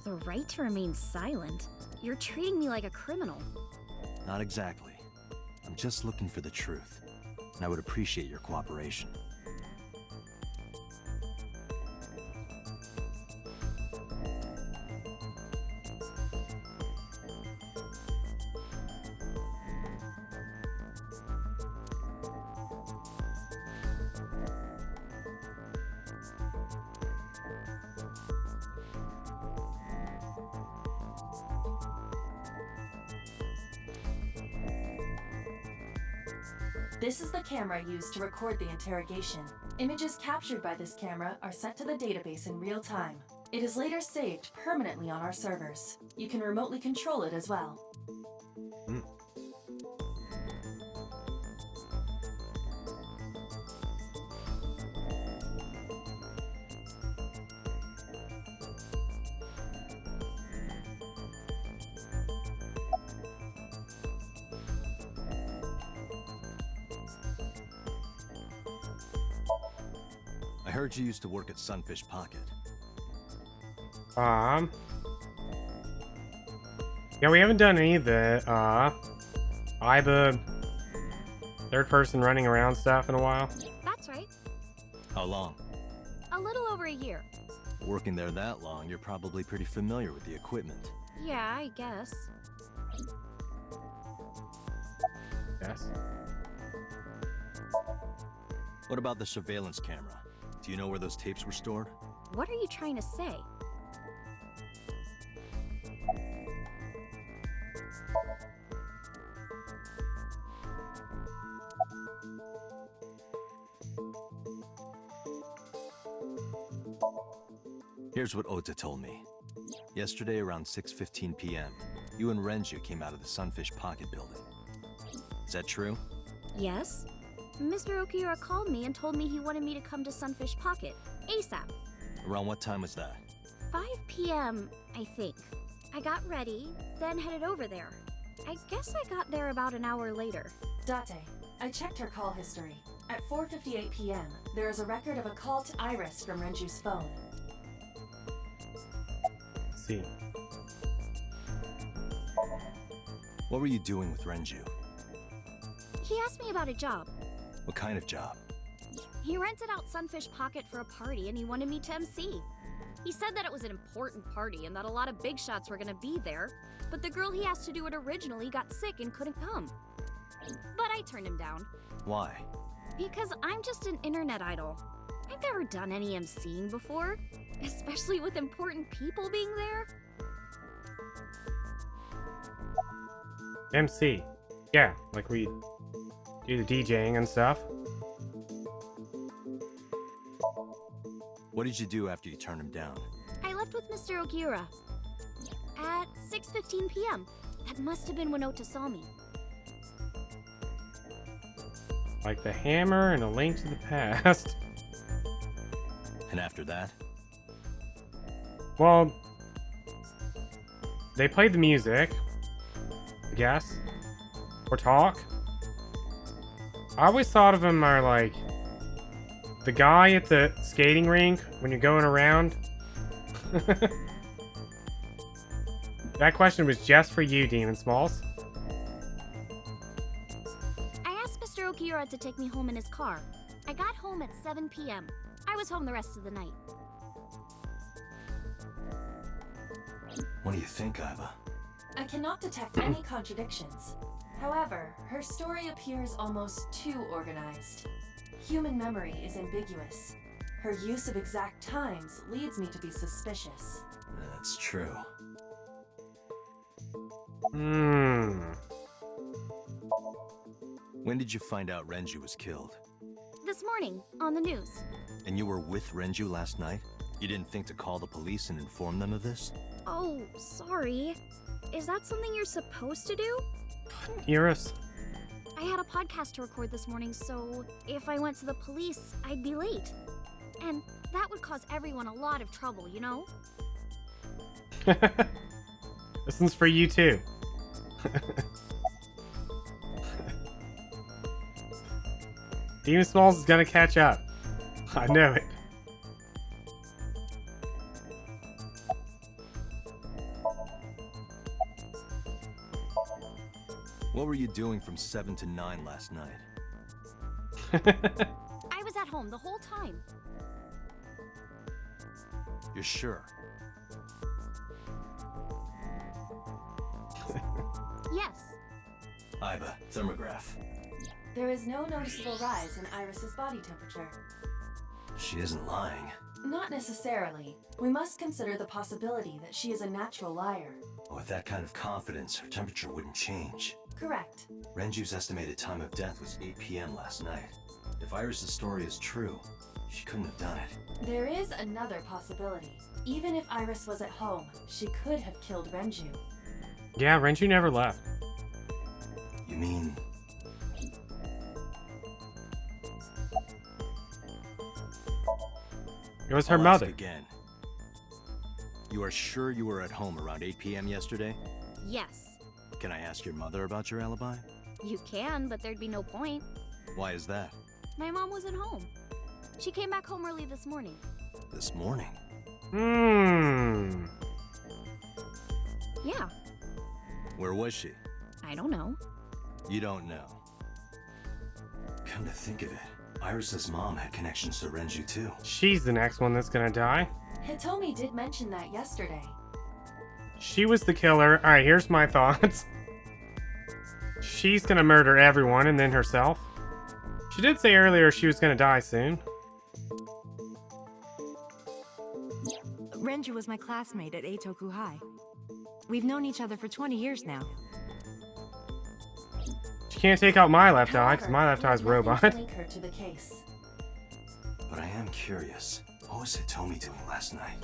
The right to remain silent? You're treating me like a criminal. Not exactly. I'm just looking for the truth, and I would appreciate your cooperation. This is the camera used to record the interrogation. Images captured by this camera are sent to the database in real time. It is later saved permanently on our servers. You can remotely control it as well. heard you used to work at Sunfish Pocket. Yeah, we haven't done any of the, IBA third person running around stuff in a while. That's right. How long? A little over a year. Working there that long, you're probably pretty familiar with the equipment. Yeah, I guess. Yes. What about the surveillance camera? Do you know where those tapes were stored? What are you trying to say? Here's what Ota told me. Yesterday around 6:15 p.m., you and Renju came out of the Sunfish Pocket building. Is that true? Yes. Mr. Okiura called me and told me he wanted me to come to Sunfish Pocket, ASAP. Around what time was that? 5 p.m., I think. I got ready, then headed over there. I guess I got there about an hour later. Date, I checked her call history. At 4:58 p.m., there is a record of a call to Iris from Renju's phone. See. What were you doing with Renju? He asked me about a job. What kind of job? He rented out Sunfish Pocket for a party and he wanted me to MC. He said that it was an important party and that a lot of big shots were gonna be there, but the girl he asked to do it originally got sick and couldn't come. But I turned him down. Why? Because I'm just an internet idol. I've never done any MCing before, especially with important people being there. MC. Yeah, like we do the DJing and stuff. What did you do after you turned him down? I left with Mr. Okiura at 6:15 p.m. That must have been when Ota saw me. Like the hammer and a link to the past. And after that? Well, they played the music, I guess, or talk. I always thought of him as like the guy at the skating rink when you're going around. That question was just for you, Demon Smalls. I asked Mr. Okiura to take me home in his car. I got home at 7 p.m. I was home the rest of the night. What do you think, Iva? I cannot detect any contradictions. However, her story appears almost too organized. Human memory is ambiguous. Her use of exact times leads me to be suspicious. That's true. When did you find out Renju was killed? This morning, on the news. And you were with Renju last night? You didn't think to call the police and inform them of this? Oh, sorry. Is that something you're supposed to do? Hear us. I had a podcast to record this morning, so if I went to the police, I'd be late. And that would cause everyone a lot of trouble, you know? This one's for you too. Demon Smalls is gonna catch up. I know it. What were you doing from 7 to 9 last night? I was at home the whole time. You're sure? Yes. Iva, thermograph. There is no noticeable rise in Iris's body temperature. She isn't lying. Not necessarily. We must consider the possibility that she is a natural liar. With that kind of confidence, her temperature wouldn't change. Correct. Renju's estimated time of death was 8 p.m. last night. If Iris' story is true, she couldn't have done it. There is another possibility. Even if Iris was at home, she could have killed Renju. Yeah, Renju never left. You mean... It was her I'll mother. ask again. You are sure you were at home around 8 p.m. yesterday? Yes. Can I ask your mother about your alibi? You can, but there'd be no point. Why is that? My mom wasn't home. She came back home early this morning. This morning? Yeah, Where was she? I don't know. You don't know. Come to think of it, Iris's mom had connections to Renju too. She's the next one that's gonna die. Hitomi did mention that yesterday. She was the killer. Alright, here's my thoughts. She's gonna murder everyone and then herself. She did say earlier she was gonna die soon. Renju was my classmate at Eitoku High. We've known each other for 20 years now. She can't take out my left eye because my left eye is robot. Link her to the case. But I am curious, what was Hitomi doing last night?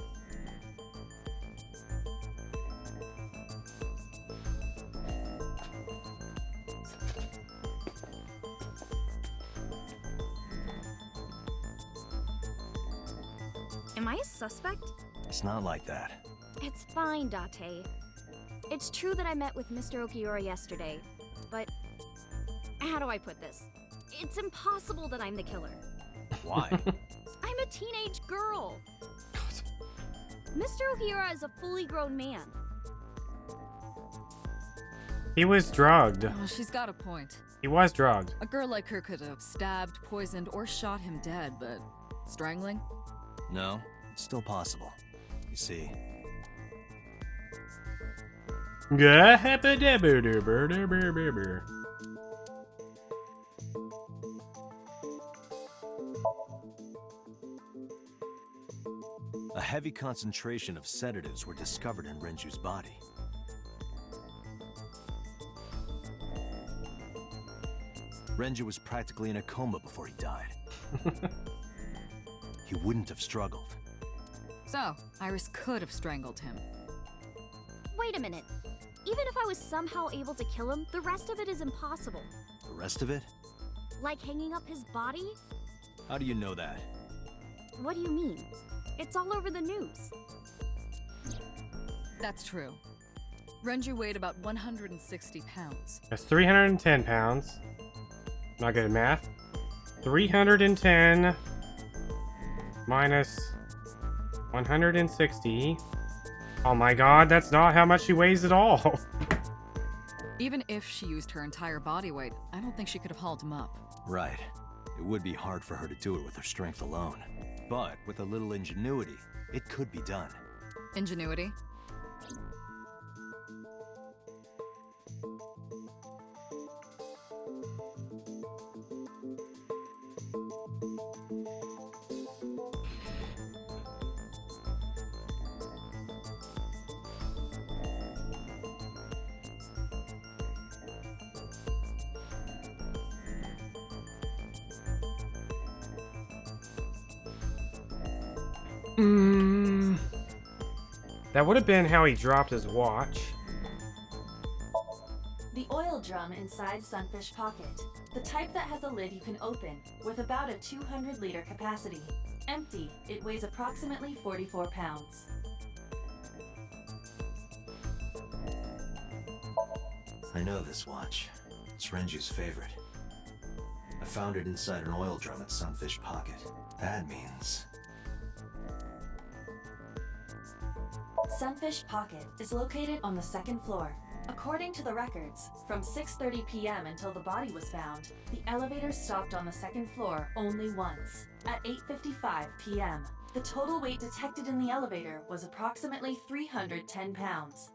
Am I a suspect? It's not like that. It's fine, Date. It's true that I met with Mr. Okiura yesterday, but how do I put this? It's impossible that I'm the killer. Why? I'm a teenage girl. Mr. Okiura is a fully grown man. He was drugged. Oh, she's got a point. He was drugged. A girl like her could have stabbed, poisoned, or shot him dead, but strangling? No, it's still possible. You see, a heavy concentration of sedatives were discovered in Renju's body. Renju was practically in a coma before he died. He wouldn't have struggled. So, Iris could have strangled him. Wait a minute. Even if I was somehow able to kill him, the rest of it is impossible. The rest of it? Like hanging up his body? How do you know that? What do you mean? It's all over the news. That's true. Renju weighed about 160 pounds. That's 310 pounds. Not good at math. 310 minus 160. Oh my god, that's not how much she weighs at all. Even if she used her entire body weight, I don't think she could have hauled him up. Right. It would be hard for her to do it with her strength alone. But with a little ingenuity, it could be done. Ingenuity? That would have been how he dropped his watch. The oil drum inside Sunfish Pocket. The type that has a lid you can open, with about a 200-liter capacity. Empty, it weighs approximately 44 pounds. I know this watch. It's Renju's favorite. I found it inside an oil drum at Sunfish Pocket. That means... Sunfish Pocket is located on the second floor. According to the records, from 6:30 p.m. until the body was found, the elevator stopped on the second floor only once, at 8:55 p.m. The total weight detected in the elevator was approximately 310 pounds.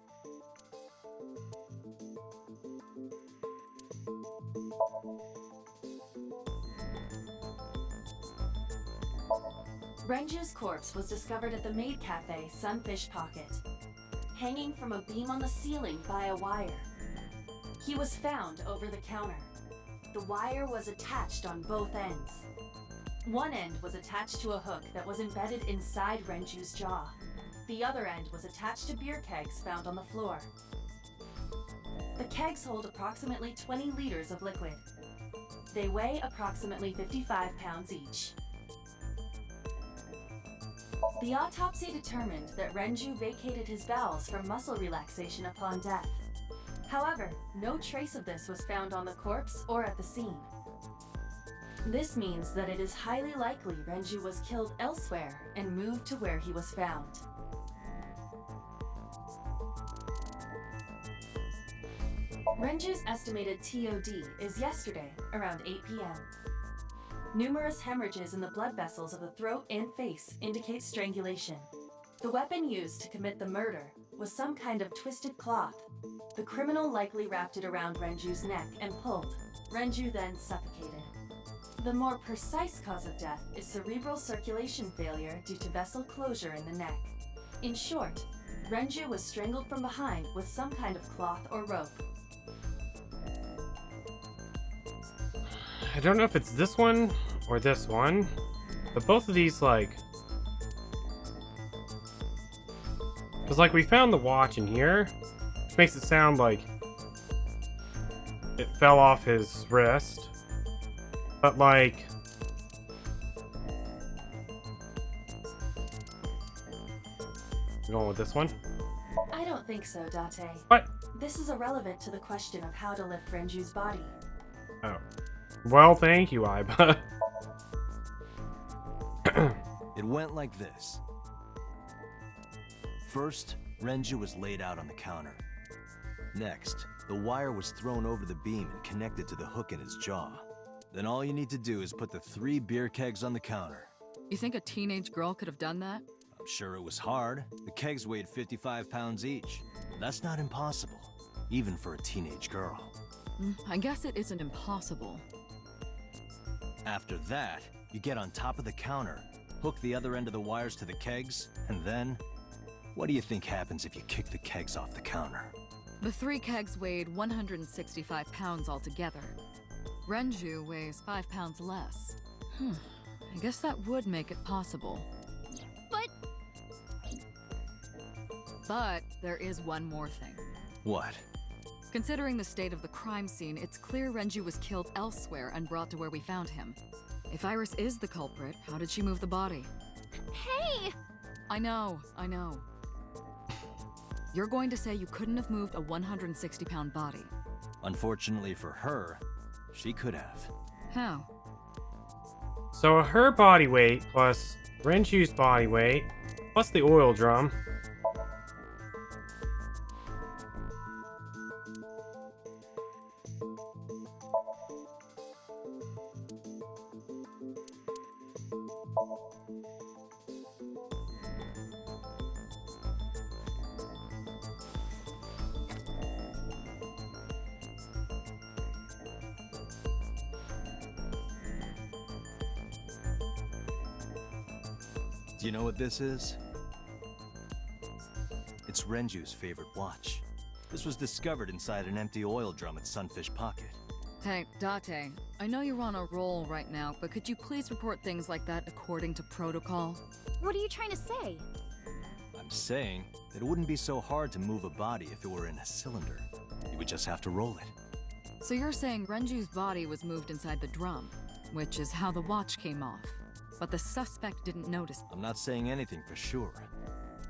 Renju's corpse was discovered at the maid cafe Sunfish Pocket, hanging from a beam on the ceiling by a wire. He was found over the counter. The wire was attached on both ends. One end was attached to a hook that was embedded inside Renju's jaw. The other end was attached to beer kegs found on the floor. The kegs hold approximately 20 liters of liquid. They weigh approximately 55 pounds each. The autopsy determined that Renju vacated his bowels for muscle relaxation upon death. However, no trace of this was found on the corpse or at the scene. This means that it is highly likely Renju was killed elsewhere and moved to where he was found. Renju's estimated TOD is yesterday, around 8 p.m. Numerous hemorrhages in the blood vessels of the throat and face indicate strangulation. The weapon used to commit the murder was some kind of twisted cloth. The criminal likely wrapped it around Renju's neck and pulled. Renju then suffocated. The more precise cause of death is cerebral circulation failure due to vessel closure in the neck. In short, Renju was strangled from behind with some kind of cloth or rope. I don't know if it's this one or this one, but both of these, like... Because, like, we found the watch in here, which makes it sound like it fell off his wrist. But, like... You going with this one? I don't think so, Date. What? This is irrelevant to the question of how to lift Renju's body. Oh. Well, thank you, Iba. It went like this. First, Renju was laid out on the counter. Next, the wire was thrown over the beam and connected to the hook in his jaw. Then all you need to do is put the 3 beer kegs on the counter. You think a teenage girl could have done that? I'm sure it was hard. The kegs weighed 55 pounds each. That's not impossible, even for a teenage girl. I guess it isn't impossible. After that, you get on top of the counter, hook the other end of the wires to the kegs, and then... What do you think happens if you kick the kegs off the counter? The 3 kegs weighed 165 pounds altogether. Renju weighs 5 pounds less. I guess that would make it possible. But there is one more thing. What? Considering the state of the crime scene, it's clear Renju was killed elsewhere and brought to where we found him. If Iris is the culprit, how did she move the body? Hey! I know. You're going to say you couldn't have moved a 160-pound body. Unfortunately for her, she could have. How? So her body weight plus Renju's body weight plus the oil drum. Do you know what this is? It's Renju's favorite watch. This was discovered inside an empty oil drum at Sunfish Pocket. Hey, Date, I know you're on a roll right now, but could you please report things like that according to protocol? What are you trying to say? I'm saying that it wouldn't be so hard to move a body if it were in a cylinder. You would just have to roll it. So you're saying Renju's body was moved inside the drum, which is how the watch came off. But the suspect didn't notice. I'm not saying anything for sure.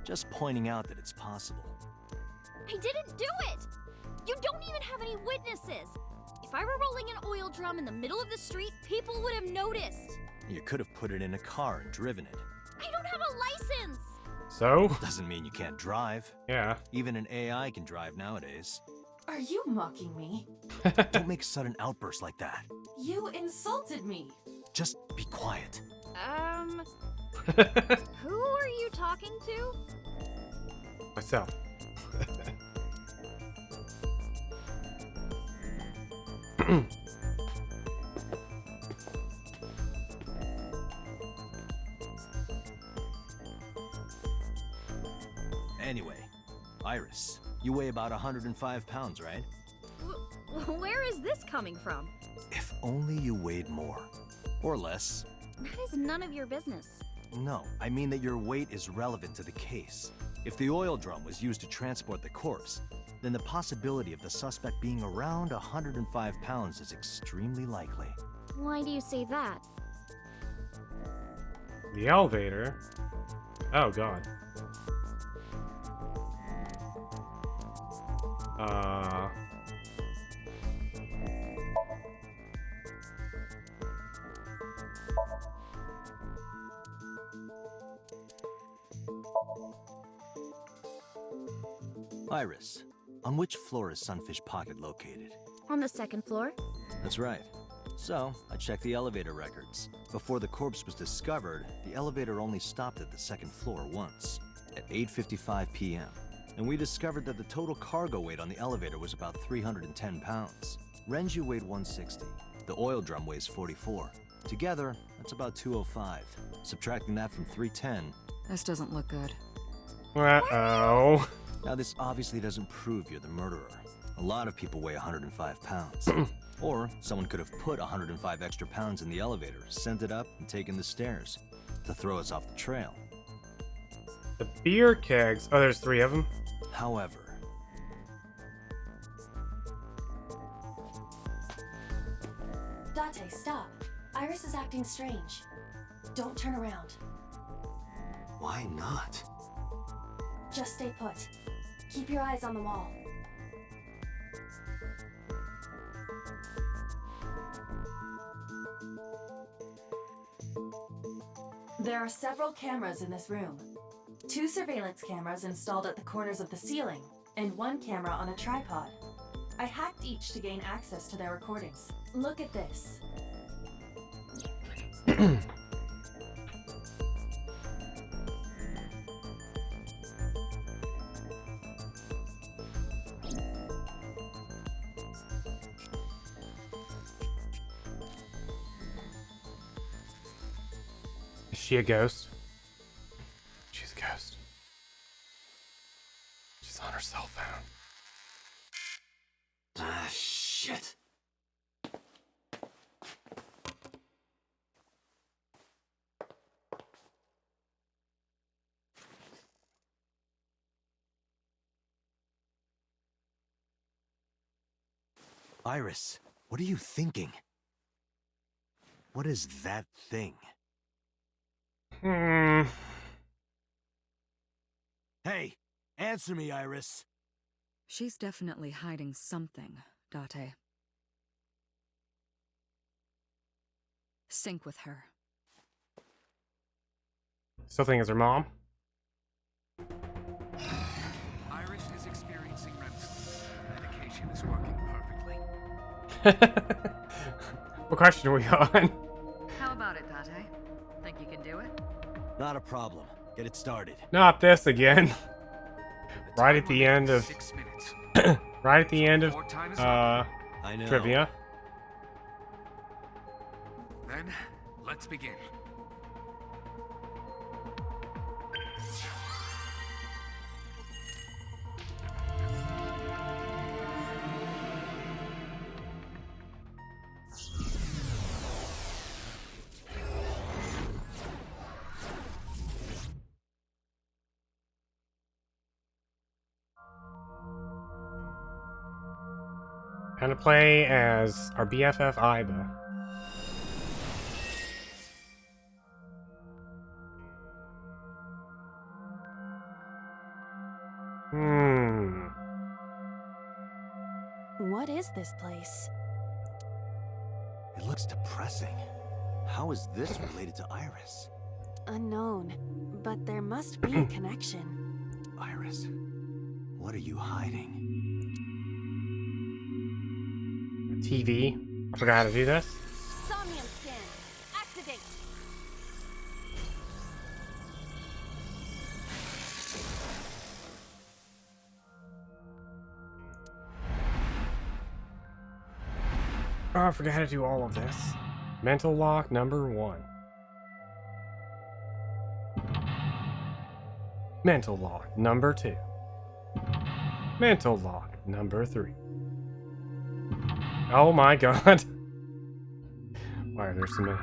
Just pointing out that it's possible. I didn't do it! You don't even have any witnesses! If I were rolling an oil drum in the middle of the street, people would have noticed! You could have put it in a car and driven it. I don't have a license! So? Doesn't mean you can't drive. Yeah. Even an AI can drive nowadays. Are you mocking me? Don't make sudden outbursts like that. You insulted me! Just be quiet. Who are you talking to? Myself. Anyway, Iris, you weigh about 105 pounds, right? Where is this coming from? If only you weighed more. Or less. That is none of your business. No, I mean that your weight is relevant to the case. If the oil drum was used to transport the corpse, then the possibility of the suspect being around 105 pounds is extremely likely. Why do you say that? The elevator? Oh, God. Iris, on which floor is Sunfish Pocket located? On the second floor. That's right. So, I checked the elevator records. Before the corpse was discovered, the elevator only stopped at the second floor once, at 8:55 p.m. And we discovered that the total cargo weight on the elevator was about 310 pounds. Renju weighed 160. The oil drum weighs 44. Together, that's about 205. Subtracting that from 310... This doesn't look good. Uh-oh. Now, this obviously doesn't prove you're the murderer. A lot of people weigh 105 pounds. Or someone could have put 105 extra pounds in the elevator, sent it up, and taken the stairs to throw us off the trail. The beer kegs. Oh, there's 3 of them. However... Date, stop. Iris is acting strange. Don't turn around. Why not? Just stay put. Keep your eyes on the wall. There are several cameras in this room. 2 surveillance cameras installed at the corners of the ceiling, and 1 camera on a tripod. I hacked each to gain access to their recordings. Look at this. Is she a ghost? She's a ghost. She's on her cell phone. Ah, shit. Iris, what are you thinking? What is that thing? Hey, answer me, Iris. She's definitely hiding something, Date. Sync with her. Still think it's her mom? Iris is experiencing REM sleep. Medication is working perfectly. What question are we on? How about it, Date? Think you can do it? Not a problem. Get it started. Not this again. Right at the end of 6 minutes. right at the end of I know. trivia. Then, let's begin. Gonna play as our BFF Iba. What is this place? It looks depressing. How is this related to Iris? Unknown, but there must be a connection. Iris, what are you hiding? TV. I forgot how to do this. Somnium scan. Activate. Oh, I forgot how to do all of this. Mental lock number 1. Mental lock number 2. Mental lock number 3. Oh my god. Why are there so many?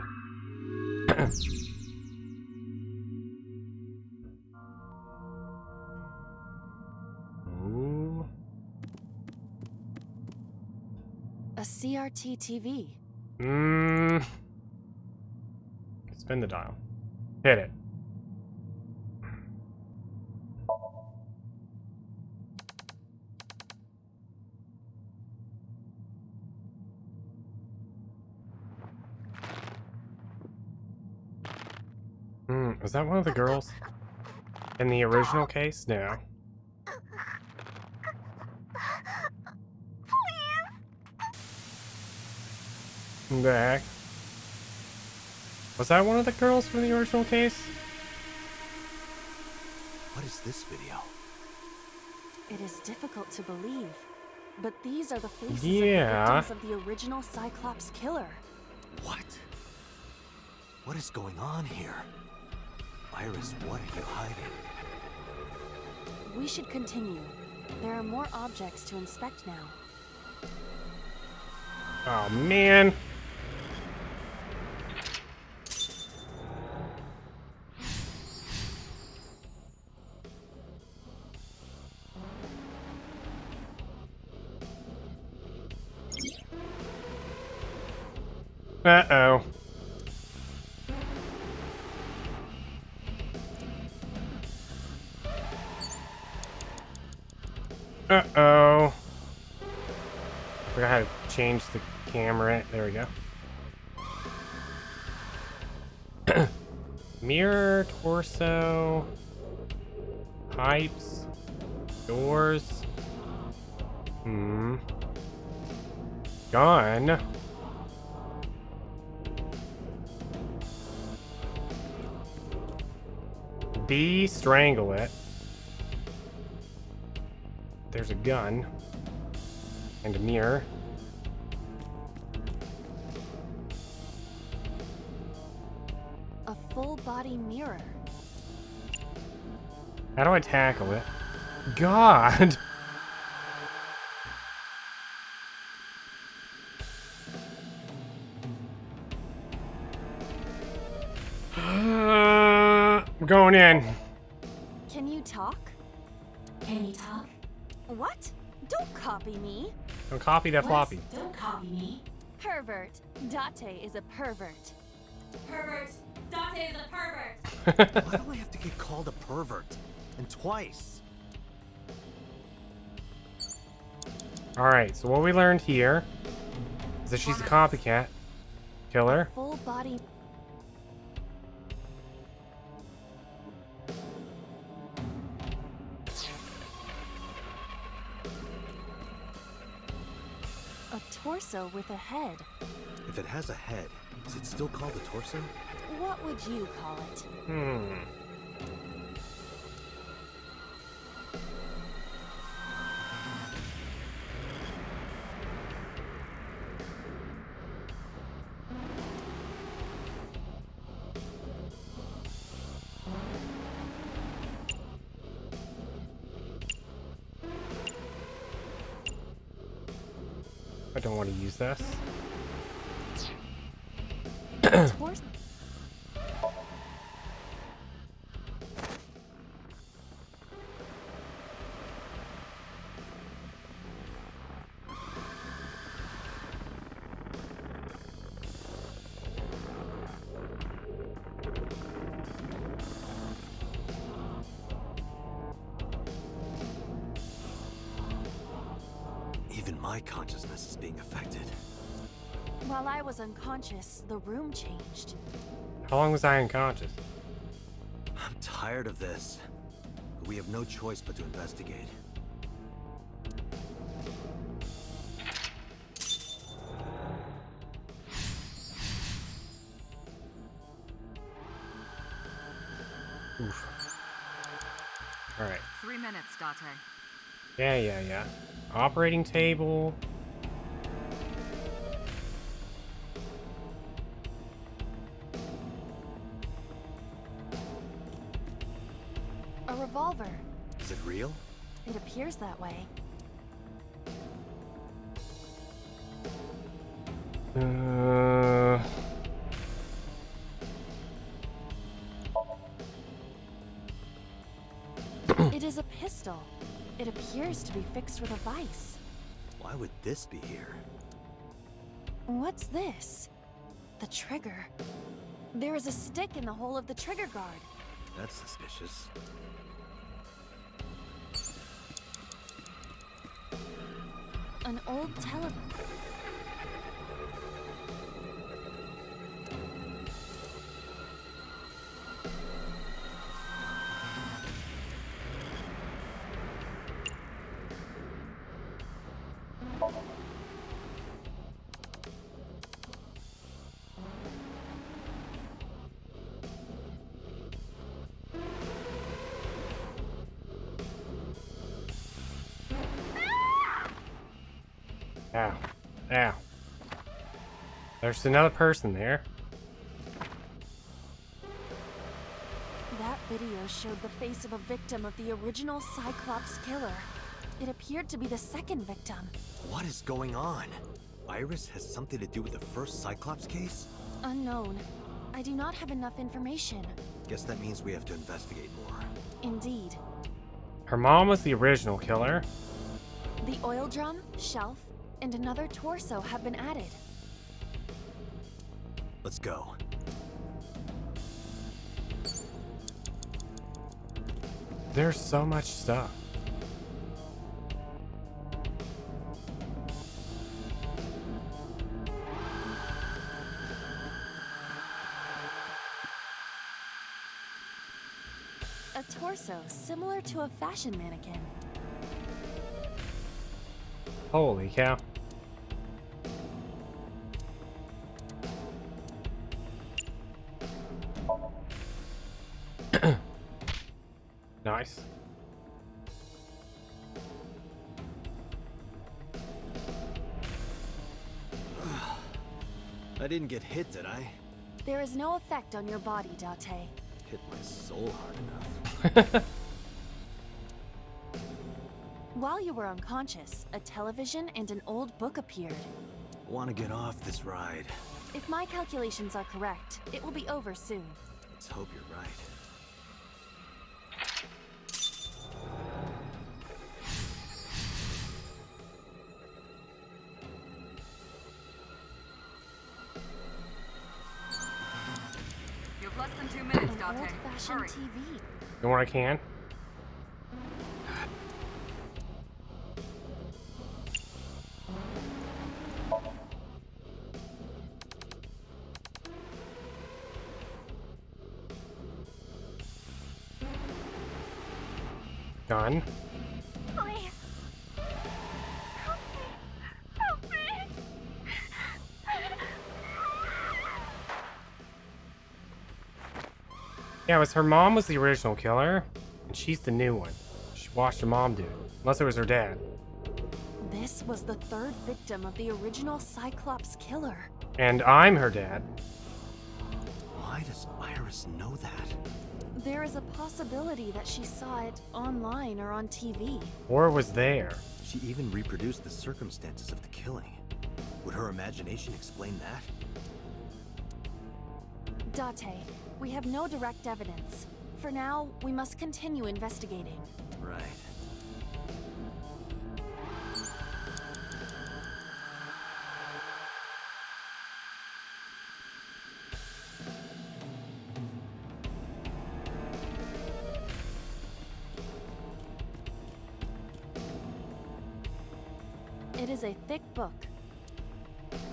Ooh. A CRT TV. Spin the dial. Hit it. Is that one of the girls? In the original case? No. What the heck? Was that one of the girls from the original case? What is this video? It is difficult to believe, but these are the faces Yeah. of the victims of the original Cyclops killer. What? What is going on here? Iris, what are you hiding? We should continue. There are more objects to inspect now. Oh, man. Uh-oh. Uh-oh. I forgot how to change the camera. There we go. Mirror, torso, pipes, doors. Gun. B, strangle it. There's a gun. And a mirror. A full body mirror. How do I tackle it? God! I'm going in. Can you talk? Can you talk? What? Don't copy me. Don't copy that floppy. Don't copy me. Pervert. Date is a pervert. Pervert. Date is a pervert. Why do I have to get called a pervert? And twice? Alright, so what we learned here is that she's a copycat killer. Full body. A torso with a head. If it has a head, is it still called a torso? What would you call it? I don't want to use this. Torso. Even my consciousness is being affected. While I was unconscious, the room changed. How long was I unconscious? I'm tired of this. But we have no choice but to investigate. Oof. Alright. 3 minutes, Date. Yeah. Operating table. A revolver. Is it real? It appears that way. It is a pistol. It appears to be fixed with a vise. Why would this be here? What's this? The trigger. There is a stick in the hole of the trigger guard. That's suspicious. An old Ow. Ow. There's another person there. That video showed the face of a victim of the original Cyclops killer. It appeared to be the second victim. What is going on? Iris has something to do with the first Cyclops case? Unknown. I do not have enough information. Guess that means we have to investigate more. Indeed. Her mom was the original killer. The oil drum, shelf, and another torso have been added. Let's go. There's so much stuff. A torso similar to a fashion mannequin. Holy cow. Nice. I didn't get hit, did I? There is no effect on your body, Date. Hit my soul hard enough. While you were unconscious, a television and an old book appeared. Want to get off this ride. If my calculations are correct, it will be over soon. Let's hope you're right. You have less than 2 minutes, An Date. old-fashioned Hurry. TV. The more I can. Done. Please. Help me. Help me. Yeah, it was her mom was the original killer, and she's the new one. She watched her mom do it. Unless it was her dad. This was the third victim of the original Cyclops killer. And I'm her dad. Why does Iris know that? There is a possibility that she saw it online or on TV. Or was there. She even reproduced the circumstances of the killing. Would her imagination explain that? Date, we have no direct evidence. For now, we must continue investigating. Right. It is a thick book.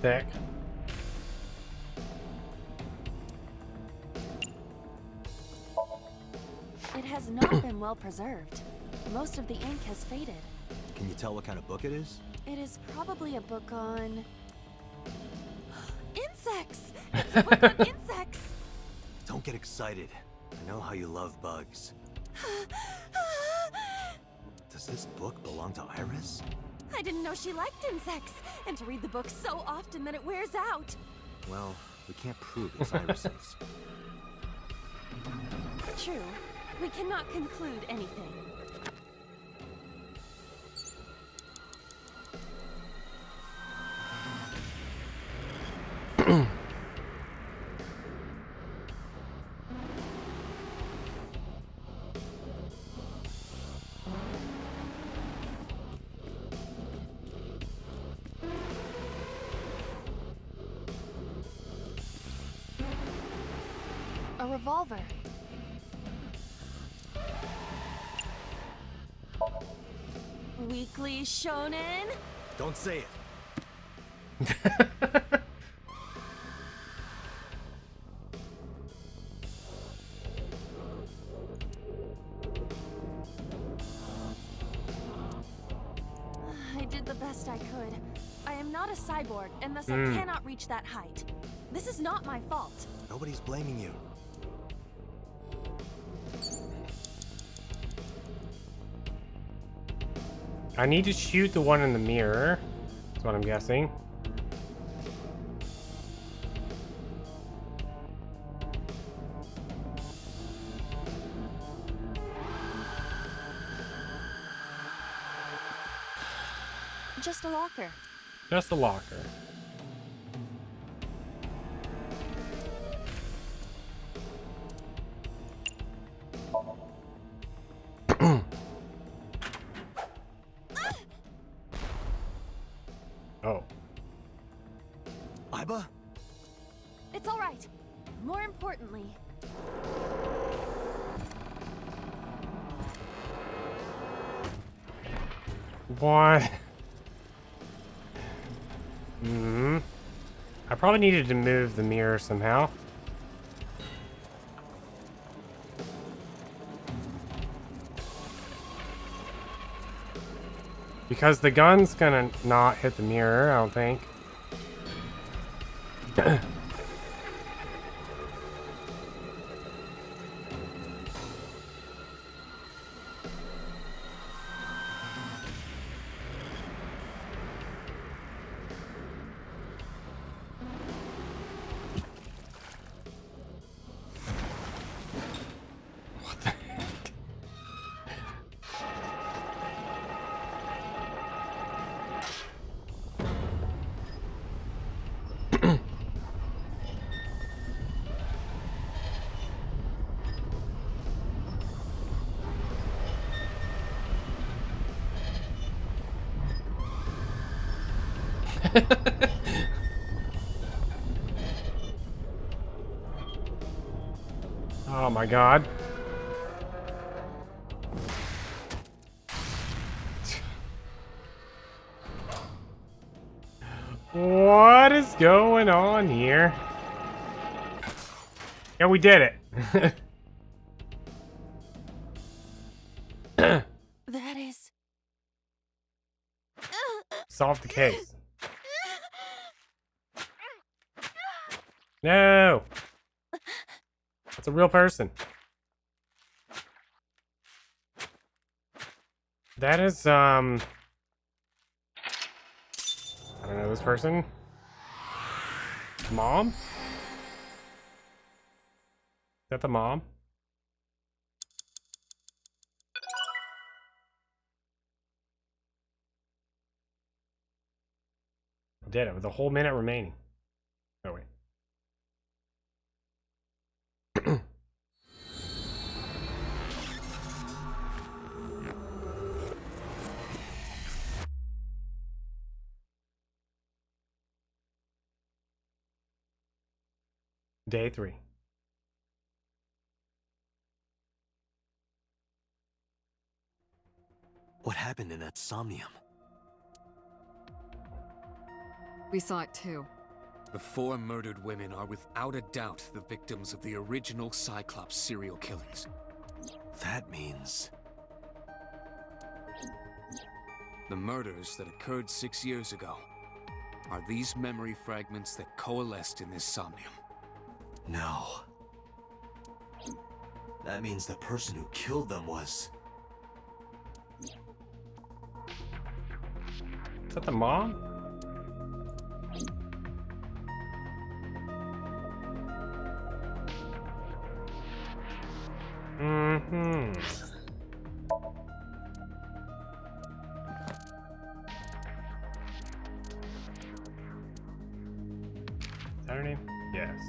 Thick. It has not been well preserved. Most of the ink has faded. Can you tell what kind of book it is? It is probably a book on... insects! It's a book on insects! Don't get excited. I know how you love bugs. Does this book belong to Iris? I didn't know she liked insects, and to read the book so often that it wears out. Well, we can't prove it's Iris's. True. We cannot conclude anything. A revolver. Weekly Shonen? Don't say it. I did the best I could. I am not a cyborg, and thus I cannot reach that height. This is not my fault. Nobody's blaming you. I need to shoot the one in the mirror. That's what I'm guessing. Just a locker. Just a locker. Oh. Iba? It's all right. More importantly, What? I probably needed to move the mirror somehow. Because the gun's gonna not hit the mirror, I don't think. Oh my god. What is going on here? Yeah, we did it. that is... Solve the case. No! That's a real person. That is, I don't know this person. Mom? Is that the mom? Did it with a whole minute remaining. Oh wait. Day 3. What happened in that Somnium? We saw it too. The 4 murdered women are without a doubt the victims of the original Cyclops serial killings. That means... The murders that occurred 6 years ago are these memory fragments that coalesced in this Somnium. No. That means the person who killed them was... Is that the mom? Mm-hmm. Is that her name? Yes.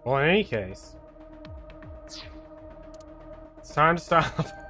Well, in any case, it's time to stop.